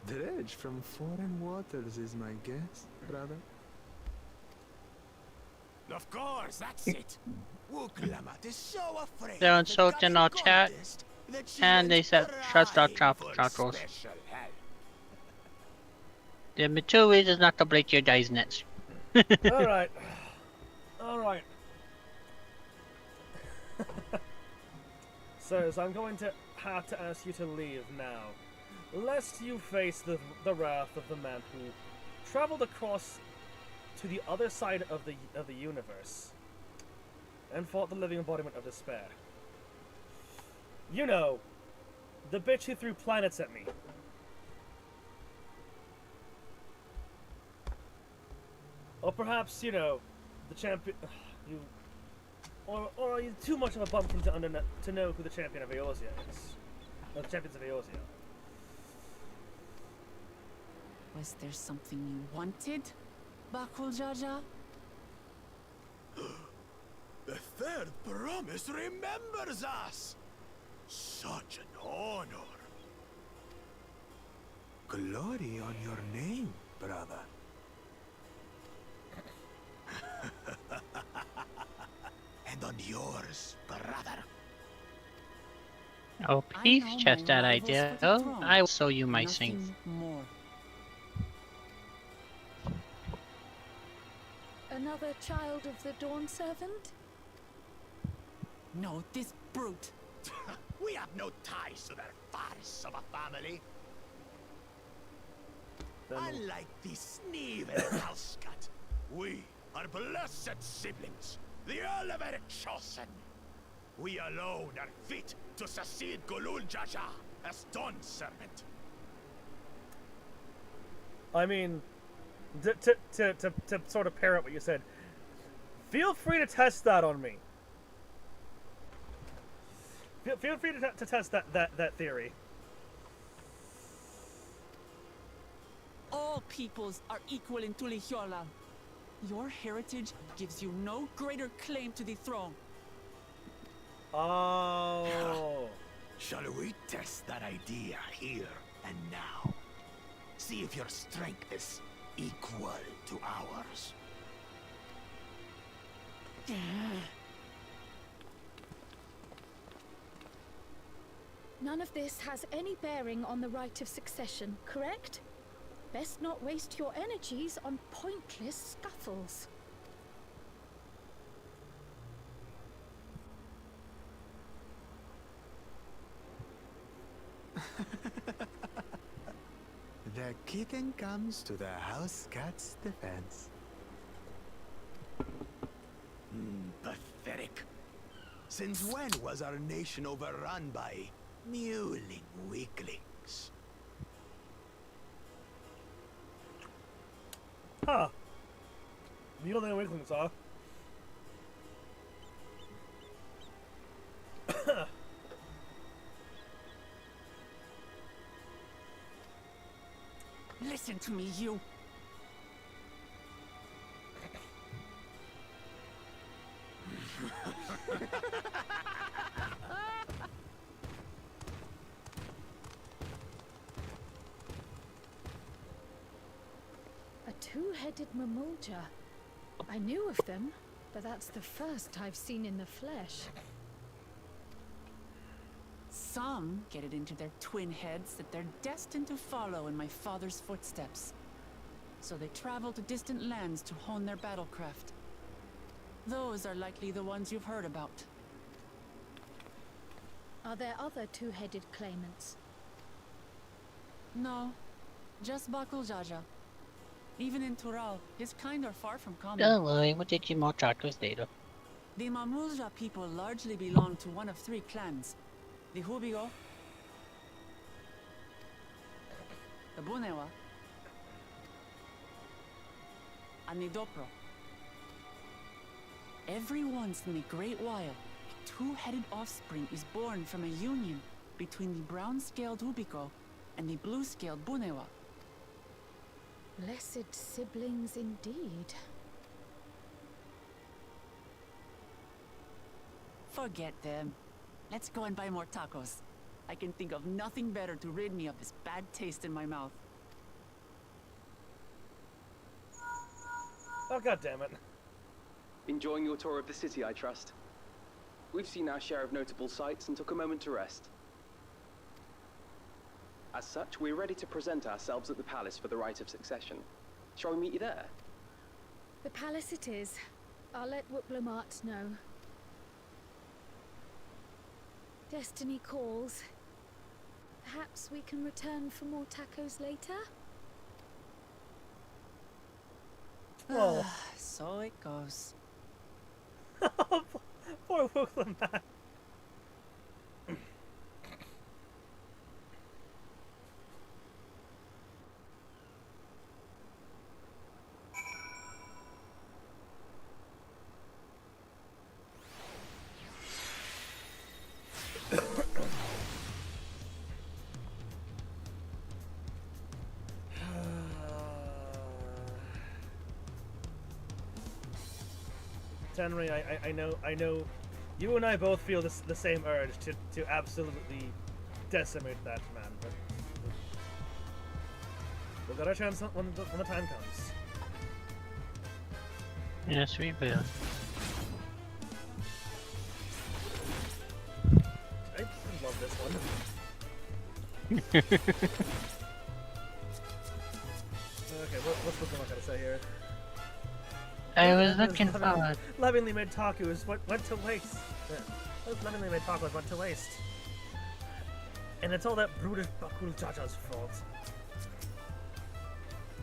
Dredge from foreign waters is my guess, brother. Of course, that's it. Wuklamat is so afraid. They're of the insulting our gutting chat, contest that she and they went said, trust our crying for tacos. special help. There are two reasons not to break your guys' nets. Alright. Alright. Sirs, I'm going to have to ask you to leave now, lest you face the wrath of the man who traveled across to the other side of the universe and fought the living embodiment of despair. You know, the bitch who threw planets at me. Or perhaps, you know, the champion... Or are you too much of a bumpkin to know who the champion of Eorzea is? Or the champions of Eorzea. Was there something you wanted, Bakul Jaja? The third promise remembers us. Such an honor. Glory on your name, brother. And on yours, brother. Oh, please chest that idea. Oh, I will show you my sink. More. Another child of the Dawn Servant? No, this brute. We have no ties to their farce of a family. Unlike the sneeving house cut, we are blessed siblings, the elevated chosen. We alone are fit to succeed Gulul Jaja as Dawn Servant. I mean, to sort of parrot what you said, feel free to test that on me. Feel free to test that theory. All peoples are equal in Tulihiola. Your heritage gives you no greater claim to the throne. Oh. Shall we test that idea here and now? See if your strength is equal to ours. None of this has any bearing on the right of succession, correct? Best not waste your energies on pointless scuffles. The kitten comes to the house cat's defense. Pathetic. Since when was our nation overrun by mewling weaklings? Huh. Mewling weaklings, huh? Listen to me, you. two-headed mamulja. I knew of them, but that's the first I've seen in the flesh. Some get it into their twin heads that they're destined to follow in my father's footsteps. So they travel to distant lands to hone their battlecraft. Those are likely the ones you've heard about. Are there other two-headed claimants? No, just Bakul Jaja. Even in Tural, his kind are far from common. Don't worry, we'll teach you more chakras later. The Mamulja people largely belong to one of three clans. The Hubigo, the Bunewa, and the Dopro. Every once in a great while, a two-headed offspring is born from a union between the brown-scaled Hubigo and the blue-scaled Bunewa. Blessed siblings indeed. Forget them. Let's go and buy more tacos. I can think of nothing better to rid me of this bad taste in my mouth. Oh, god damn it. Enjoying your tour of the city, I trust. We've seen our share of notable sights and took a moment to rest. As such, we're ready to present ourselves at the palace for the rite of succession. Shall we meet you there? The palace it is. I'll let Wuplamart know. Destiny calls. Perhaps we can return for more tacos later? Whoa. So it goes. Poor Wuplamart. Henry, I know, you and I both feel the same urge to absolutely decimate that man, but we'll get our chance when the time comes. Yes, we will. I love this one. Okay, what's Pokemon gotta say here? I was looking forward. Lovingly made tacos went to waste. Those lovingly made tacos went to waste. And it's all that brutish Bakul Jaja's fault.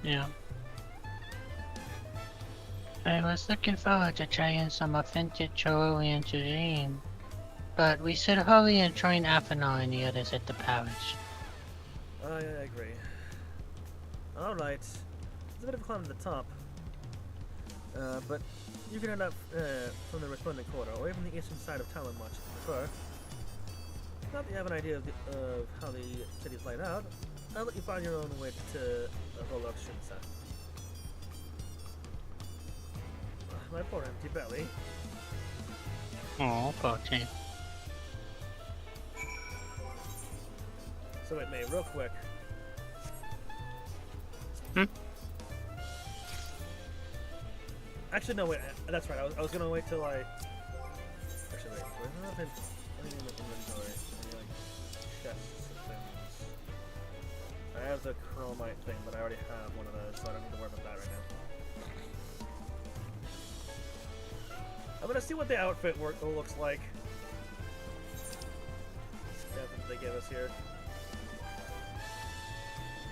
Yeah. I was looking forward to trying some authentic Chorolean cuisine. But we should hurry and join Athenar and the others at the palace. I agree. Alright. It's a bit of a climb to the top. But you can end up from the Resplendent Quarter, or even the eastern side of Talon much if you prefer. Now that you have an idea of how the city's laid out, I'll let you find your own way to Volok Shinsa. My poor empty belly. Oh, poor thing. So wait, mate, real quick. Actually, no, wait, that's right. I was gonna wait till I... Actually, wait, where's nothing in the inventory? Any, like, chests and things? I have the chromite thing, but I already have one of those, so I don't need to worry about that right now. I'm gonna see what the outfit looks like. That they give us here.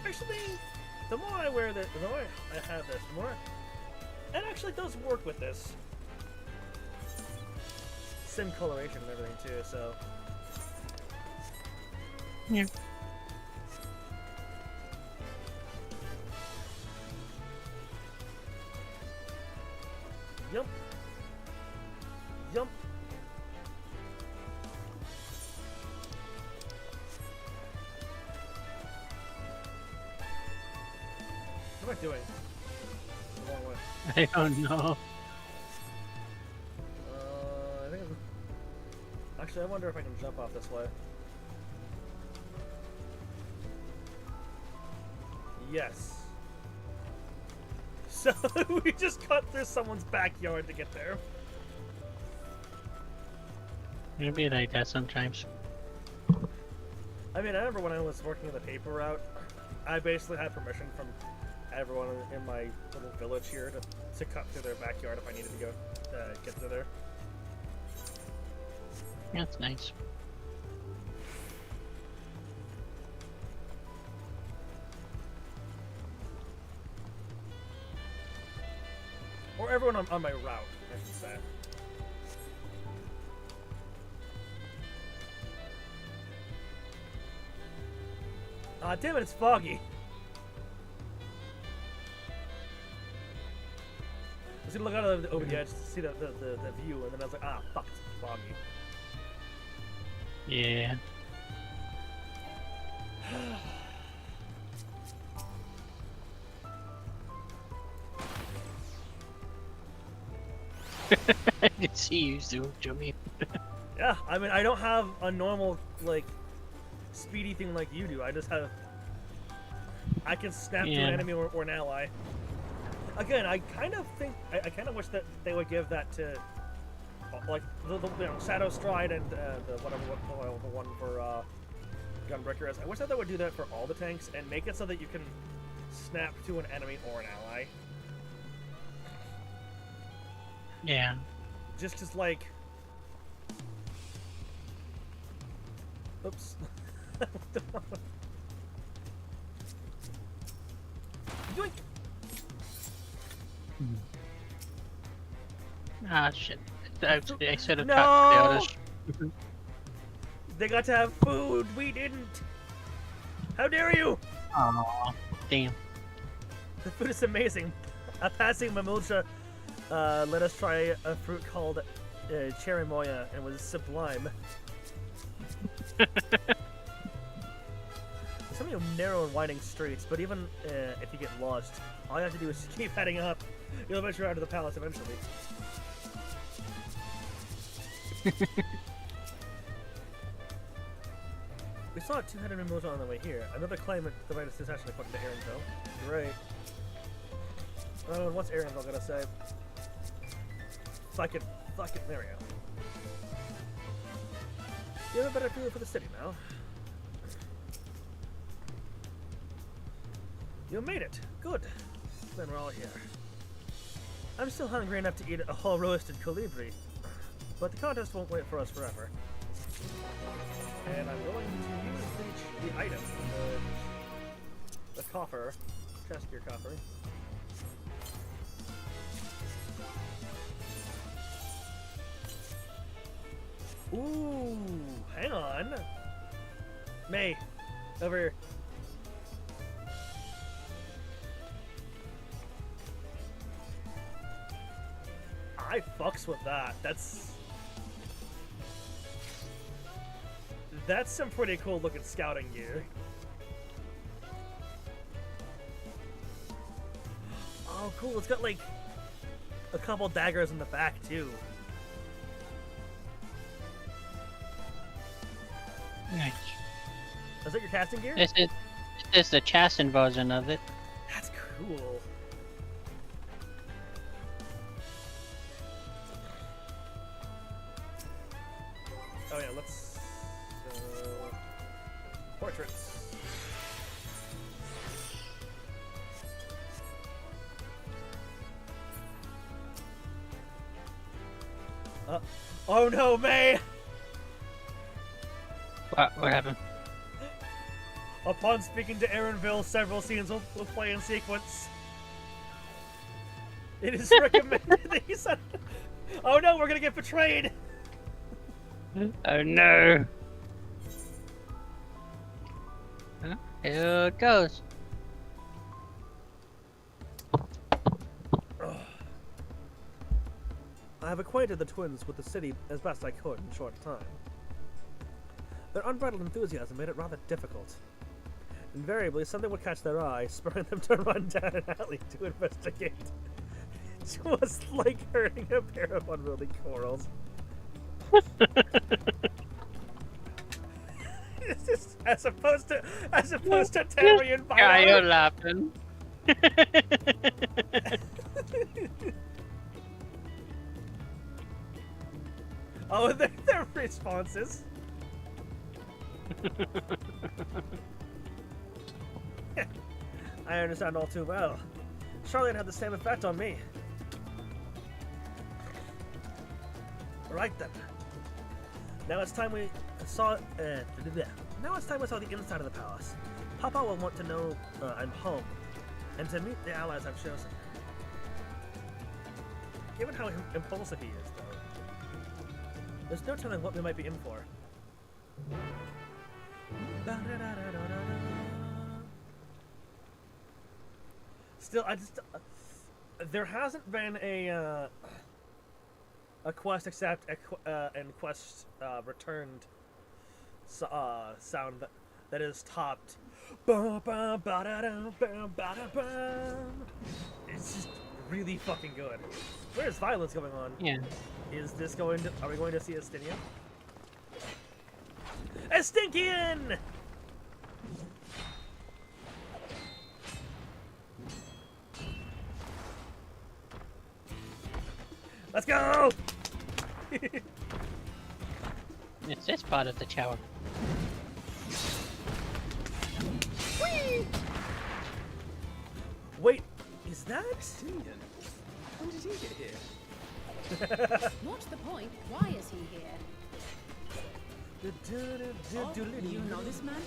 Actually, the more I wear this, the more I have this, the more... It actually does work with this. Sim coloration and everything too, so... Yeah. Yup. Yup. What am I doing? The wrong way. I don't know. I think actually, I wonder if I can jump off this way. Yes. So we just cut through someone's backyard to get there. It'd be like that sometimes. I mean, I remember when I was working in the paper route, I basically had permission from everyone in my little village here to cut through their backyard if I needed to go get through there. That's nice. Or everyone on my route, I should say. Damn it, it's foggy. I was gonna look out over the edge to see the view, and then I was like, ah, fuck, it's foggy. Yeah. I can see you zoom, Jimmy. Yeah, I mean, I don't have a normal, like, speedy thing like you do. I just have... I can snap to an enemy or an ally. Again, I kind of think... I kind of wish that they would give that to... Like, the Shadow Stride and the one for Gunbreaker is. I wish that they would do that for all the tanks and make it so that you can snap to an enemy or an ally. Yeah. Just like... Oops. Yoink! Ah, shit. I should have no! talked to the others. They got to have food! We didn't! How dare you! Aww. Damn. The food is amazing. A passing Mamulcha let us try a fruit called cherry moya and was sublime. There's so many narrow and winding streets, but even if you get lost, all you have to do is keep heading up. You'll venture out of the palace eventually. We saw a two-headed Mimosa on the way here. Another claimant the right is actually put into Aaronville. Great. Oh, and what's Aaronville gonna say? Fuck it, there we go. You have a better feel for the city now. You made it. Good. Then we're all here. I'm still hungry enough to eat a whole roasted colibri, but the contest won't wait for us forever. And I'm willing to use the item, the coffer, chest gear coffer. Ooh, hang on. May, over here. I fucks with that. That's some pretty cool looking scouting gear. Oh, cool. It's got like a couple daggers in the back too. Nice. Is that your casting gear? This is the Chasten version of it. That's cool. Oh yeah, let's... portraits. Oh no, May! What happened? Upon speaking to Aaronville, several scenes will play in sequence. It is recommended that you said... Oh no, we're gonna get betrayed! Oh no! Huh? Here it goes. I have acquainted the twins with the city as best I could in a short time. Their unbridled enthusiasm made it rather difficult. Invariably, something would catch their eye, spurring them to run down an alley to investigate. It was like herding a pair of unruly corals. It's just, as opposed to Tamrian Why are you laughing? Oh, their responses. I understand all too well. Charlotte had the same effect on me. Right then. Now it's time we saw. Now it's time we saw the inside of the palace. Papa will want to know I'm home, and to meet the allies I've chosen. Given how impulsive he is, though, there's no telling what we might be in for. Still, there hasn't been a quest accept and quest returned sound that is topped. It's just really fucking good. Where's violence going on? Yeah. Is this going to? Are we going to see Estinian? Estinkian! Let's go! It's this part of the tower. Whee! Wait, is that? Estinian? When did he get here? What's the point? Why is he here? You know this man?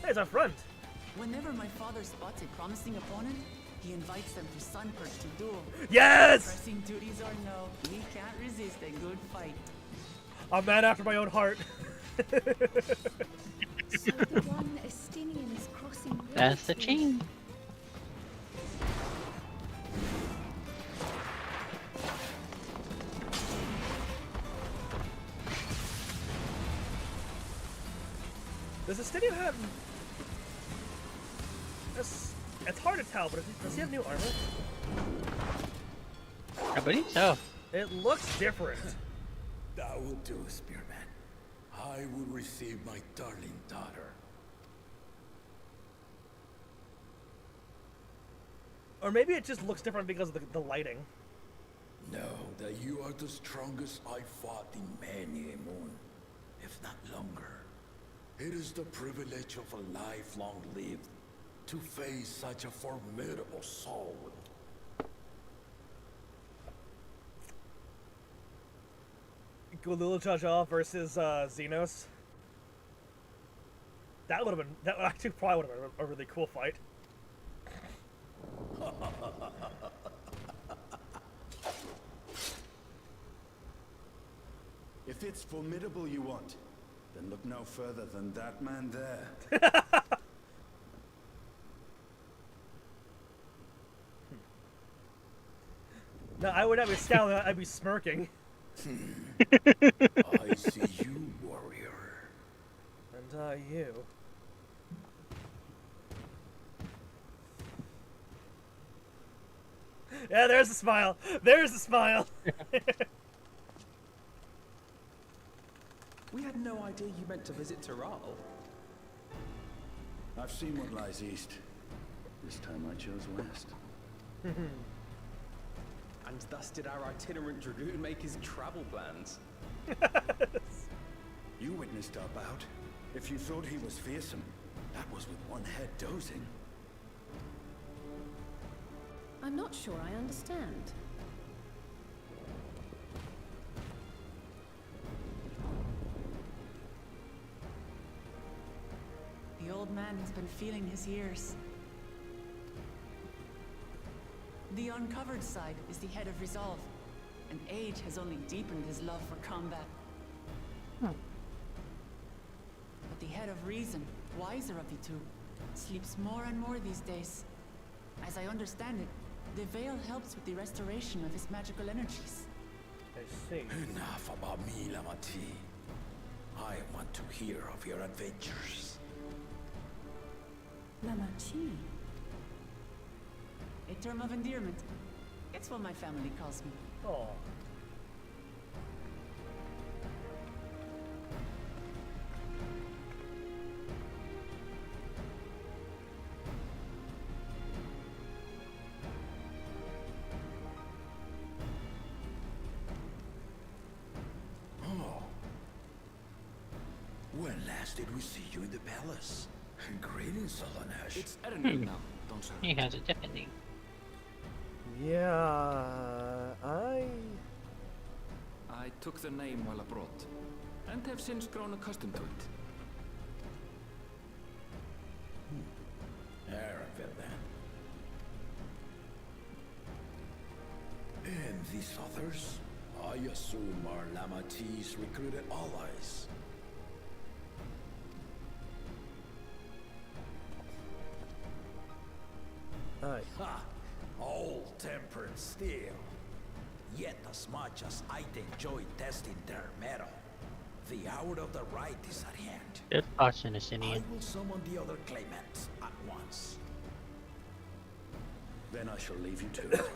Hey, it's our friend. Whenever my father spots a promising opponent, he invites them to Sunperch to duel. Yes! Pressing duties or no, he can't resist a good fight. A man after my own heart. So the one Estinian is crossing. That's the chain. Does Estinian have? It's hard to tell, but does he have new armor? I believe so. It looks different. That will do, Spearman. I will receive my darling daughter. Or maybe it just looks different because of the lighting. Know that you are the strongest I fought in many a moon, if not longer. It is the privilege of a life long lived to face such a formidable soul. Gulul Jaja versus Xenos. That would actually probably would have been a really cool fight. If it's formidable you want, then look no further than that man there. No, I would not be scowling, I'd be smirking. I see you, warrior. And you. Yeah, there's a smile. There's a smile. We had no idea you meant to visit Taral. I've seen what lies east. This time I chose west. And thus did our itinerant dragoon make his travel plans. You witnessed our bout. If you thought he was fearsome, that was with one head dozing. I'm not sure I understand. The old man has been feeling his years. The uncovered side is the head of resolve, and age has only deepened his love for combat. But the head of reason, wiser of the two, sleeps more and more these days. As I understand it, the veil helps with the restoration of his magical energies. I see. Enough about me, Lamati. I want to hear of your adventures. Lamachi. A term of endearment. It's what my family calls me. Oh. When last did we see you in the palace? Greetings, Solonesh. It's Ernie now, don't say. He has a different name. Yeah, I took the name while abroad, and have since grown accustomed to it. Arafel, then. And these others? I assume are Lamati's recruited allies. aye. Ha! All tempered steel. Yet as much as I enjoy testing their metal, the hour of the right is at hand. Good caution, I Asinian. will summon the other claimants at once. Then I shall leave you to it.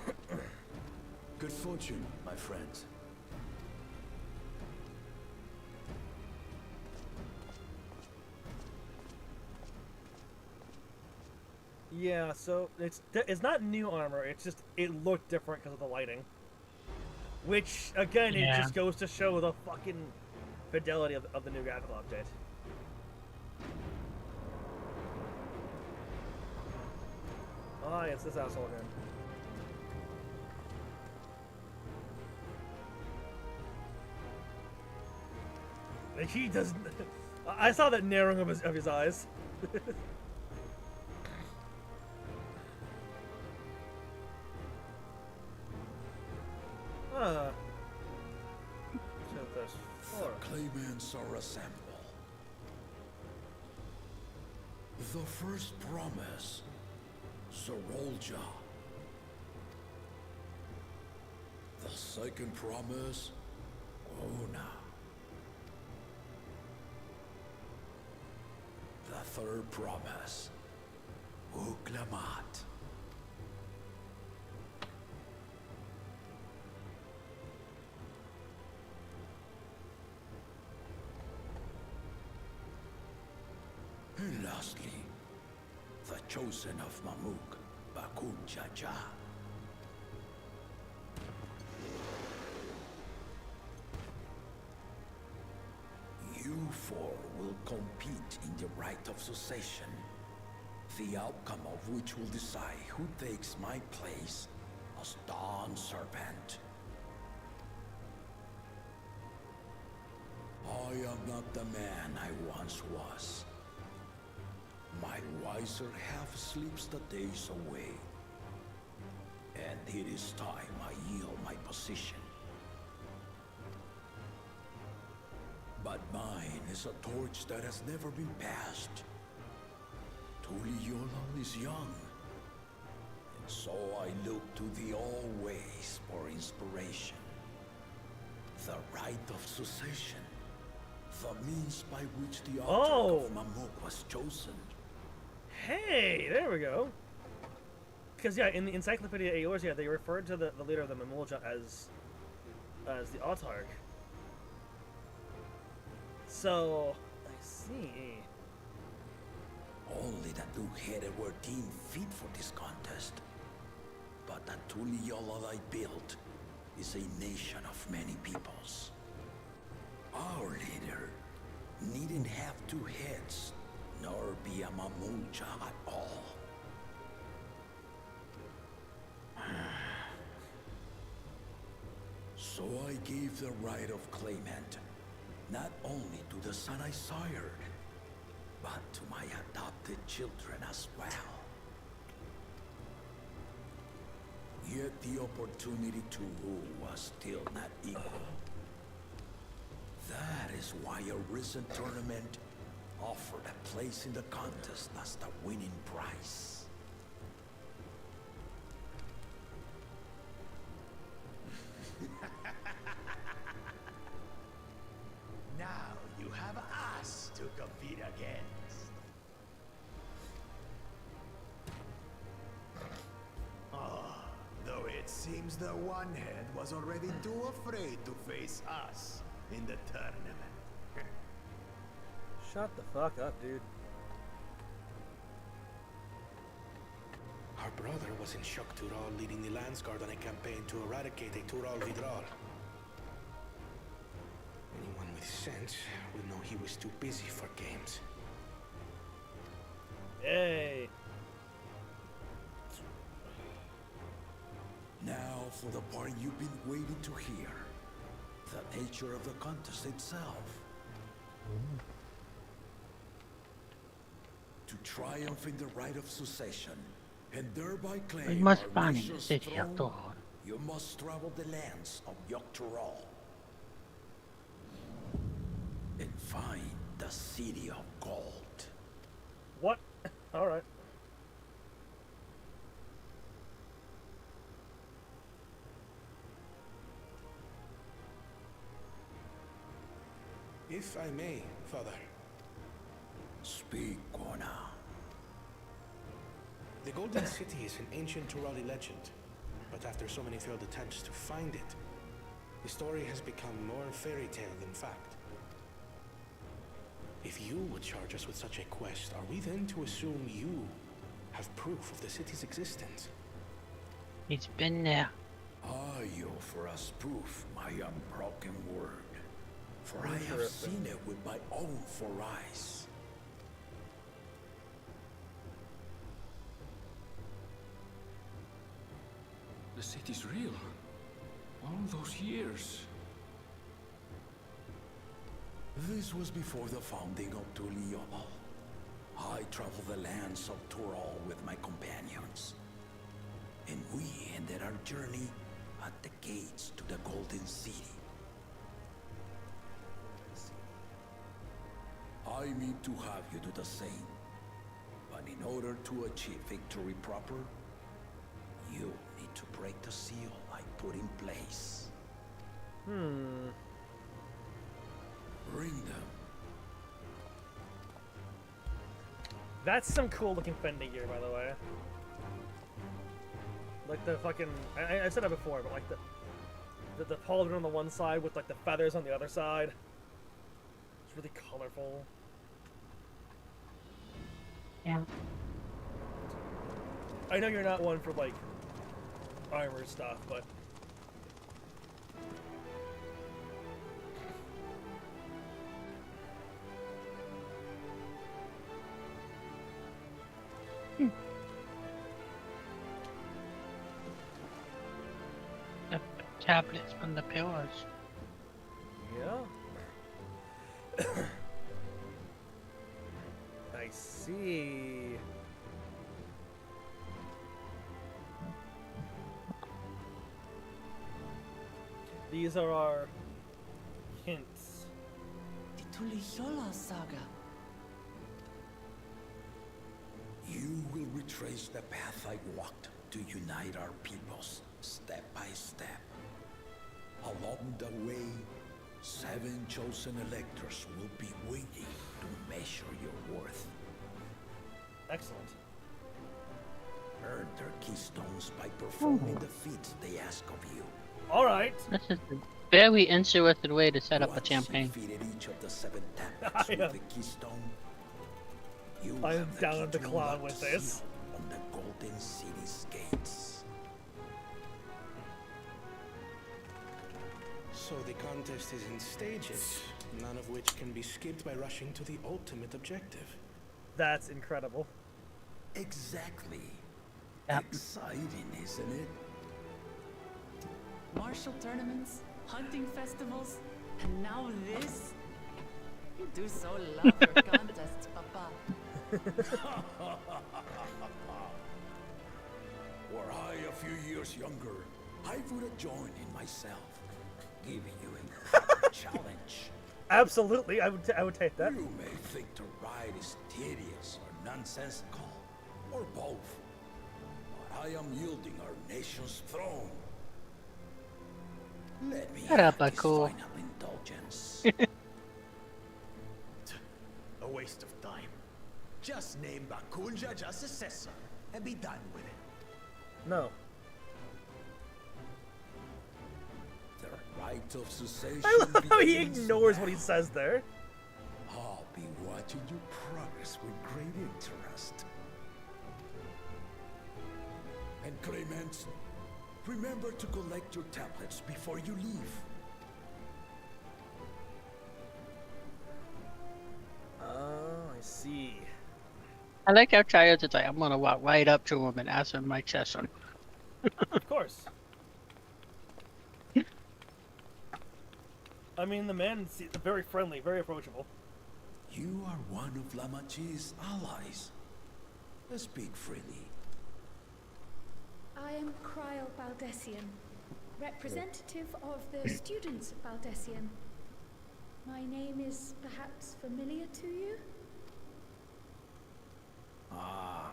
Good fortune, my friends. Yeah, so it's not new armor. It's just it looked different because of the lighting. Which again, it Yeah. just goes to show the fucking fidelity of the new graphical update. Ah, it's this asshole again. Like, he doesn't. I saw that narrowing of his eyes. Huh. So there's four. The claimants are assembled. The first promise, Zorolja. The second promise, Ona. The third promise, Uklamat. And lastly, the chosen of Mamuk, Bakun Jaja. You four will compete in the rite of succession, the outcome of which will decide who takes my place as Dawn Serpent. I am not the man I once was. My wiser half sleeps the days away. And it is time I yield my position. But mine is a torch that has never been passed. Tuliyola is young. And so I look to the always for inspiration. The rite of succession. The means by which the object of Mamuk was chosen. Hey, there we go. Because yeah, in the Encyclopedia Eorzea, yeah, they referred to the leader of the Mamulja as the Autarch. So I see. Only the two-headed were deemed fit for this contest. But the Tuliyola I built is a nation of many peoples. Our leader needn't have two heads, nor be a Mamulja at all. So I gave the right of claimant, not only to the son I sired, but to my adopted children as well. Yet the opportunity to rule was still not equal. That is why a recent tournament offered a place in the contest as the winning prize. Now you have us to compete against. Though it seems the one-head was already too afraid to face us in the tournament. Shut the fuck up, dude. Our brother was in Tural leading the Landsguard on a campaign to eradicate a Tural Vidral. Anyone with sense would know he was too busy for games. Hey. Now for the part you've been waiting to hear. The nature of the contest itself. To triumph in the right of succession, and thereby claim más our pan nation's se decía throne, todo. you must travel the lands of Yogg-Toroll and find the City of Gold. What? Alright. If I may, Father. Speak, Kona. The Golden City is an ancient Turali legend, but after so many failed attempts to find it, the story has become more fairy tale than fact. If you would charge us with such a quest, are we then to assume you have proof of the city's existence? It's been there. Are you for us proof, my unbroken word? For I have seen it with my own 4 eyes. The city's real. All those years. This was before the founding of Tuliyobo. I traveled the lands of Toroll with my companions. And we ended our journey at the gates to the Golden City. I mean to have you do the same. But in order to achieve victory proper, you need to break the seal I put in place. Bring them. That's some cool looking Fendi gear, by the way. Like the fucking... I said that before, but like the pauldron on the one side with like the feathers on the other side. It's really colorful. Yeah. I know you're not one for like armor stuff, but The tablets from the pillars. yeah. I see. These are our hints. The Tuliyola saga. You will retrace the path I walked to unite our peoples, step by step. Along the way, 7 chosen electors will be waiting to measure your worth. Excellent. Earn their keystones by performing the feats they ask of you. Alright. This is a very interesting way to set up a Once you campaign. defeated each of the 7 tablets with the keystone, you I am have the down key at the to cloud unlock with the this. seal on the Golden City's gates. So the contest is in stages, none of which can be skipped by rushing to the ultimate objective. That's incredible. Exactly. Yep. Exciting, isn't it? Martial tournaments, hunting festivals, and now this? You do so love your contests, Papa. Were I a few years younger, I would have joined in myself, giving you a challenge. Absolutely, I would take that. You may think the ride is tedious or nonsensical, or both, but I am yielding our nation's throne. Let me Shut up, have this Aku. final indulgence. A waste of time. Just name Bakunja just successor and be done with it. No. The right of succession. I love how he begins ignores now. what he says there. I'll be watching your progress with great interest. And Clemens, remember to collect your tablets before you leave. I like how Child's like, I'm gonna walk right up to him and ask him my session. Of course. I mean, the man is very friendly, very approachable. You are one of Lamachi's allies. Speak freely. I am Cryle Baldessian, representative of the students of Baldessian. My name is perhaps familiar to you? Ah.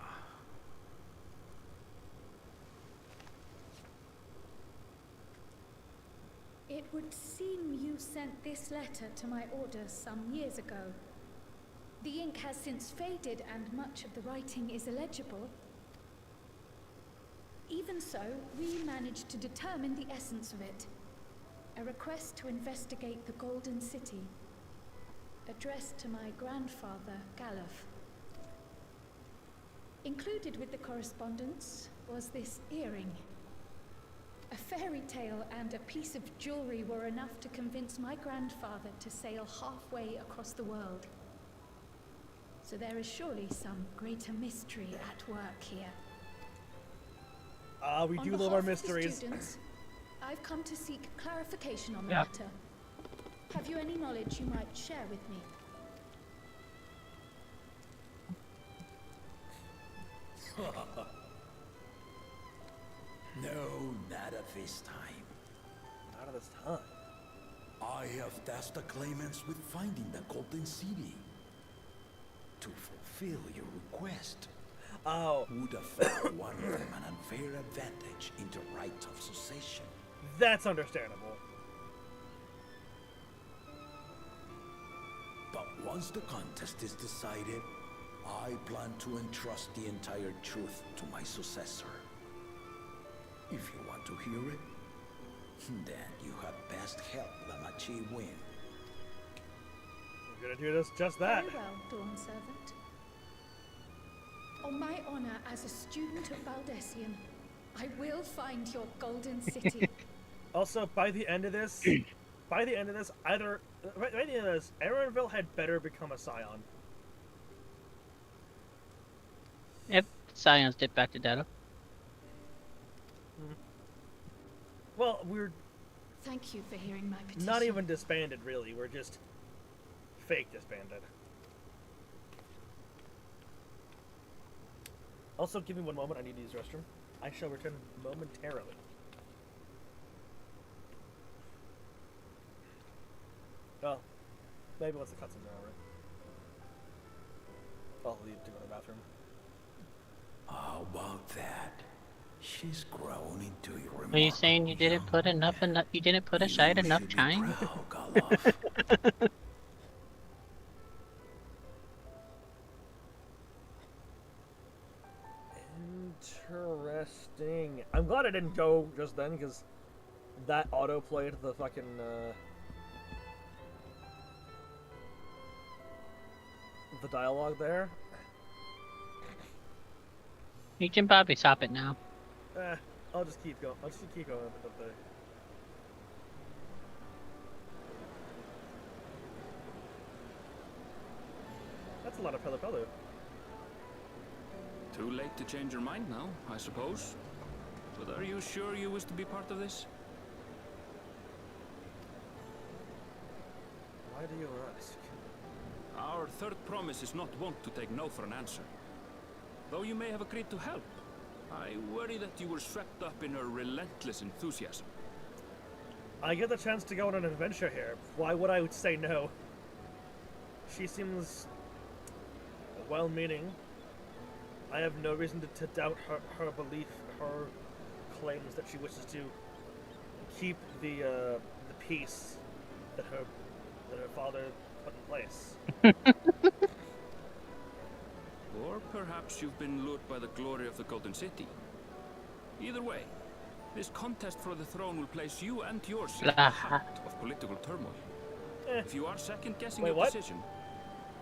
It would seem you sent this letter to my orders some years ago. The ink has since faded and much of the writing is illegible. Even so, we managed to determine the essence of it. A request to investigate the Golden City, addressed to my grandfather, Galuf. Included with the correspondence was this earring. A fairy tale and a piece of jewelry were enough to convince my grandfather to sail halfway across the world. So there is surely some greater mystery at work here. We do love our mysteries. Students, I've come to seek clarification on the matter. Have you any knowledge you might share with me? No, not at this time. Not at this time. I have tasked the claimants with finding the Golden City. To fulfill your request, would afford one of them an unfair advantage in the right of succession. That's understandable. But once the contest is decided, I plan to entrust the entire truth to my successor. If you want to hear it, then you had best help Lamachi win. We're gonna do this, just that. Very well, Dawn Servant. On my honor as a student of Baldessian, I will find your Golden City. Also, by the end of this, either Aaronville had better become a scion. If scions dip back to data. Well, we're Thank you for hearing my petition. not even disbanded, really. We're just fake disbanded. Also, give me one moment. I need to use the restroom. I shall return momentarily. Well, maybe once the cutscenes are over. I'll leave to go to the bathroom. How about that? She's grown into your. Are you saying you didn't put you didn't put aside enough time? Interesting. I'm glad I didn't go just then, because that auto-played the fucking, the dialogue there. You can probably stop it now. I'll just keep going. I'll just keep going up there. That's a lot of Pelopello. Too late to change your mind now, I suppose. But are you sure you wish to be part of this? Why do you ask? Our third promise is not wont to take no for an answer. Though you may have agreed to help, I worry that you were swept up in her relentless enthusiasm. I get the chance to go on an adventure here. Why would I say no? She seems well-meaning. I have no reason to doubt her belief, her claims that she wishes to keep the peace that her father put in place. Or perhaps you've been lured by the glory of the Golden City. Either way, this contest for the throne will place you and yours in the heart of political turmoil. If you are second-guessing your decision,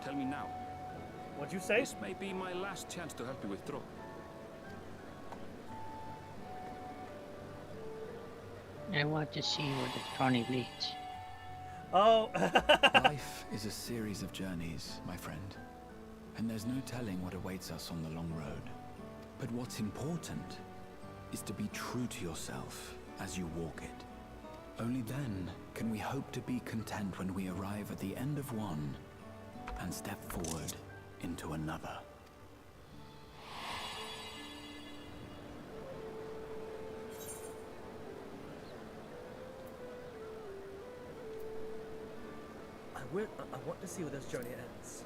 tell me now. What'd you say? This may be my last chance to help you withdraw. I want to see where the journey leads. Oh. Life is a series of journeys, my friend. and there's no telling what awaits us on the long road. But what's important is to be true to yourself as you walk it. Only then can we hope to be content when we arrive at the end of one and step forward into another. I want to see where this journey ends.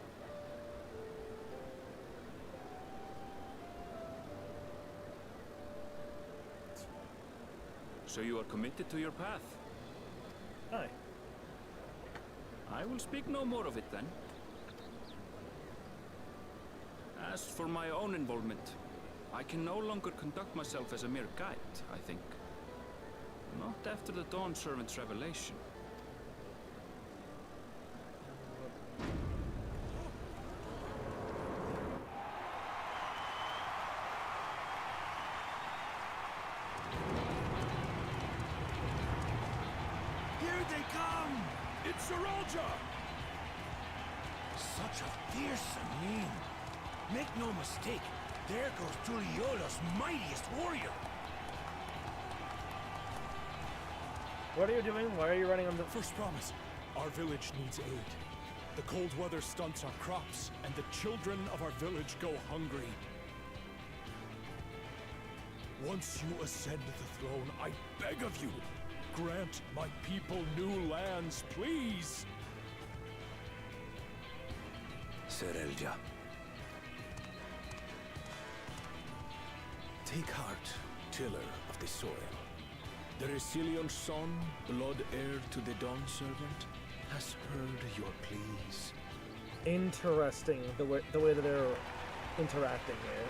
So you are committed to your path? Aye. I will speak no more of it then. As for my own involvement, I can no longer conduct myself as a mere guide, I think. Not after the Dawn Servant's revelation. Here they come! It's Saralja! Such a fearsome name. Make no mistake, there goes Tuliola's mightiest warrior. What are you doing? Why are you running on the... First promise. Our village needs aid. The cold weather stunts our crops, and the children of our village go hungry. Once you ascend the throne, I beg of you, grant my people new lands, please! Saralja. Take heart, tiller of the soil. The Resilion son, blood heir to the Dawn Servant, has heard your pleas. Interesting, the way that they're interacting here.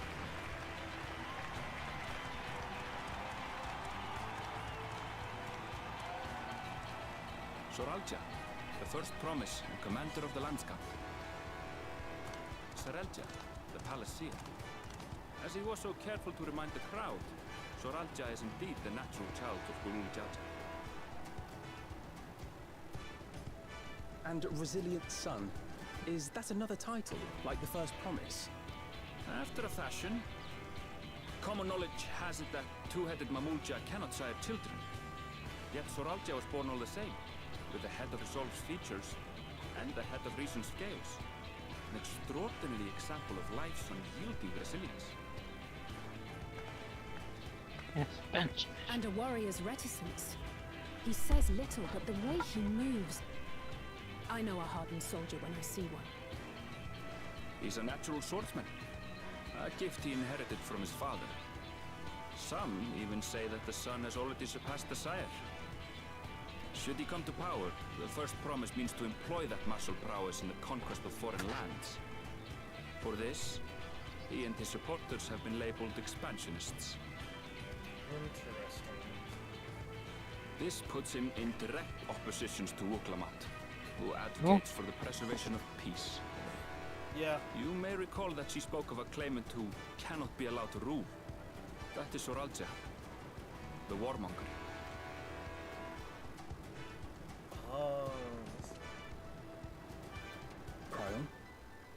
Saralja, the first promise and commander of the landscape. Saralja, the Palaceer. As he was so careful to remind the crowd, Saralja is indeed the natural child of Gulul Jaja. And Resilient Son, is that another title, like the first promise? After a fashion. Common knowledge has it that two-headed Mamulja cannot sire children. Yet Saralja was born all the same, with the head of Resolve's features and the head of Reason's scales. An extraordinary example of life's unyielding resilience. Yes, and a warrior's reticence. He says little, but the way he moves... I know a hardened soldier when I see one. He's a natural swordsman, a gift he inherited from his father. Some even say that the son has already surpassed the sire. Should he come to power, the first promise means to employ that martial prowess in the conquest of foreign lands. For this, he and his supporters have been labeled expansionists. Interesting. This puts him in direct opposition to Wuklamat, who advocates for the preservation of peace. Yeah. You may recall that she spoke of a claimant who cannot be allowed to rule. That is Saralja, the warmonger. Oh. Cryon,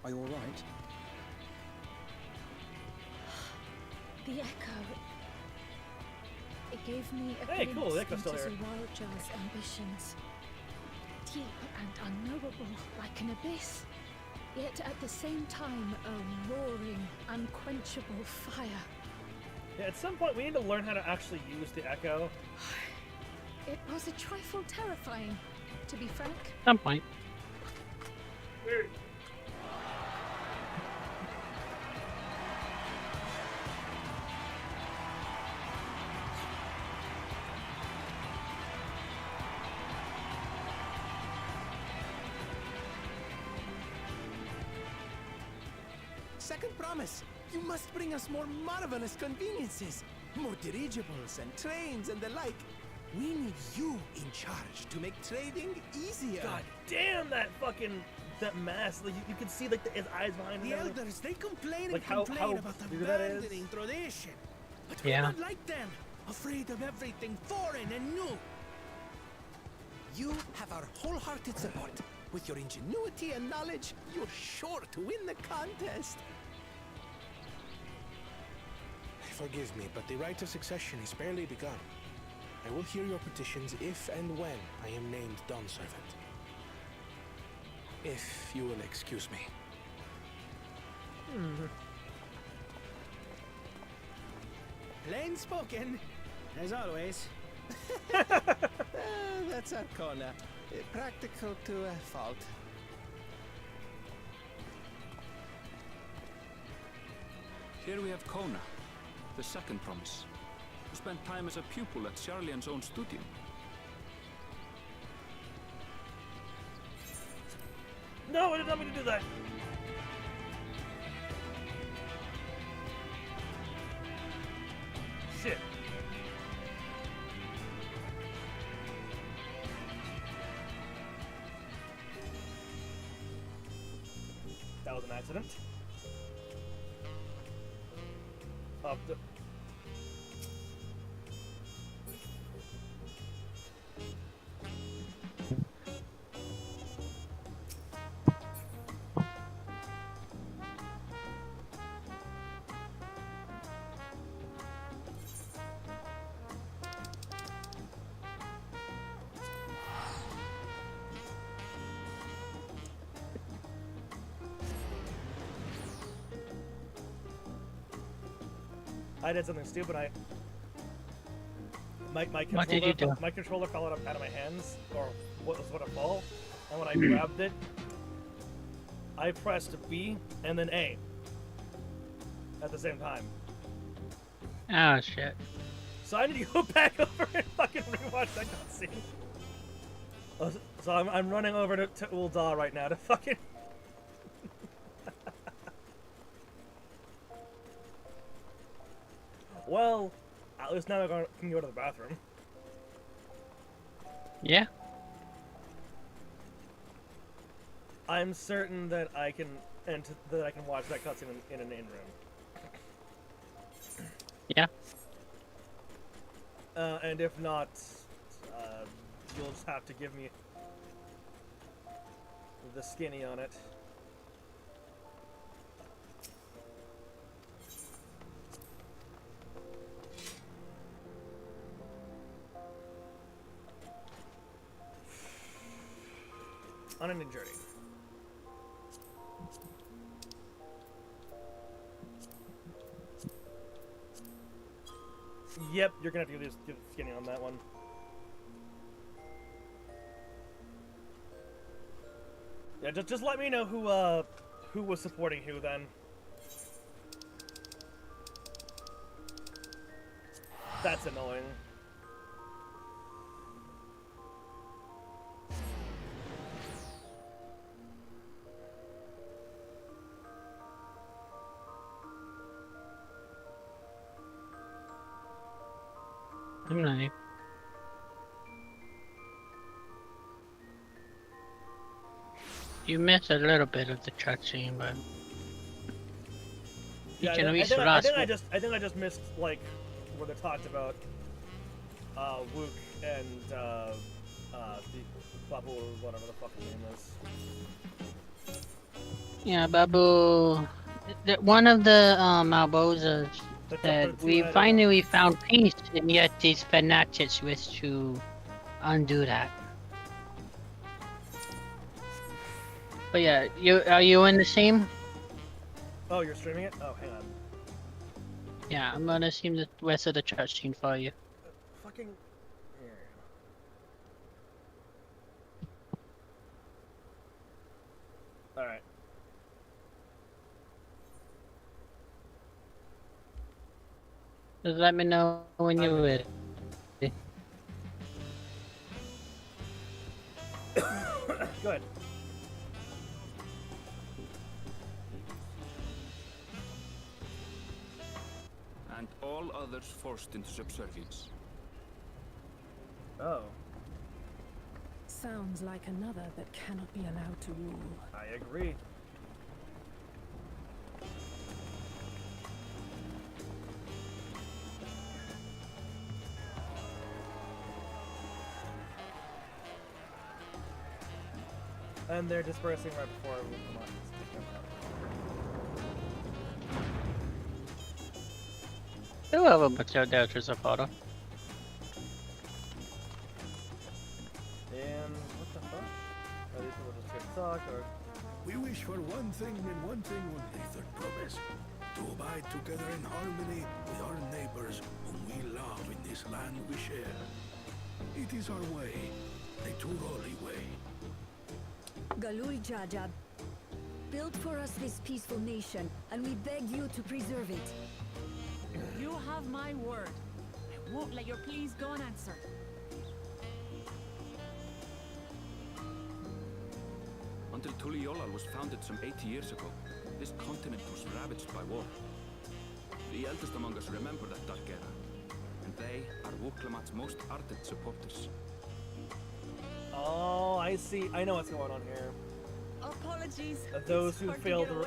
are you alright? The echo. It gave me a Hey, cool, the echo's glimpse still into here. Zawalja's ambitions. Deep and unknowable, like an abyss. Yet at the same time, a roaring, unquenchable fire. Yeah, at some point we need to learn how to actually use the echo. It was a trifle terrifying, to be frank. At some point. Second promise, you must bring us more marvelous conveniences. More dirigibles and trains and the like. We need you in charge to make trading easier. God damn that mask! Like you can see like his eyes behind The him. elders, they complain Like and complain about weird that is. abandoning tradition. But Yeah. we're not like them, afraid of everything foreign and new. You have our wholehearted support. With your ingenuity and knowledge, you're sure to win the contest. Forgive me, but the right of succession is barely begun. I will hear your petitions if and when I am named Dawnservant. If you will excuse me. Plain spoken, as always. That's Arcona. Practical to a fault. Here we have Kona, the second promise, who spent time as a pupil at Charlian's own studio. No, I didn't want me to do that. Shit. That was an accident. Up the... I did something stupid. My controller, What did you do? My controller fell out of my hands, or what was what a fall. And when I grabbed it, I pressed B and then A at the same time. Oh shit. So I need to go back over and fucking rewatch that cutscene. So I'm running over to Ul'dah right now to fucking. Well, at least now I can go to the bathroom. Yeah. I'm certain that I can watch that cutscene in an in-room. Yeah. And if not, you'll just have to give me the skinny on it. On a journey. Yep, you're gonna have to give skinny on that one. Yeah, just let me know who was supporting who then. That's annoying. No. You missed a little bit of the cutscene, but you Yeah, can at least I think I just missed like where they talked about Wook and the Babu or whatever the fuck his name is. Yeah, Babu. One of the Malbozas said we finally found peace, and yet these fanatics wish to undo that. But yeah, are you in the same? Oh, you're streaming it? Oh, hang on. Yeah, I'm gonna stream the rest of the cutscene for you. Fucking. Here. All right. Just let me know when you're ready. Go ahead. And all others forced into subservience. Oh. Sounds like another that cannot be allowed to rule. I agree. And they're dispersing right before Wukamat is picking them up. Whoever puts out there is a photo. And what the fuck? Are these people just here to talk, or? We wish for one thing and one thing only, third promise. To abide together in harmony with our neighbors whom we love in this land we share. It is our way, the Turoli way. Galul Jajab built for us this peaceful nation, and we beg you to preserve it. You have my word. I won't let your pleas go unanswered. Until Tuliolal was founded some 80 years ago, this continent was ravaged by war. The eldest among us remember that dark era, and they are Wuklamat's most ardent supporters. Oh, I see. I know what's going on here. Apologies. Those who fail to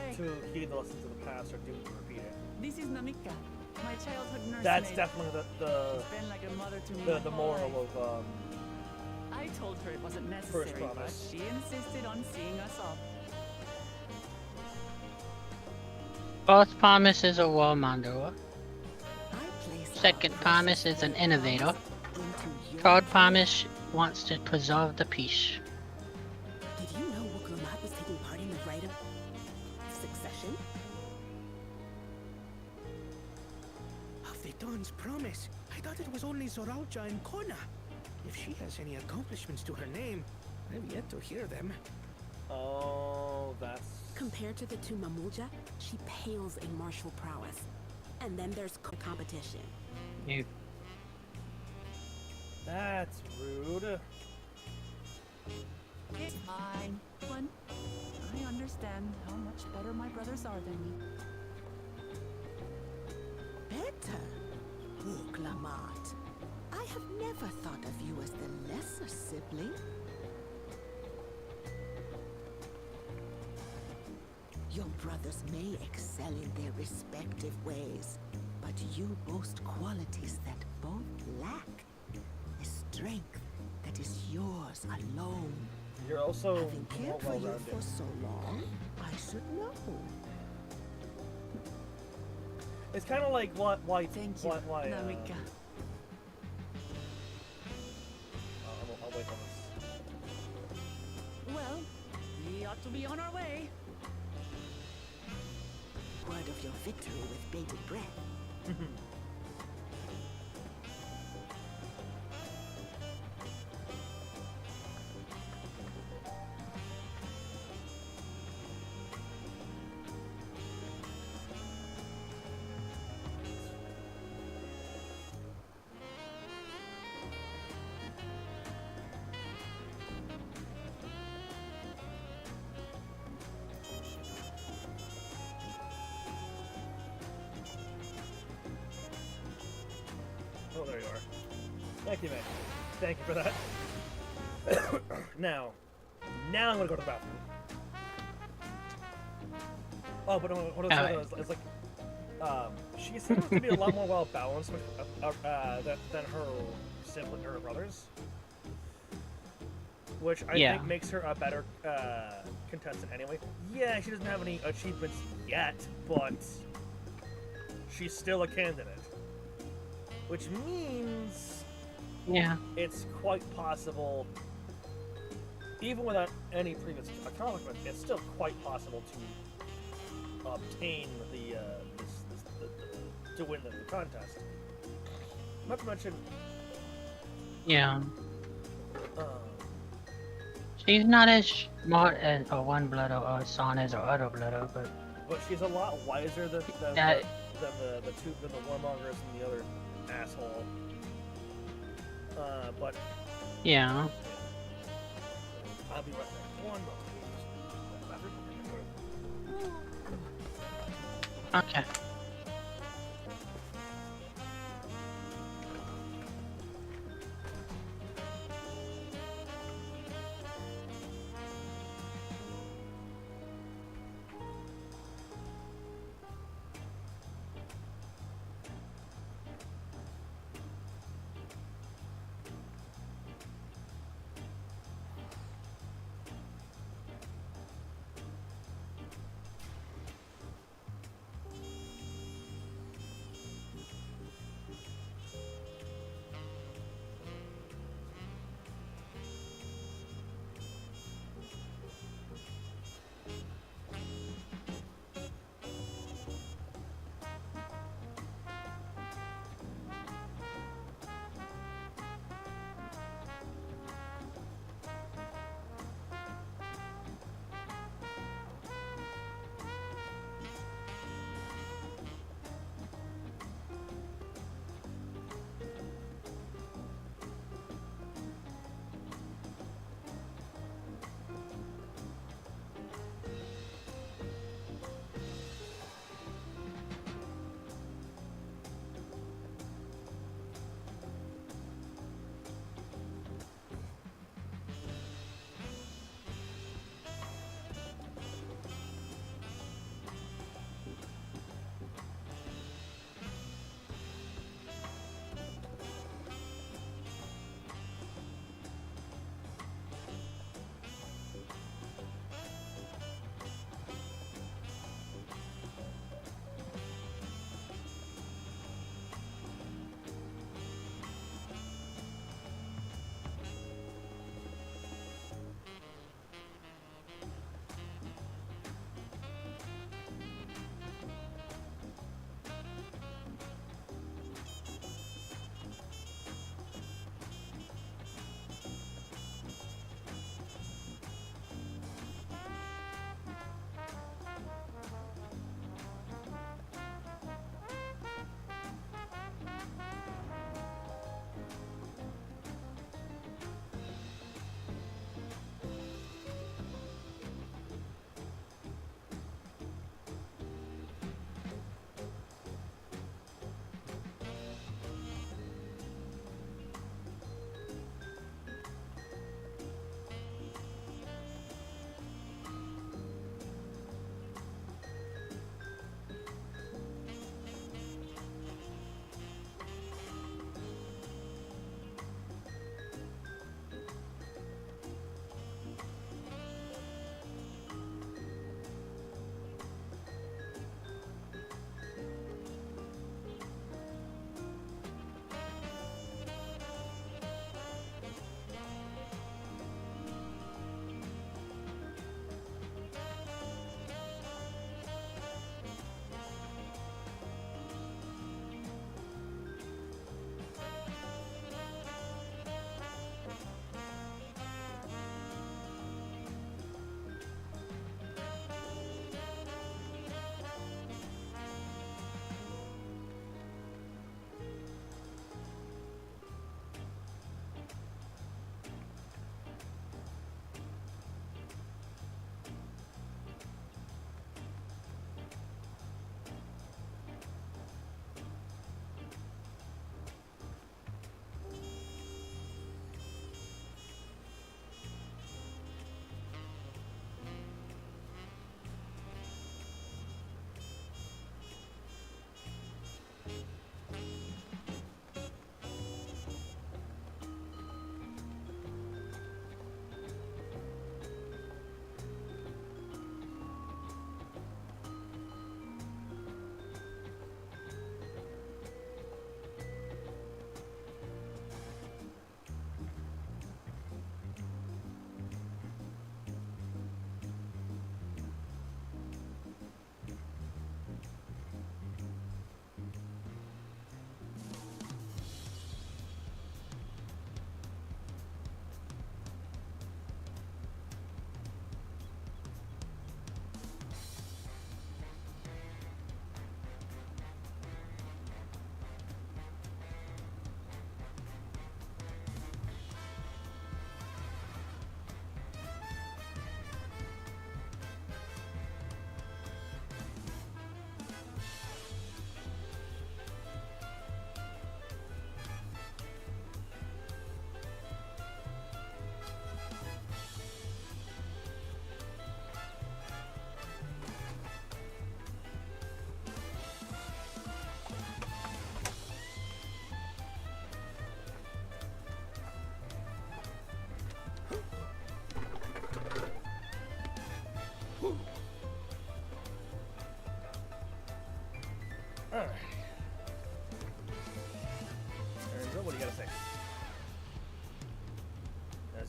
heed the lessons of the past are doomed to repeat it. This is Namika, my childhood nursemaid. That's definitely She's been like a mother to me the moral of I told her it wasn't necessary, First but Promise. she insisted on seeing us off. First Promise is a warmonger. Second Promise is an innovator. Third Promise wants to preserve the peace. Did you know Wuklamat was taking part in the rite of succession? Of the Dawn's promise. I thought it was only Zoralja and Kona. If she has any accomplishments to her name, I've yet to hear them. Oh, that's... Compared to the two Mamulja, she pales in martial prowess. And then there's competition. You. That's rude. It's fine. One, I understand how much better my brothers are than me. Better? Wuklamat. I have never thought of you as the lesser sibling. Your brothers may excel in their respective ways, but you boast qualities that both lack. A strength that is yours alone. You're also Having cared for you well-rounded. for so long, I should know. It's kind of like why Thank you, Namika. I'll wait on this. Well, we ought to be on our way. Word of your victory with bated breath. Oh, there you are. Thank you, man. Thank you for that. now I'm gonna go to the bathroom. Oh, but what I was saying is like, she seems to be a lot more well balanced than her sibling, her brothers, which I think makes her a better contestant anyway. Yeah, she doesn't have any achievements yet, but she's still a candidate. Which means it's quite possible, even without any previous accomplishment, it's still quite possible to obtain to win the contest. Not to mention, she's not as smart as a One Blood or San as or other Blood, but she's a lot wiser than the warmongers and the other asshole. But yeah. I'll be right back. One moment. Okay.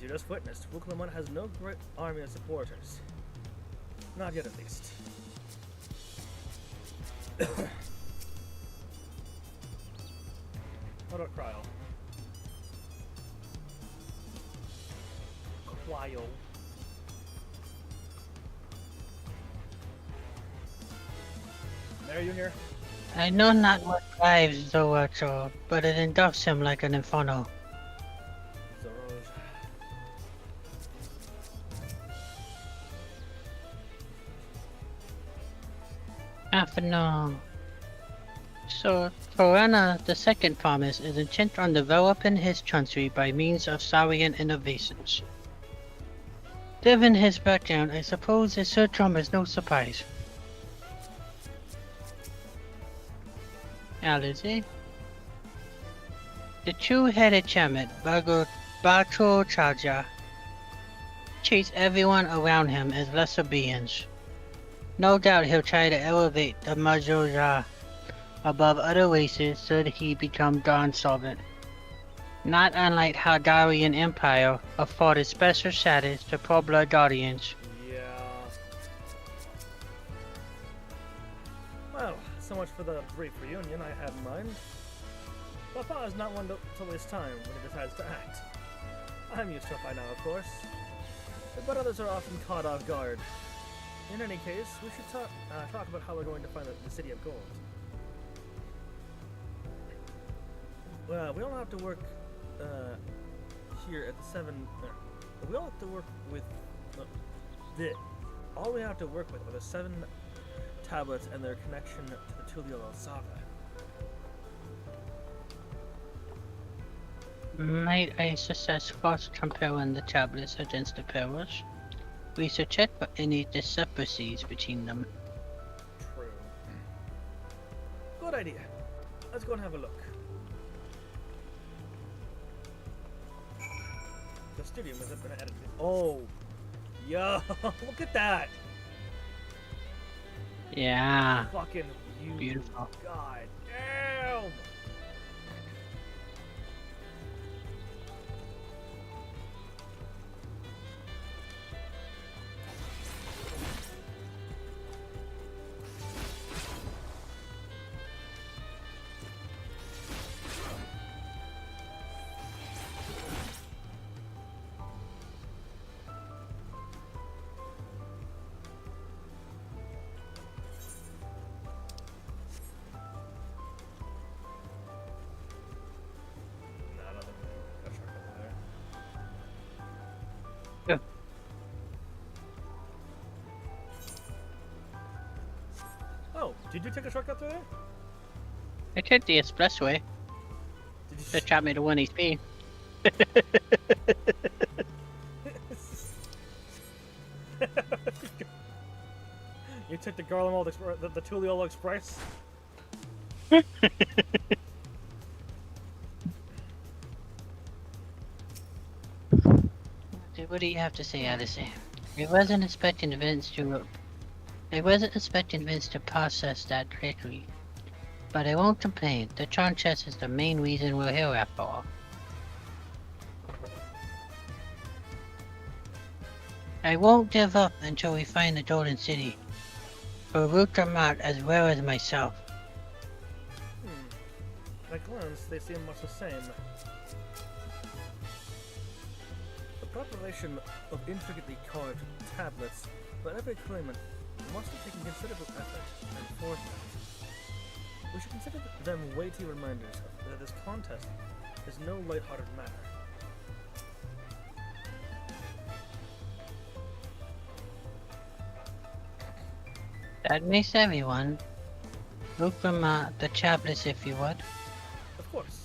you just witnessed, Wuklamon has no great army of supporters. Not yet, at least. What about Cryo? Cryo. There, you here? I know not what drives Zoacho, but it engulfs him like an inferno. Zoroj. Afternoon. So, Torana, the second promise, is intent on developing his country by means of Saurian innovations. Given his background, I suppose his surcharm is no surprise. Alice? The two-headed Chamet, Bato Chaja, treats everyone around him as lesser beings. No doubt he'll try to elevate the Majoja above other races so that he become Dawn Solvent. Not unlike how Darien Empire afforded special status to Puebla Guardians. Yeah. Well, so much for the brief reunion I had in mind. Papa is not one to waste time when he decides to act. I'm used to it by now, of course. But others are often caught off guard. In any case, we should talk about how we're going to find the City of Gold. Well, we all have to work here at the 7. We all have to work with. All we have to work with are the 7 tablets and their connection to the Tulial Saga. Might I suggest first comparing the tablets against the pillars? We should check for any discrepancies between them. True. Good idea. Let's go and have a look. The studio hasn't been edited. Oh, yo, look at that. Yeah. Fucking beautiful. God damn. Oh, did you take a shortcut through there? I took the expressway. Did you Just chopped me to 1 HP. You took the Garlemald Express, the Tulial Express? What do you have to say, Odyssey? I wasn't expecting Vince to process that quickly. But I won't complain. The charm chest is the main reason we're here after all. I won't give up until we find the Golden City. For Rukamat as well as myself. At a glance, they seem much the same. The preparation of intricately carved tablets by every claimant must have taken considerable effort and forethought. We should consider them weighty reminders that this contest is no light-hearted matter. That makes everyone. Look from the tablets if you would. Of course.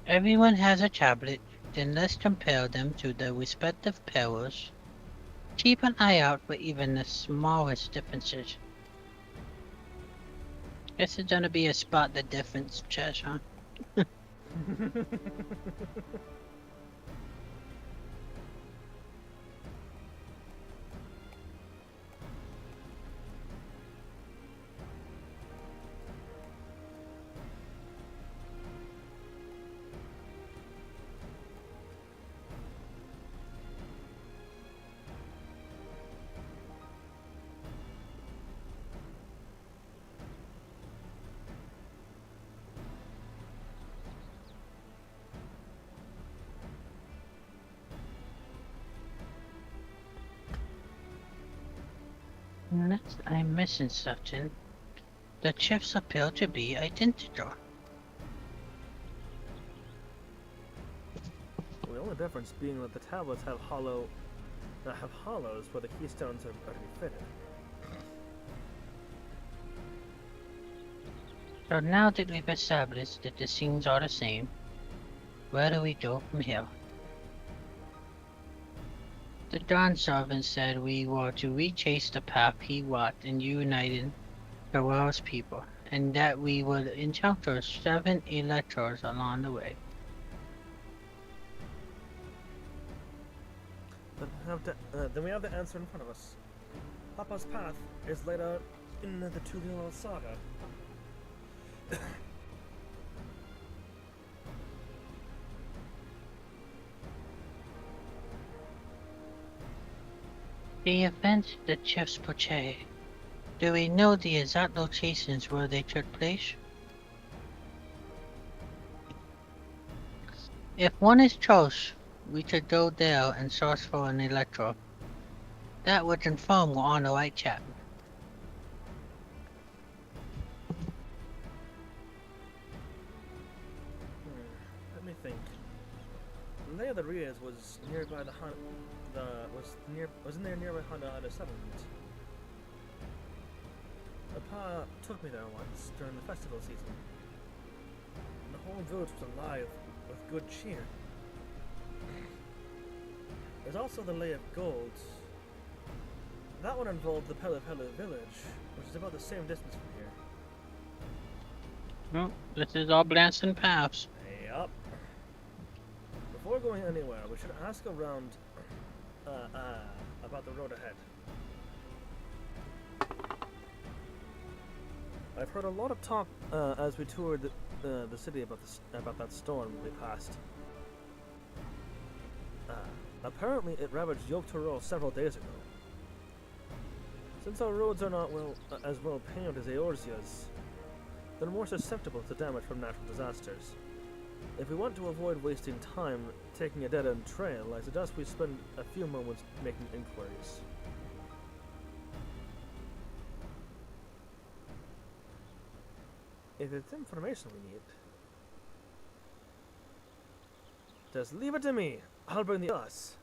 Everyone has a tablet, then let's compare them to their respective pillars. Keep an eye out for even the smallest differences. This is gonna be a spot the difference, Chess, huh? Unless I'm missing something, the chips appear to be identical. The only difference being that the tablets have hollows where the keystones are to be fitted. So now that we've established that the scenes are the same, where do we go from here? The Dawn Servant said we were to retrace the path he walked in uniting the world's people, and that we would encounter 7 electors along the way. Then we have the answer in front of us. Papa's path is laid out in the Two-Girl Saga. The events the chiefs portray, do we know the exact locations where they took place? If one is close, we could go there and search for an electro. That would confirm we're on the right track. Let me think. The Lay of the Rias was nearby was in their nearby Honda settlement. Papa took me there once during the festival season. The whole village was alive with good cheer. There's also the Lay of Gold. That one involved the Pele village, which is about the same distance from here. Well, this is all blasting paths. Yup. Before going anywhere, we should ask around about the road ahead. I've heard a lot of talk as we toured the city about that storm we passed. Apparently, it ravaged Yogg-Toroil several days ago. Since our roads are not as well paved as Eorzea's, they're more susceptible to damage from natural disasters. If we want to avoid wasting time taking a dead-end trail, I suggest we spend a few moments making inquiries. If it's information we need, just leave it to me. I'll bring the us.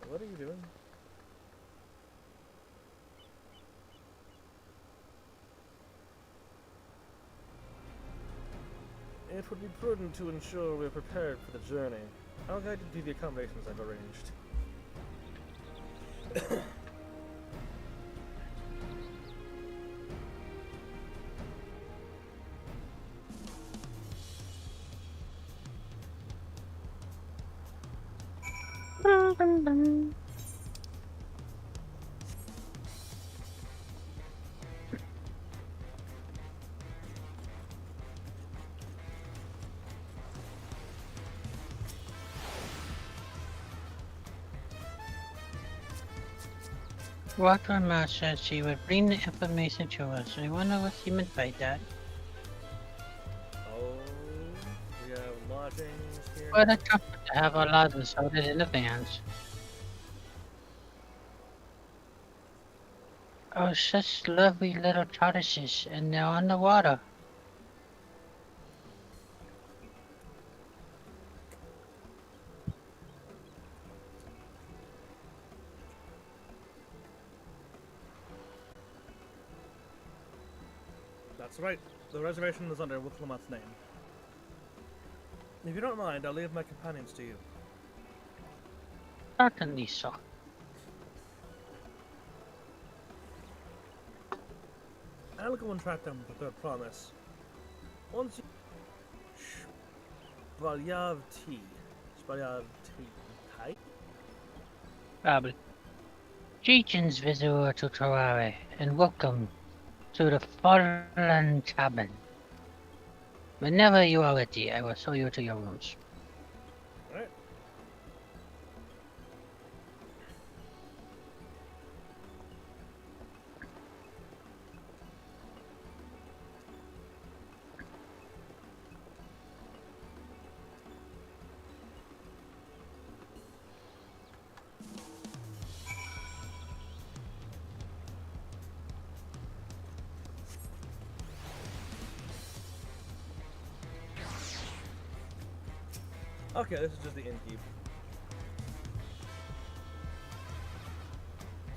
What are you doing? It would be prudent to ensure we're prepared for the journey. I'll guide you to the accommodations I've arranged. Waterman said she would bring the information to us. I wonder what she meant by that. Oh, we have lodgings here. What a comfort to have our lodgings sorted in advance. Oh, such lovely little cottages, and they're on the water. That's right. The reservation is under Wiklamat's name. If you don't mind, I'll leave my companions to you. Certainly, sir. I'll go and track them with their promise. Once you... Spalyav tea. Probably. Greetings, visitor to Terraria, and welcome to the Fallen Cabin. Whenever you are ready, I will show you to your rooms. Alright. Okay, this is just the innkeep.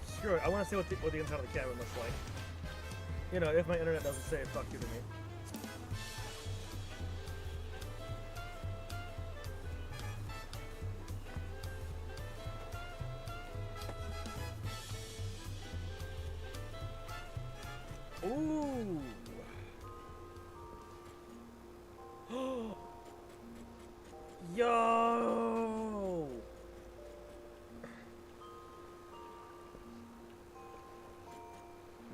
Screw it, I want to see what the inside of the cabin looks like. You know, if my internet doesn't say fuck you to me. Ooh. Yo.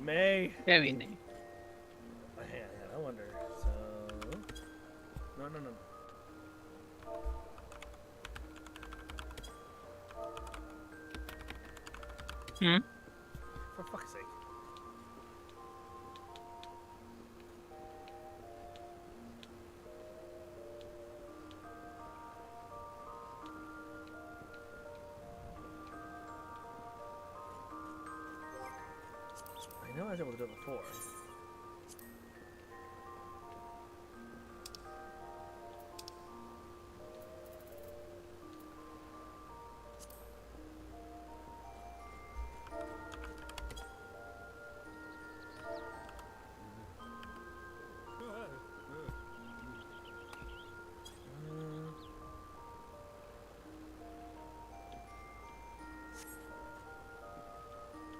May. Very nice. I wonder. So. No. For fuck's sake. I know I was able to do it before.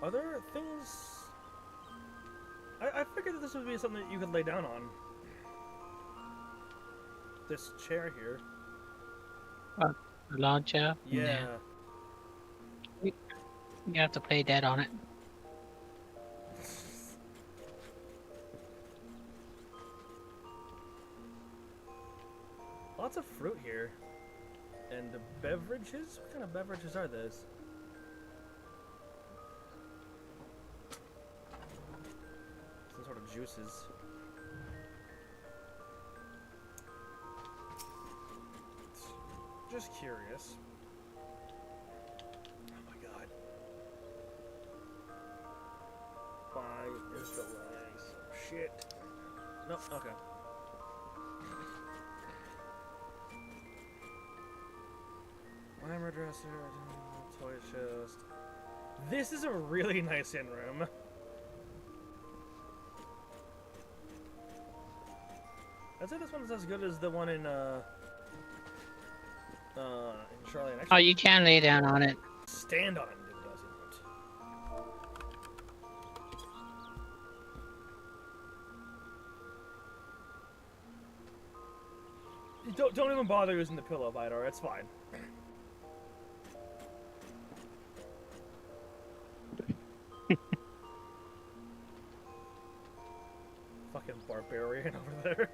Are there things... I figured that this would be something that you could lay down on. This chair here. What? A lawn chair? Yeah. You have to play dead on it. Lots of fruit here. And the beverages? What kind of beverages are those? Some sort of juices. Just curious. Oh my god. Why is the lag so shit? Nope, okay. Armor dresser, toy chest. This is a really nice in room. I'd say this one's as good as the one in Charlie and X. Oh, you can lay down on it. Stand on it, it doesn't. Don't even bother using the pillow, Vidor. It's fine. Fucking barbarian over there.